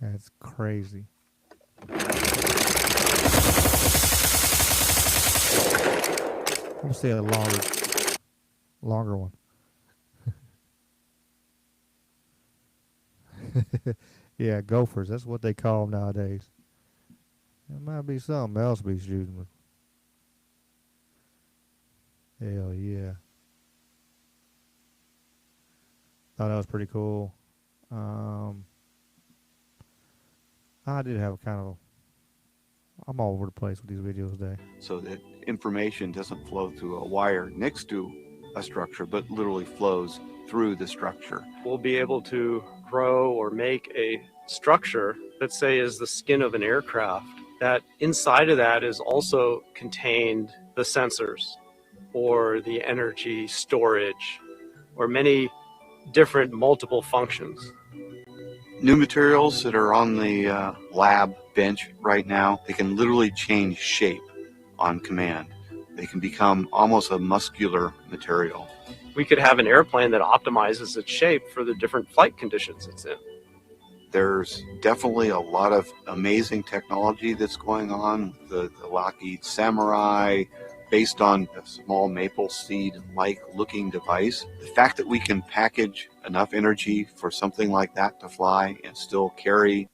That's crazy. I'm gonna say a longer one. Yeah, gophers. That's what they call them nowadays. There might be something else we shooting with. Hell yeah. Thought that was pretty cool. I did have kind of I'm all over the place with these videos today. So that information doesn't flow through a wire next to a structure, but literally flows through the structure. We'll be able to grow or make a structure that, say, is the skin of an aircraft, that inside of that is also contained the sensors or the energy storage or many different multiple functions. New materials that are on the lab bench right now, they can literally change shape on command. They can become almost a muscular material. We could have an airplane that optimizes its shape for the different flight conditions it's in. There's definitely a lot of amazing technology that's going on. The Lockheed Samurai, based on a small maple seed-like looking device. The fact that we can package enough energy for something like that to fly and still carry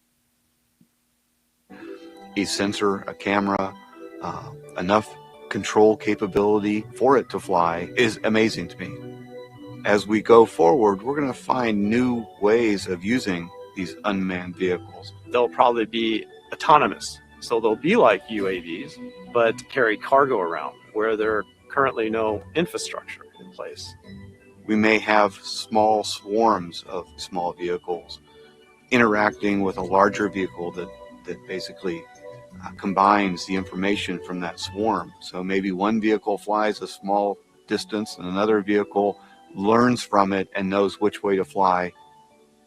a sensor, a camera, enough control capability for it to fly is amazing to me. As we go forward, we're going to find new ways of using these unmanned vehicles. They'll probably be autonomous. So they'll be like UAVs, but carry cargo around where there are currently no infrastructure in place. We may have small swarms of small vehicles interacting with a larger vehicle that basically combines the information from that swarm. So maybe one vehicle flies a small distance and another vehicle learns from it and knows which way to fly.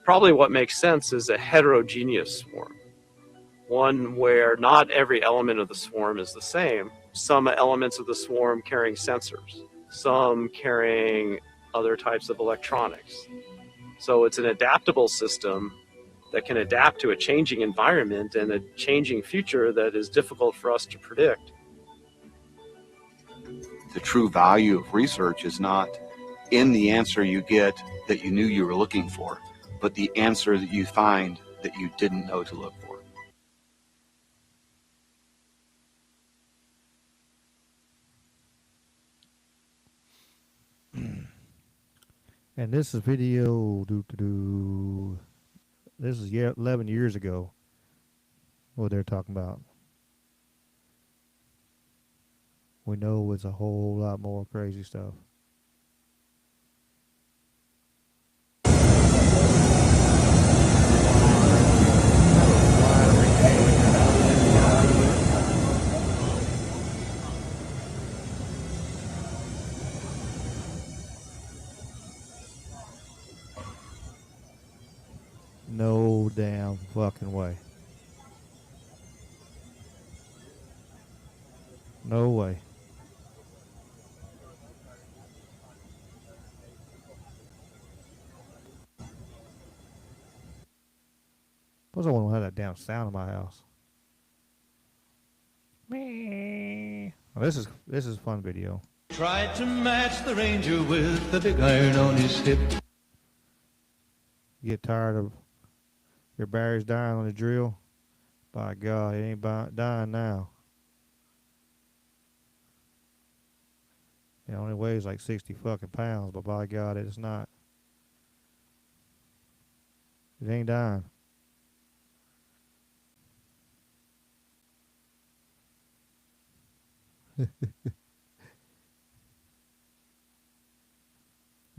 Probably what makes sense is a heterogeneous swarm. One where not every element of the swarm is the same. Some elements of the swarm carrying sensors, some carrying other types of electronics. So it's an adaptable system that can adapt to a changing environment and a changing future that is difficult for us to predict. The true value of research is not in the answer you get that you knew you were looking for, but the answer that you find that you didn't know to look for. And this is video, this is 11 years ago, what they're talking about. We know it's a whole lot more crazy stuff. No damn fucking way. No way. Suppose I want to have that damn sound in my house. Oh, this is a fun video. Tried to match the ranger with the big iron on his hip. You get tired of your batteries dying on the drill? By God, it ain't dying now. It only weighs like 60 fucking pounds, but by God, it's not. It ain't dying.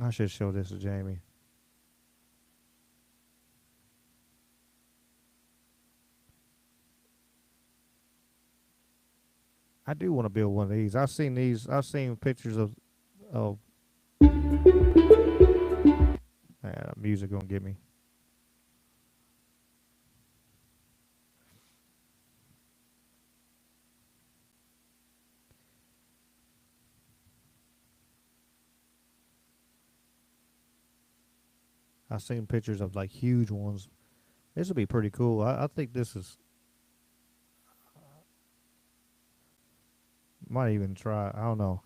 I should show this to Jamie. I do want to build one of these. I've seen pictures of music gonna get me. I've seen pictures of like huge ones. This would be pretty cool. I think this is. Might even try. I don't know.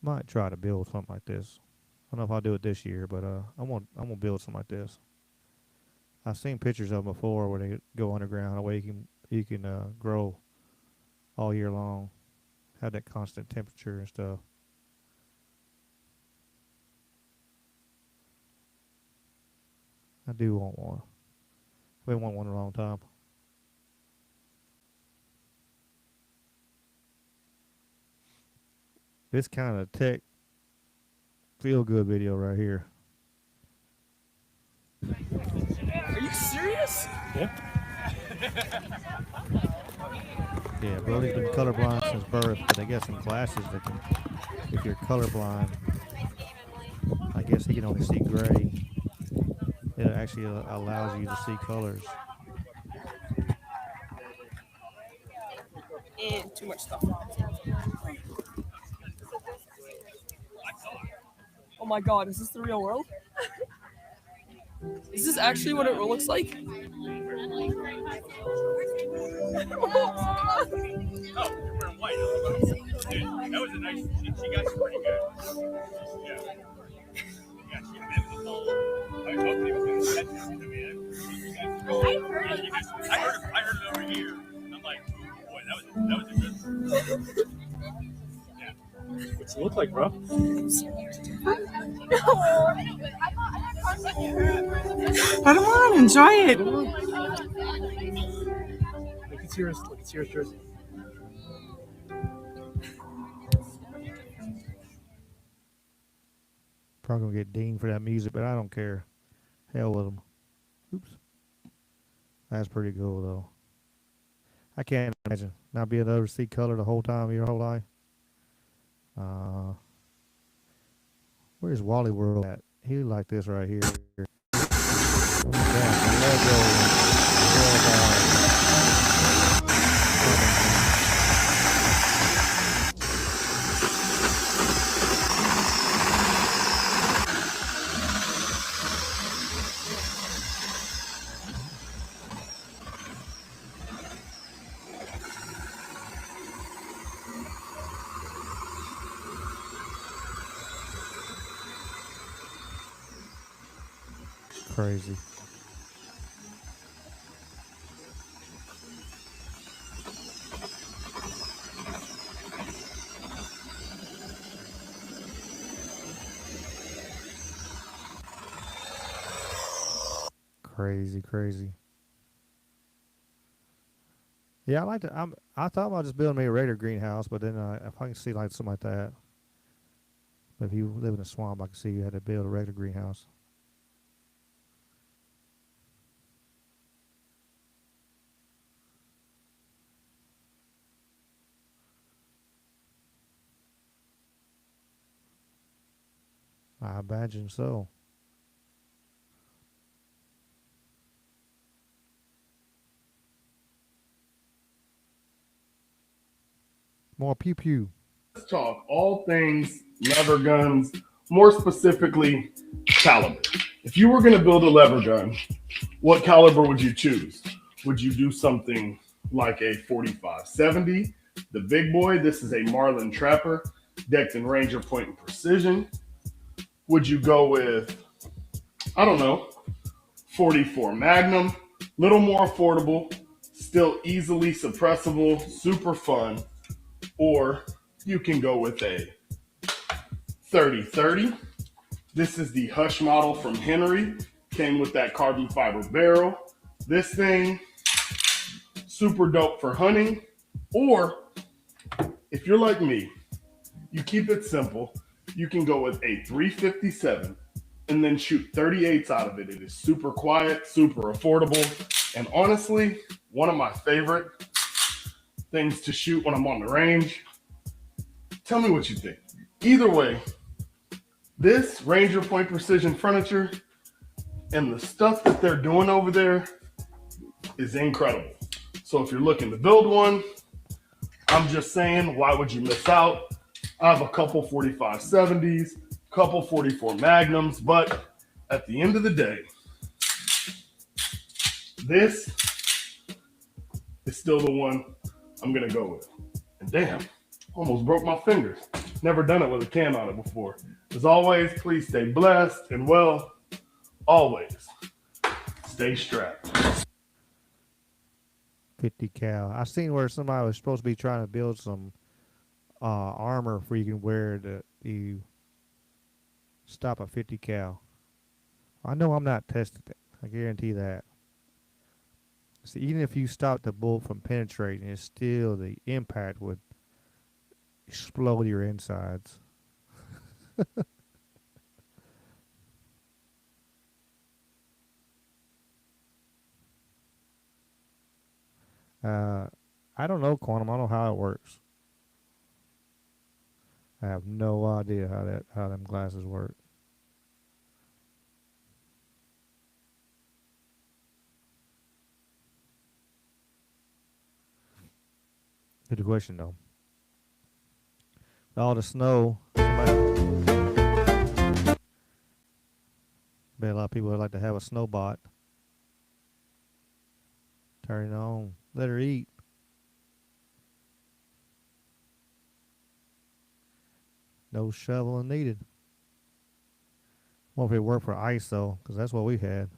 Might try to build something like this. I don't know if I'll do it this year, but I'm gonna build something like this. I've seen pictures of them before where they go underground, where you can grow all year long, have that constant temperature and stuff. I do want one. I've been wanting one a long time. This kind of tech feel-good video right here. Are you serious? Yeah. Yeah, Brody's been colorblind since birth, but they got some glasses that can, if you're colorblind, I guess he can only see gray. It actually allows you to see colors. And too much stuff. Oh my God, is this the real world? Is this actually what it looks like? Oh, you're wearing white. Dude, that was a nice. She got you pretty good. Yeah. Yeah, she had the whole. I was hoping he was going to catch it to me. I heard it over here. I'm like, boy, that was a good one. Yeah. What's it look like, bro? Come on, enjoy it. Look at yours jersey. Probably gonna get dinged for that music, but I don't care. Hell with them. Oops. That's pretty cool though. I can't imagine not being able to see color the whole time your whole life. Where's Wally World at? He like this right here. Crazy. Crazy. Yeah, I like to. I thought about just building me a regular greenhouse, but then if I can see like something like that, if you live in a swamp, I can see you had to build a regular greenhouse. I imagine so. More pew pew. Let's talk all things lever guns, more specifically caliber. If you were going to build a lever gun, what caliber would you choose? Would you do something like a 45-70, the big boy? This is a Marlin Trapper, decked in Ranger point and precision. Would you go with, I don't know, 44 Magnum, little more affordable, still easily suppressible, super fun, or you can go with a 30-30. This is the Hush model from Henry, came with that carbon fiber barrel. This thing, super dope for hunting, or if you're like me, you keep it simple, you can go with a 357 and then shoot 38s out of it. It is super quiet, super affordable, and honestly, one of my favorite things to shoot when I'm on the range. Tell me what you think. Either way, this Ranger Point Precision furniture and the stuff that they're doing over there is incredible. So if you're looking to build one, I'm just saying, why would you miss out? I have a couple 45-70s, couple 44 Magnums, but at the end of the day, this is still the one I'm gonna go with. And damn, almost broke my fingers. Never done it with a can on it before. As always, please stay blessed and well, always stay strapped. 50 cal. I seen where somebody was supposed to be trying to build some armor for you can wear that you stop a 50 cal. I know I'm not testing it. I guarantee that. See, even if you stop the bullet from penetrating, it's still the impact would explode your insides. I don't know quantum. I don't know how it works. I have no idea how them glasses work. Good question though. All the snow. Bet a lot of people would like to have a snow bot. Turn it on. Let her eat. No shoveling needed. Well, if it worked for ice though, because that's what we had.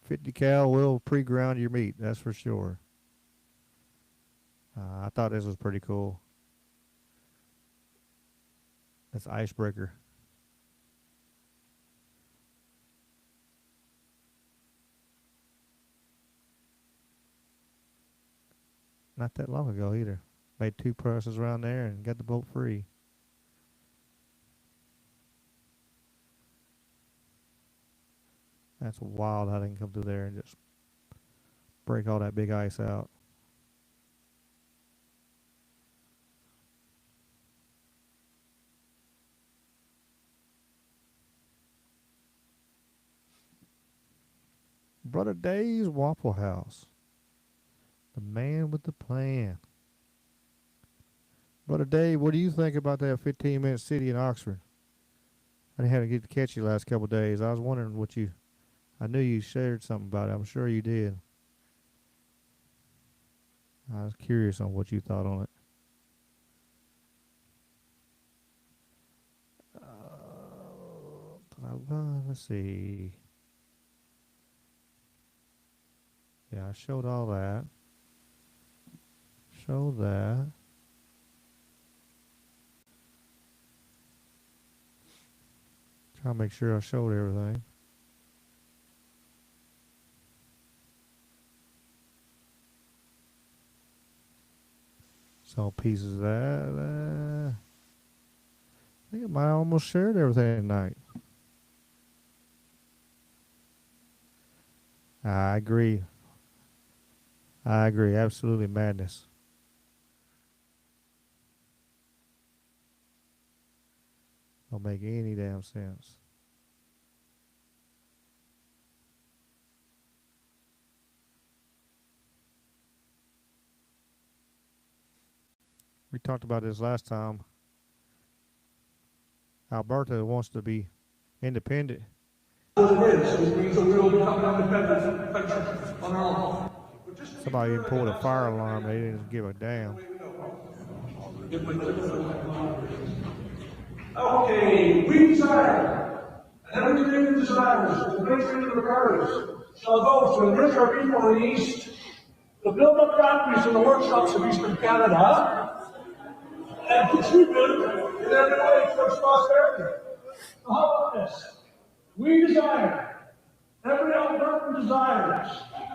$50 cal will pre-ground your meat, that's for sure. I thought this was pretty cool. That's icebreaker. Not that long ago either. Made 2 presses around there and got the boat free. That's wild how they can come through there and just break all that big ice out. Brother Dave's Waffle House. The man with the plan. Brother Dave, what do you think about that 15-minute city in Oxford? I didn't have to get to catch you last couple of days. I was wondering what you... I knew you shared something about it. I'm sure you did. I was curious on what you thought on it. Let's see. Yeah, I showed all that. Show that. Try to make sure I showed everything. Saw pieces of that. I think I might almost shared everything tonight. I agree. Absolutely madness. Don't make any damn sense. we talked about this last time. Alberta wants to be independent. What it is. It means that we will become an independent country on our own. Somebody even pulled a fire alarm. They didn't give a damn. Okay, we desire, and everything we desire, the great freedom of the earth, shall go to enrich our people in the East, to build up factories in the workshops of Eastern Canada, and contribute in every way towards prosperity. So how about this? We desire, every Albertan desires,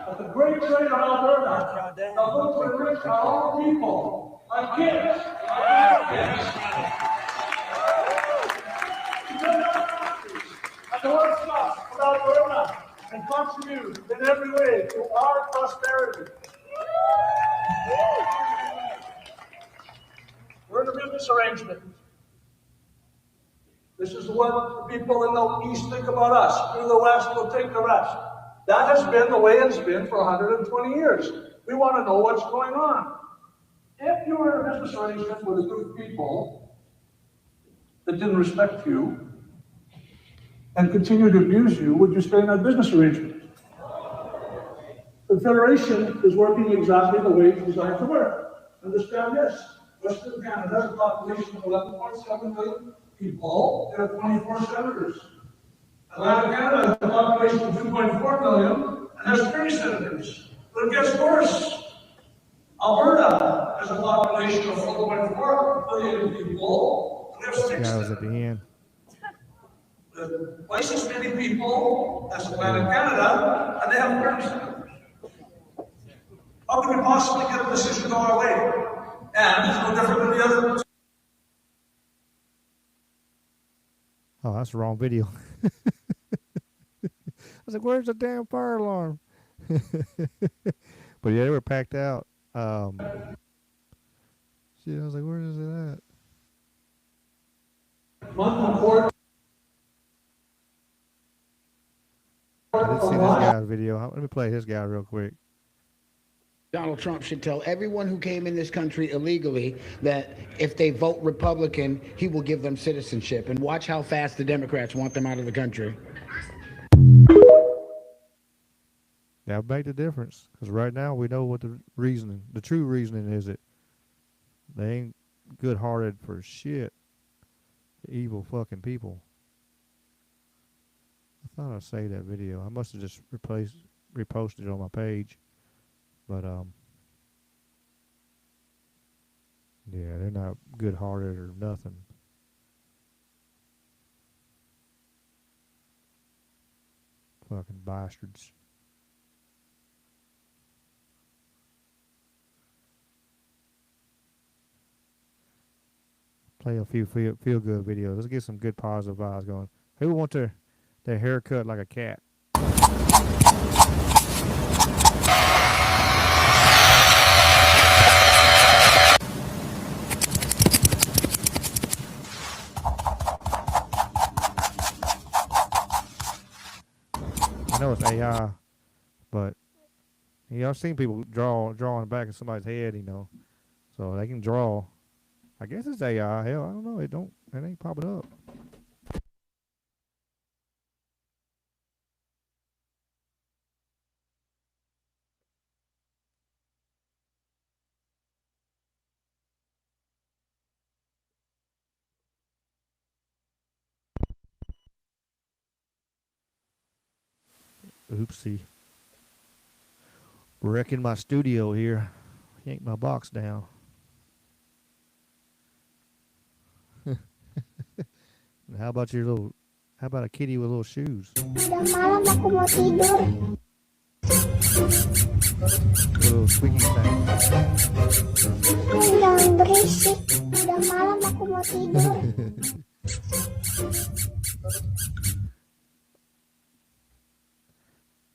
that the great trade of Alberta shall go to enrich our own people, our kids, our grandkids. And the workshops of Alberta and contribute in every way to our prosperity. We're in a business arrangement. This is what the people in the East think about us. We, the West, will take the rest. That has been the way it's been for 120 years. We want to know what's going on. If you were in a business arrangement with a group of people that didn't respect you and continue to abuse you, would you stay in that business arrangement? The Federation is working exactly the way it's designed to work. Understand this. Western Canada has a population of 11.7 million people. There are 24 senators. Atlantic Canada has a population of 2.4 million and has 30 senators. But it gets worse. Alberta has a population of 4.4 million people and has 6 That was senators. at the end. Twice as many people as Atlantic Canada, and they have 30 senators. How can we possibly get a decision to our way? And it's no different than the other. Oh, that's the wrong video. I was like, where's the damn fire alarm? But yeah, they were packed out. Shit, I was like, where is it at? I did see this guy's video. Let me play his guy real quick. Donald Trump should tell everyone who came in this country illegally that if they vote Republican, he will give them citizenship. And watch how fast the Democrats want them out of the country. That would make the difference. Because right now we know what the true reasoning is. They ain't good-hearted for shit. Evil fucking people. I thought I saved that video. I must have just reposted it on my page. But, yeah, they're not good-hearted or nothing. Fucking bastards. Play a few feel-good videos. Let's get some good positive vibes going. Who wants their hair cut like a cat? I know it's AI, but I've seen people draw on the back of somebody's head, so they can draw. I guess it's AI. Hell, I don't know. It ain't popping up. Oopsie. Wrecking my studio here. Yank my box down. How about a kitty with little shoes? Udah malam aku mau tidur. Little squeaky thing. Jangan berisik. Udah malam aku mau tidur.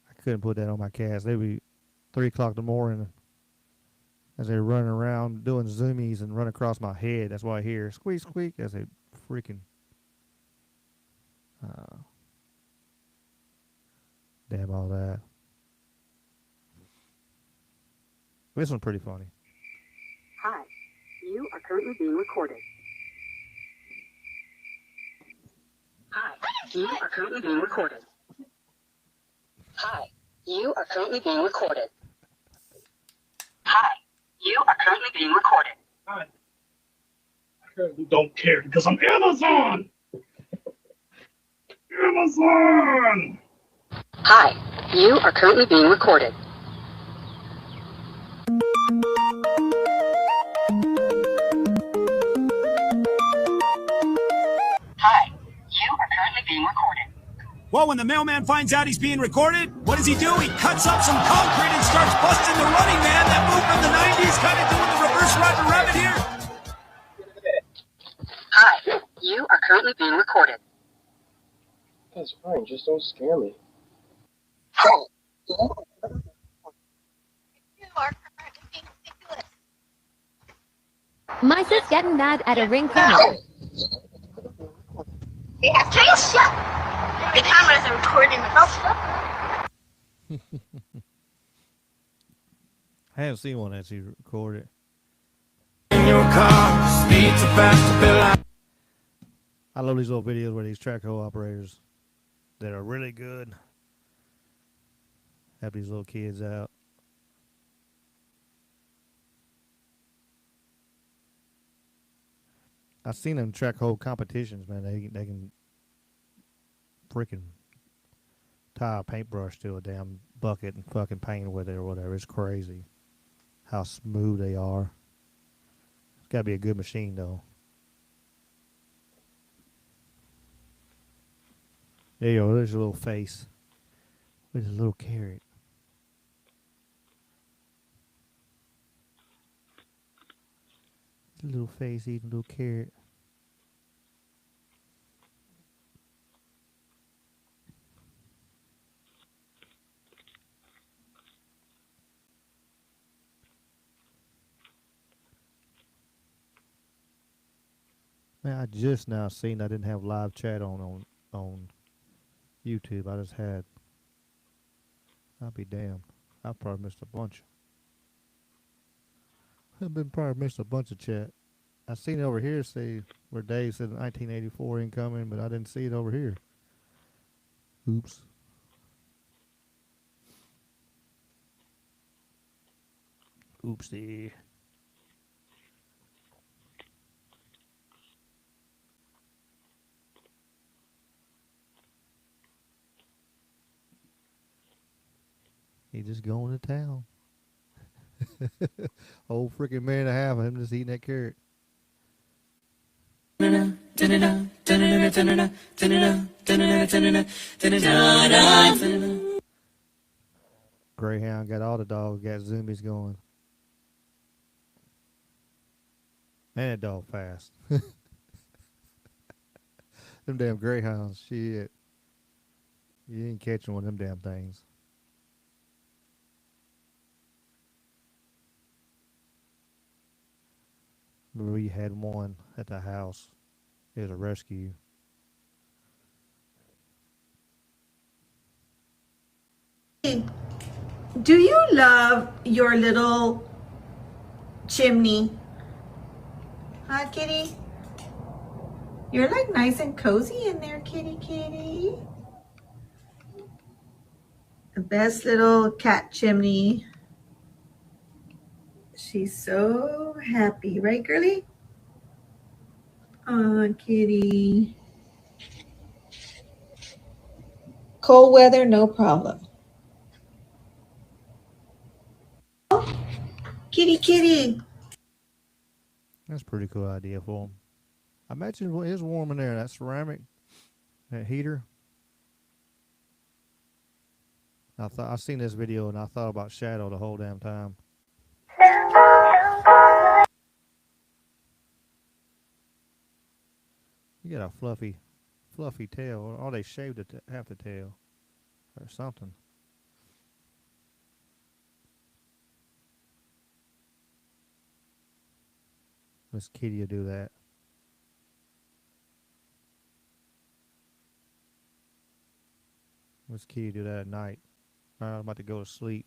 I couldn't put that on my cats. They'd be 3 o'clock in the morning as they're running around doing zoomies and run across my head. That's why I hear squeak, squeak as they freaking. Damn all that. This one's pretty funny. Hi, you are currently being recorded. Hi, you are currently being recorded. Hi, you are currently being recorded. Hi, you are currently being recorded. Hi. I currently don't care because I'm Amazon. Amazon. Hi, you are currently being recorded. Hi, you are currently being recorded. Well, when the mailman finds out he's being recorded, what does he do? He cuts up some concrete and starts busting the running man. That move from the 90s, kind of doing the reverse Roger Rabbit here. Hi, you are currently being recorded. That's fine, just don't scare me. Hi. My sis getting mad at a ring camera. Yeah, take a shot. The cameras are recording the I haven't seen one that's recorded. I love these little videos where these track hole operators that are really good have these little kids out. I've seen them track hole competitions, man. They can freaking tie a paintbrush to a damn bucket and fucking paint with it or whatever. It's crazy how smooth they are. It's got to be a good machine, though. There you go. There's a little face with a little carrot. A little face eating a little carrot. Man, I just now seen I didn't have live chat on YouTube. I just had. I'll be damned. I probably missed a bunch. I've been probably missed a bunch of chat. I seen it over here say where Dave said 1984 incoming, but I didn't see it over here. Oops. Oopsie. He just going to town. Old freaking man and a half of him just eating that carrot. Greyhound got all the dogs, got zombies going. Man, that dog fast. Them damn greyhounds, shit. You ain't catching one of them damn things. We had one at the house. It was a rescue. Do you love your little chimney? Huh, kitty? You're like nice and cozy in there, kitty. The best little cat chimney. She's so happy, right, girly? Aw, kitty. Cold weather, no problem. Kitty. That's a pretty cool idea for him. I imagine it is warm in there. That ceramic, that heater. I seen this video and I thought about Shadow the whole damn time. You got a fluffy tail. Or they shaved half the tail or something. Miss Kitty will do that. Miss Kitty do that at night. I'm about to go to sleep.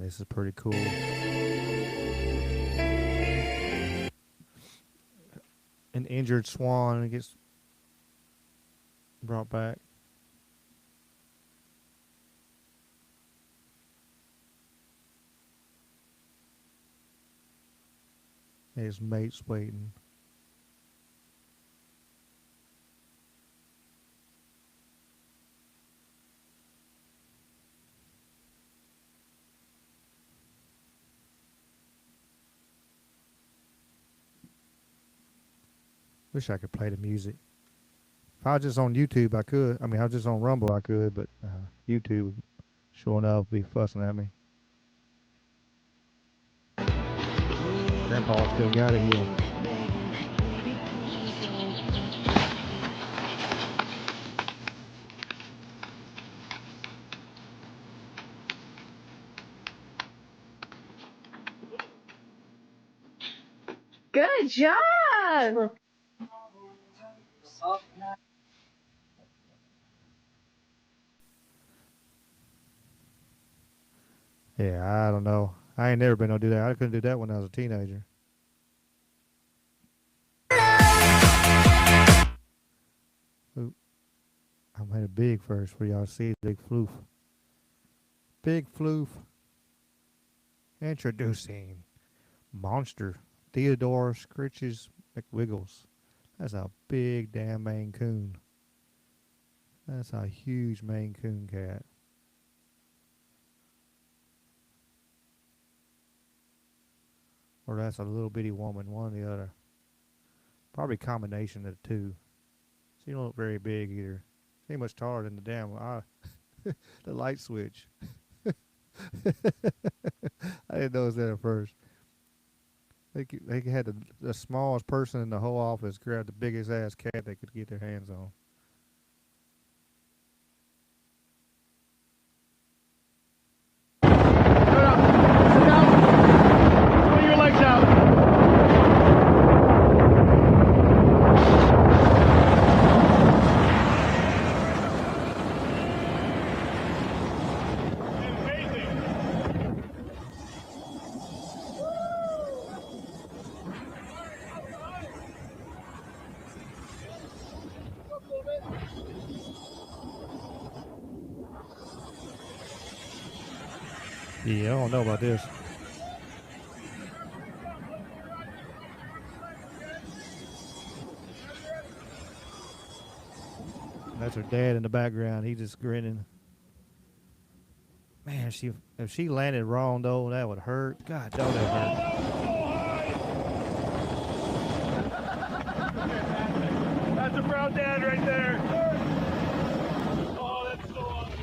This is pretty cool. An injured swan gets brought back. His mate's waiting. Wish I could play the music. If I was just on YouTube, I could. I mean, I was just on Rumble, I could, but YouTube, sure enough, be fussing at me. Grandpa still got it here. Good job. Yeah, I don't know. I ain't never been able to do that. I couldn't do that when I was a teenager. Oop. I made a big first for y'all to see. Big floof. Big floof. Introducing Monster Theodore Scritches McWiggles. That's a big damn Maine Coon. That's a huge Maine Coon cat. Or that's a little bitty woman, one or the other. Probably a combination of the two. She don't look very big either. She ain't much taller than the damn the light switch. I didn't notice that at first. They had the smallest person in the whole office grab the biggest ass cat they could get their hands on. Put your legs out. Yeah, I don't know about this. That's her dad in the background. He just grinning. Man, if she landed wrong though, that would hurt. God, don't that hurt. That's a proud dad right there. Oh, that's so awesome.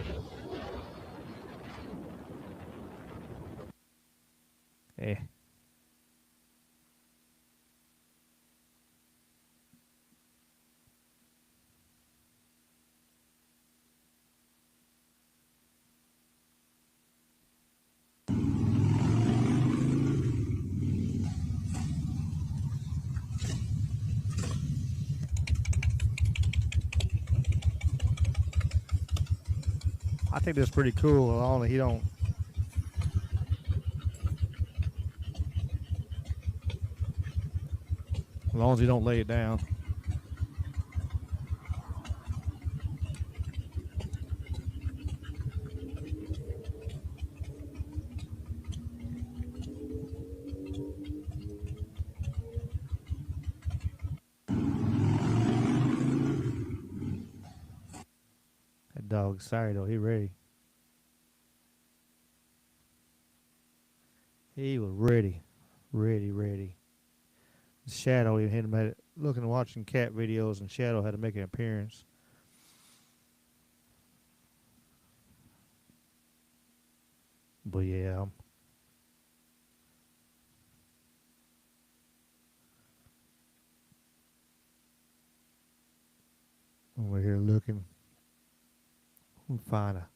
Eh. I think that's pretty cool. Only he don't. As long as he don't lay it down. That dog's sorry though. He ready. He was ready. Ready. Shadow even hit him at it. Looking and watching cat videos, and Shadow had to make an appearance. But yeah. Over here looking. We'll find a.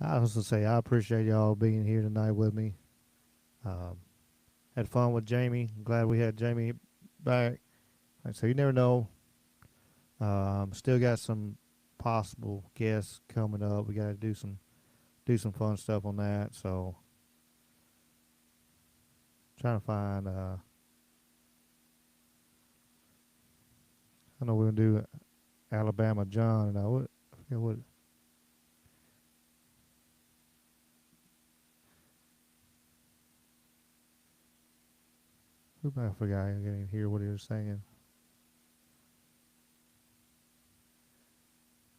I was going to say, I appreciate y'all being here tonight with me. Had fun with Jamie. Glad we had Jamie back. So you never know. Still got some possible guests coming up. We got to do some fun stuff on that. So trying to find. I know we're gonna do Alabama John and I forget what. I forgot. I didn't hear what he was saying.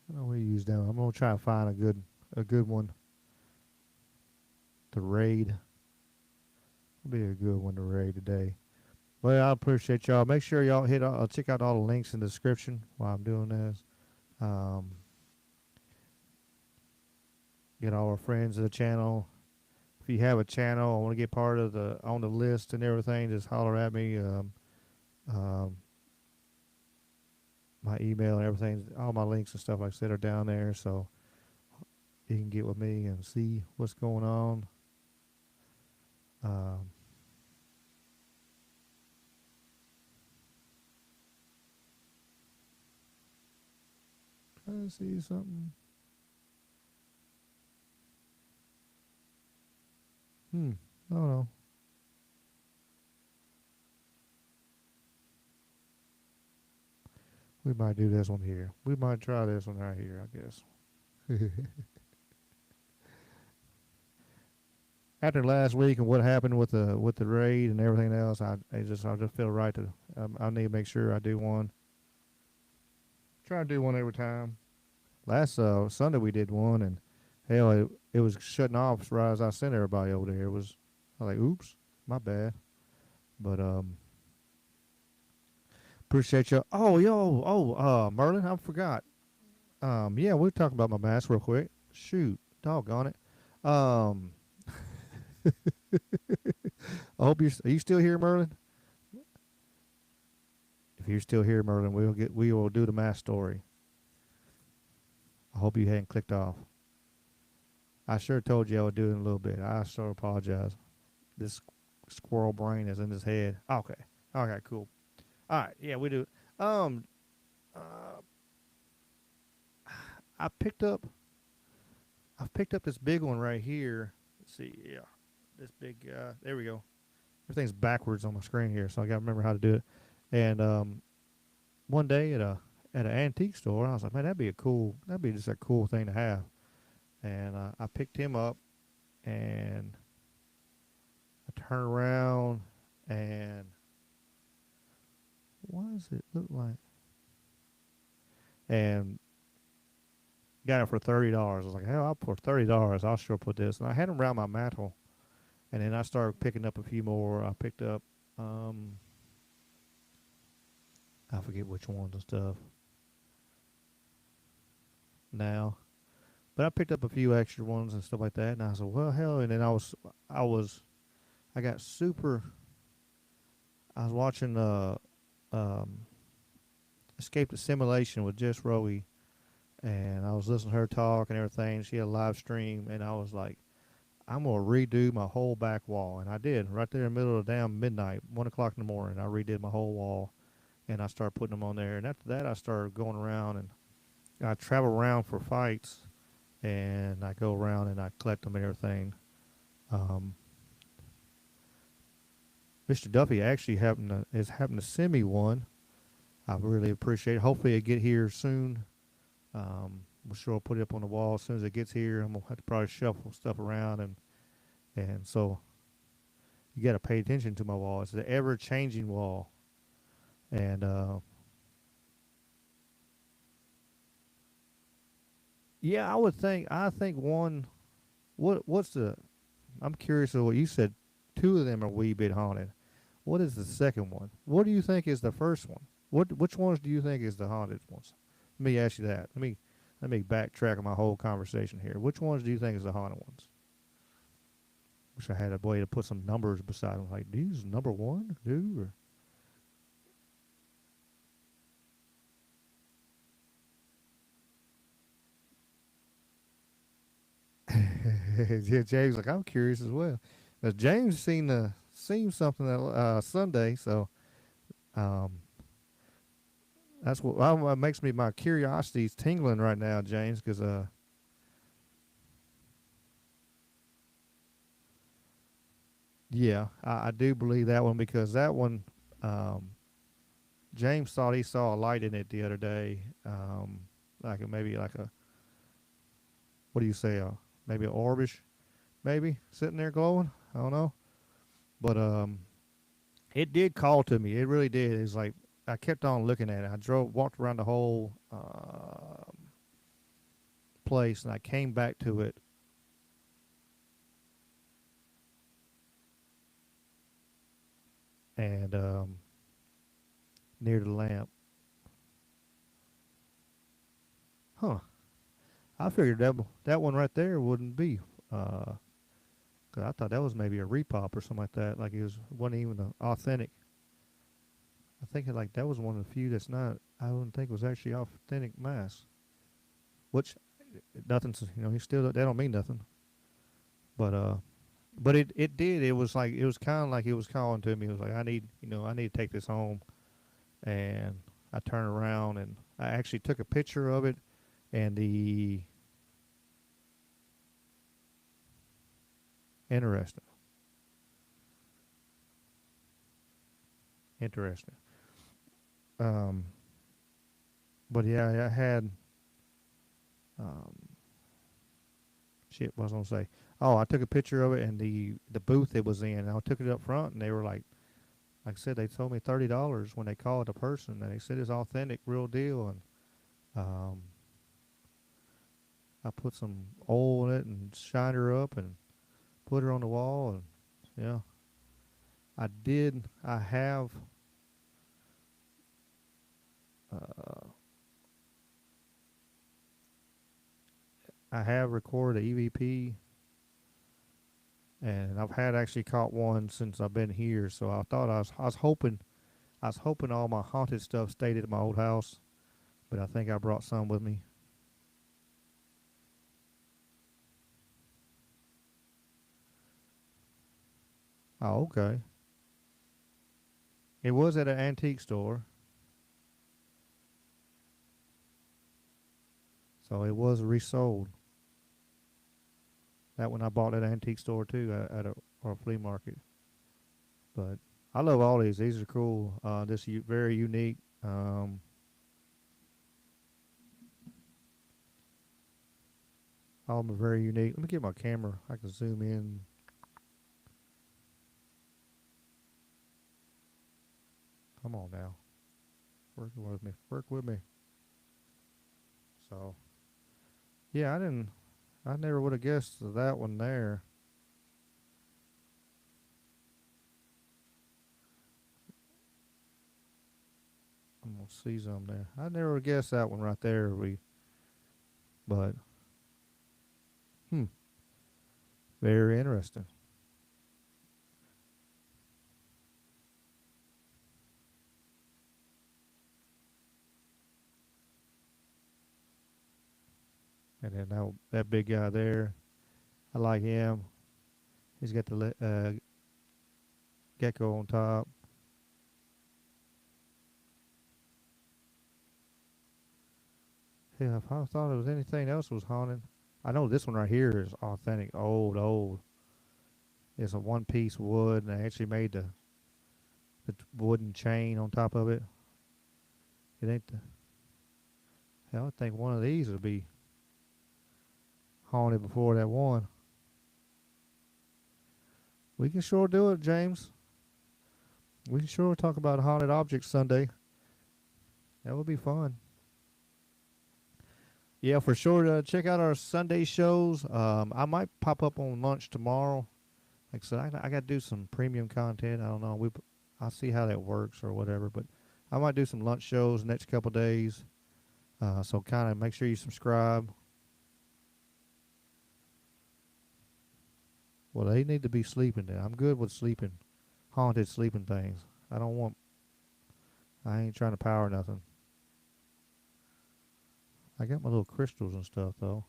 I know we use them. I'm gonna try to find a good one to raid. It'll be a good one to raid today. Well, I appreciate y'all. Make sure y'all check out all the links in the description while I'm doing this. Get all our friends of the channel. If you have a channel, I want to get part of on the list and everything, just holler at me. My email and everything, all my links and stuff like I said are down there, so you can get with me and see what's going on. Trying to see something. I don't know. We might do this one here. We might try this one right here, I guess. After last week and what happened with the raid and everything else, I just feel right to I need to make sure I do one. Try to do one every time. Last Sunday we did one, and hell, it was shutting off right as I sent everybody over there. I was like, oops, my bad. But appreciate you. Merlin, I forgot. Yeah, we'll talk about my mask real quick. Shoot, doggone it. I hope are you still here, Merlin? If you're still here, Merlin, we will do the mask story. I hope you hadn't clicked off. I sure told you I would do it in a little bit. I sure apologize. This squirrel brain is in his head. Okay, cool. All right, yeah, we do. I picked up this big one right here. Let's see, yeah, this big guy. There we go. Everything's backwards on my screen here, so I got to remember how to do it. And one day at an antique store, I was like, man, that'd be just a cool thing to have. And I picked him up, and I turned around, and what does it look like? And got it for $30. I was like, hell, for $30, I'll sure put this. And I had them around my mantle, and then I started picking up a few more. I picked up, I forget which ones and stuff now, but I picked up a few extra ones and stuff like that. And I said, well, hell, and then I was watching Escape the Simulation with Jess Rowie, and I was listening to her talk and everything. She had a live stream, and I was like, I'm going to redo my whole back wall. And I did, right there in the middle of the damn midnight, 1 o'clock in the morning. I redid my whole wall, and I started putting them on there. And after that, I started going around, and I travel around for fights, and I go around and I collect them and everything. Mr. Duffy actually happened to send me one. I really appreciate it. Hopefully it get here soon. We'll sure put it up on the wall as soon as it gets here. I'm gonna have to probably shuffle stuff around, and so you got to pay attention to my wall. It's an ever changing wall, and yeah, I think one. What's the? I'm curious of what you said. Two of them are a wee bit haunted. What is the second one? What do you think is the first one? Which ones do you think is the haunted ones? Let me ask you that. Let me backtrack on my whole conversation here. Which ones do you think is the haunted ones? Wish I had a way to put some numbers beside them. Like, these number one, dude, or yeah, James like, I'm curious as well. Now, James seen something that Sunday, so That's what makes me, my curiosity's tingling right now, James, because yeah, I do believe that one, because that one, James thought he saw a light in it the other day, maybe like a, what do you say, maybe an orbish, maybe sitting there glowing. I don't know, but it did call to me. It really did. It's like I kept on looking at it. Walked around the whole place, and I came back to it. And near the lamp. Huh. I figured that one right there wouldn't be. 'Cause I thought that was maybe a repop or something like that. Like wasn't even authentic. I think like that was one of the few that's not. I wouldn't think was actually authentic mass. Which nothing's. He still, that don't mean nothing. But it did. It was like, it was kind of like it was calling to me. It was like, I need to take this home. And I turned around and I actually took a picture of it, and the interesting. But yeah, I had shit. What was I gonna say? Oh, I took a picture of it and the booth it was in. I took it up front, and they were like I said, they told me $30 when they called a person, and they said it's authentic, real deal. And I put some oil in it and shined her up and put her on the wall, and yeah, I did. I have recorded a EVP, and I've had actually caught one since I've been here. So I thought I was hoping all my haunted stuff stayed at my old house, but I think I brought some with me. Oh, okay. It was at an antique store, so it was resold. That one I bought at an antique store too, at a flea market. But I love all these. These are cool. This very unique. All of them are very unique. Let me get my camera. I can zoom in. Come on now. Work with me. Work with me. So, yeah, I never would have guessed that one there. I'm gonna see some there. I never would have guessed that one right there. But, very interesting. And then that big guy there, I like him. He's got the gecko on top. Yeah, if I thought there was anything else was haunted. I know this one right here is authentic, old. It's a one-piece wood, and they actually made the wooden chain on top of it. It ain't the. Hell, I think one of these would be haunted before that one. We can sure do it, James. We can sure talk about haunted objects Sunday. That would be fun. Yeah, for sure. Check out our Sunday shows. I might pop up on lunch tomorrow. Like I said, I got to do some premium content. I don't know. I'll see how that works or whatever. But I might do some lunch shows next couple days. So kind of make sure you subscribe. Well, they need to be sleeping then. I'm good with sleeping, haunted sleeping things. I ain't trying to power nothing. I got my little crystals and stuff though.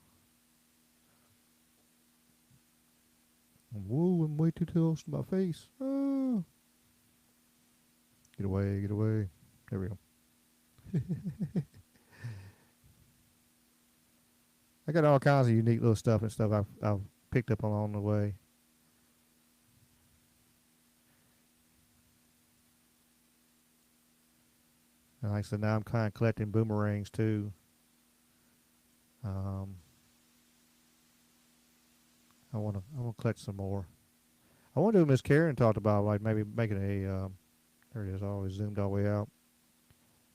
Whoa, I'm way too close to my face. Oh. Get away, get away. There we go. I got all kinds of unique little stuff and stuff I've picked up along the way. And like I said, now I'm kind of collecting boomerangs too. I want to collect some more. I want to do what Miss Karen talked about, like maybe making a. There it is. I always zoomed all the way out.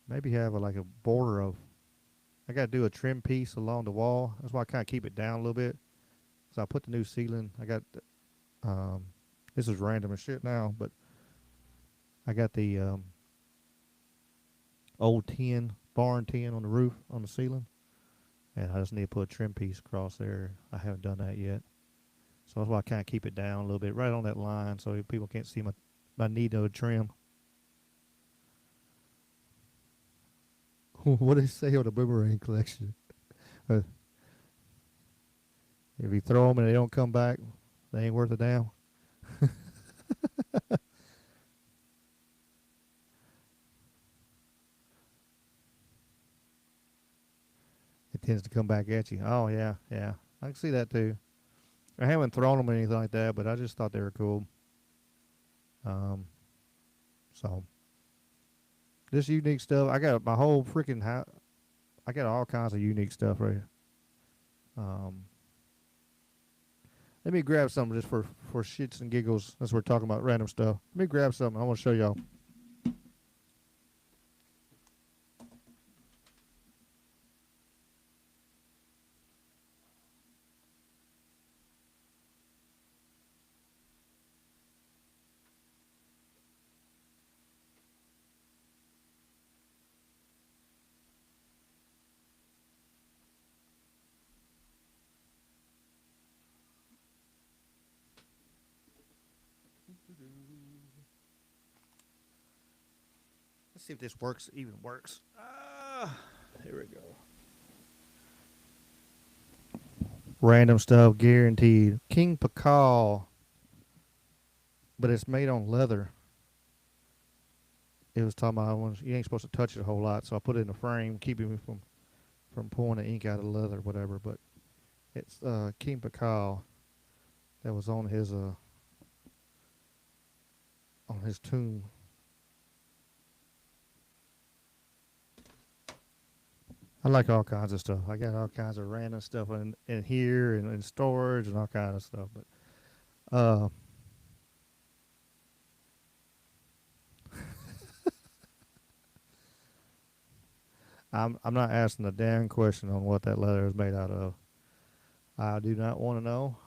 Maybe have like a border of. I got to do a trim piece along the wall. That's why I kind of keep it down a little bit. So I put the new ceiling. I got. This is random as shit now, but I got the old tin, barn tin on the roof, on the ceiling. And I just need to put a trim piece across there. I haven't done that yet. So that's why I kind of keep it down a little bit, right on that line, so people can't see my need of a trim. What did he say on the boomerang collection? If you throw them and they don't come back, they ain't worth a damn. It tends to come back at you. Oh, yeah, yeah. I can see that too. I haven't thrown them or anything like that, but I just thought they were cool. So, this unique stuff, I got my whole freaking house. I got all kinds of unique stuff right here. Let me grab something just for shits and giggles as we're talking about random stuff. Let me grab something. I want to show y'all. Let's see if this even works. Here we go. Random stuff guaranteed. King Pakal. But it's made on leather. It was talking about you ain't supposed to touch it a whole lot, so I put it in a frame, keeping me from pulling the ink out of the leather, whatever. But it's King Pakal that was on his tomb. I like all kinds of stuff. I got all kinds of random stuff in here and in storage and all kinds of stuff. But I'm not asking a damn question on what that leather is made out of. I do not want to know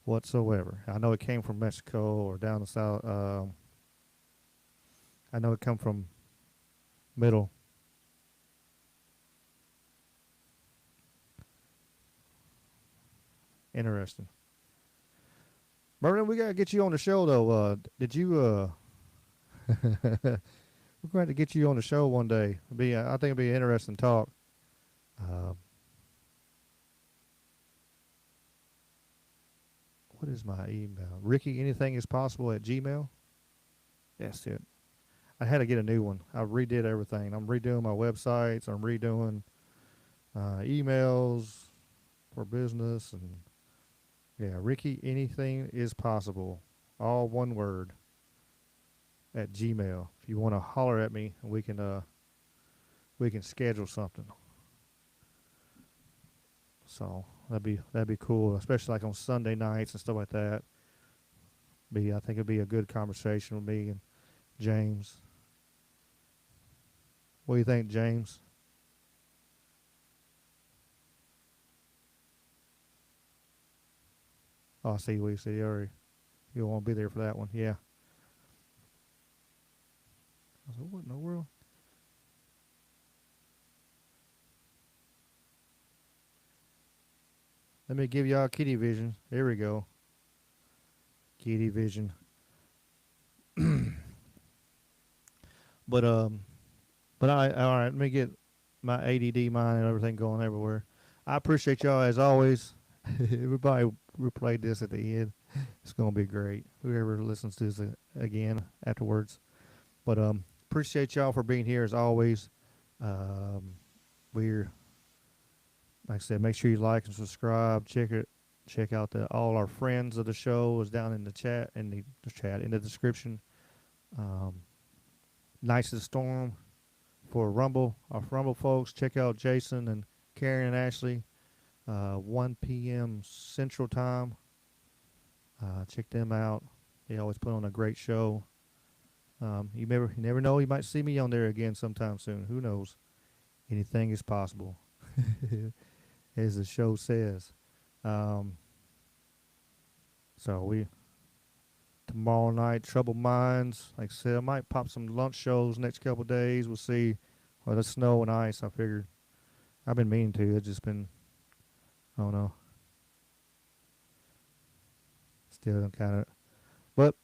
whatsoever. I know it came from Mexico or down the south. I know it come from middle. Interesting. Merlin, we gotta get you on the show though. Did you we're going to get you on the show one day. I think it'd be an interesting talk. What is my email? Ricky, anything is possible at Gmail? That's it. I had to get a new one. I redid everything. I'm redoing my websites. I'm redoing emails for business. And yeah, Ricky, anything is possible. All one word at Gmail. If you want to holler at me, we can schedule something. So that'd be cool, especially like on Sunday nights and stuff like that. I think it'd be a good conversation with me and James. What do you think, James? Oh, I see what you said. You won't be there for that one. Yeah. I was like, what in the world? Let me give y'all kitty vision. There we go. Kitty vision. But all right, let me get my ADD mind and everything going everywhere. I appreciate y'all as always. Everybody replayed this at the end. It's gonna be great. Whoever listens to this again afterwards. But appreciate y'all for being here as always. We're like I said, make sure you like and subscribe. Check out all our friends of the show is down in the chat in the description. Nicest Storm for Rumble. Our Rumble folks, check out Jason and Karen and Ashley. 1 p.m. Central Time. Check them out. They always put on a great show. You never know. You might see me on there again sometime soon. Who knows? Anything is possible, as the show says. So tomorrow night, Troubled Minds. Like I said, I might pop some lunch shows next couple days. We'll see. Well, the snow and ice, I figured. I've been meaning to. It's just been, I don't know. Still kind of, but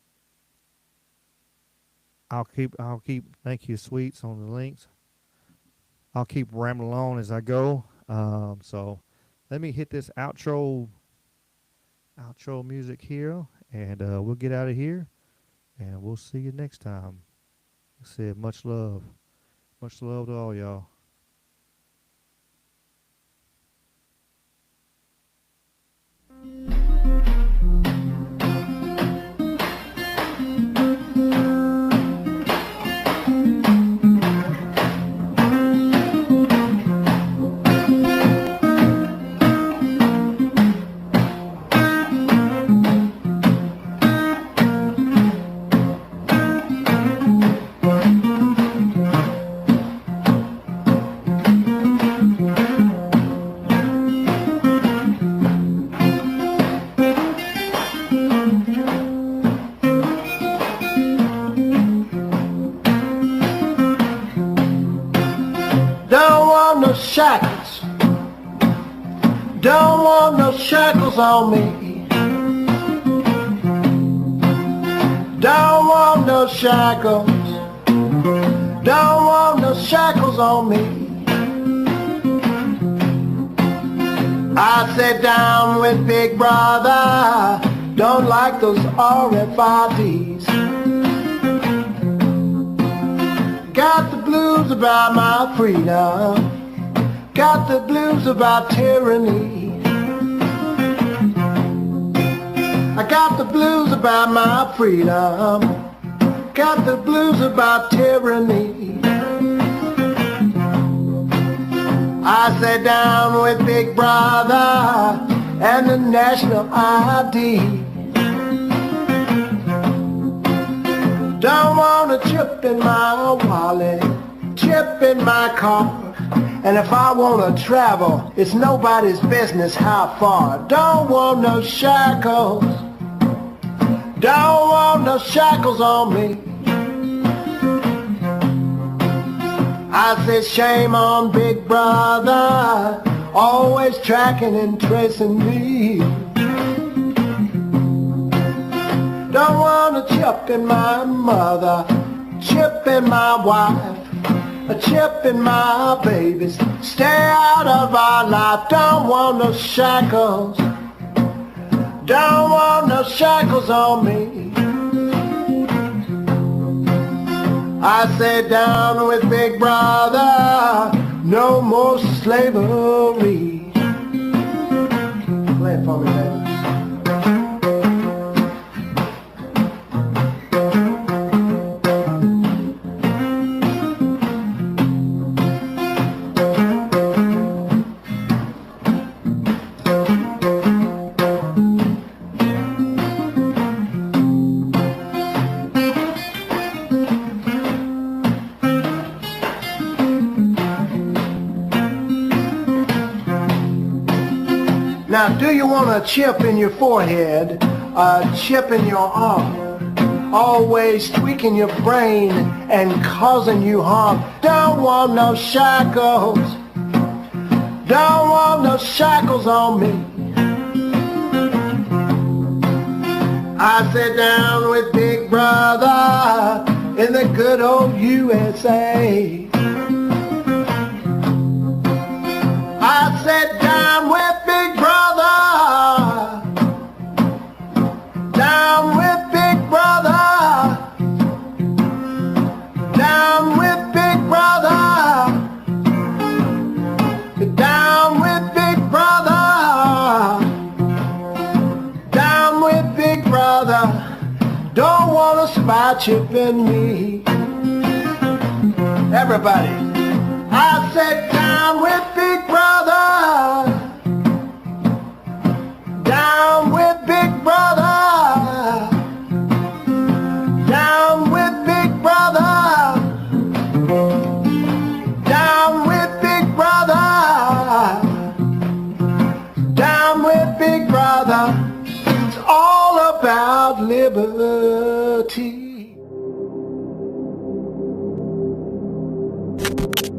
I'll keep. Thank you, Sweets, on the links. I'll keep rambling on as I go. So let me hit this outro music here, and we'll get out of here, and we'll see you next time. Like I said, much love to all y'all. Shackles, don't want no shackles on me. Don't want no shackles, don't want no shackles on me. I sit down with Big Brother, don't like those RFIDs. Got the blues about my freedom. Got the blues about tyranny. I got the blues about my freedom. Got the blues about tyranny. I sat down with Big Brother and the national ID. Don't want a chip in my wallet, chip in my car. And if I want to travel, it's nobody's business how far. Don't want no shackles. Don't want no shackles on me. I said shame on Big Brother, always tracking and tracing me. Don't want a chip in my mother, chip in my wife. A chip in my babies, stay out of our life. Don't want no shackles, don't want no shackles on me. I sat down with Big Brother, no more slavery. Play it for me, baby. Now, do you want a chip in your forehead, a chip in your arm, always tweaking your brain and causing you harm? Don't want no shackles, don't want no shackles on me. I sat down with Big Brother in the good old USA. I sat down with Big Brother, down with Big Brother, by Chip and me. Everybody.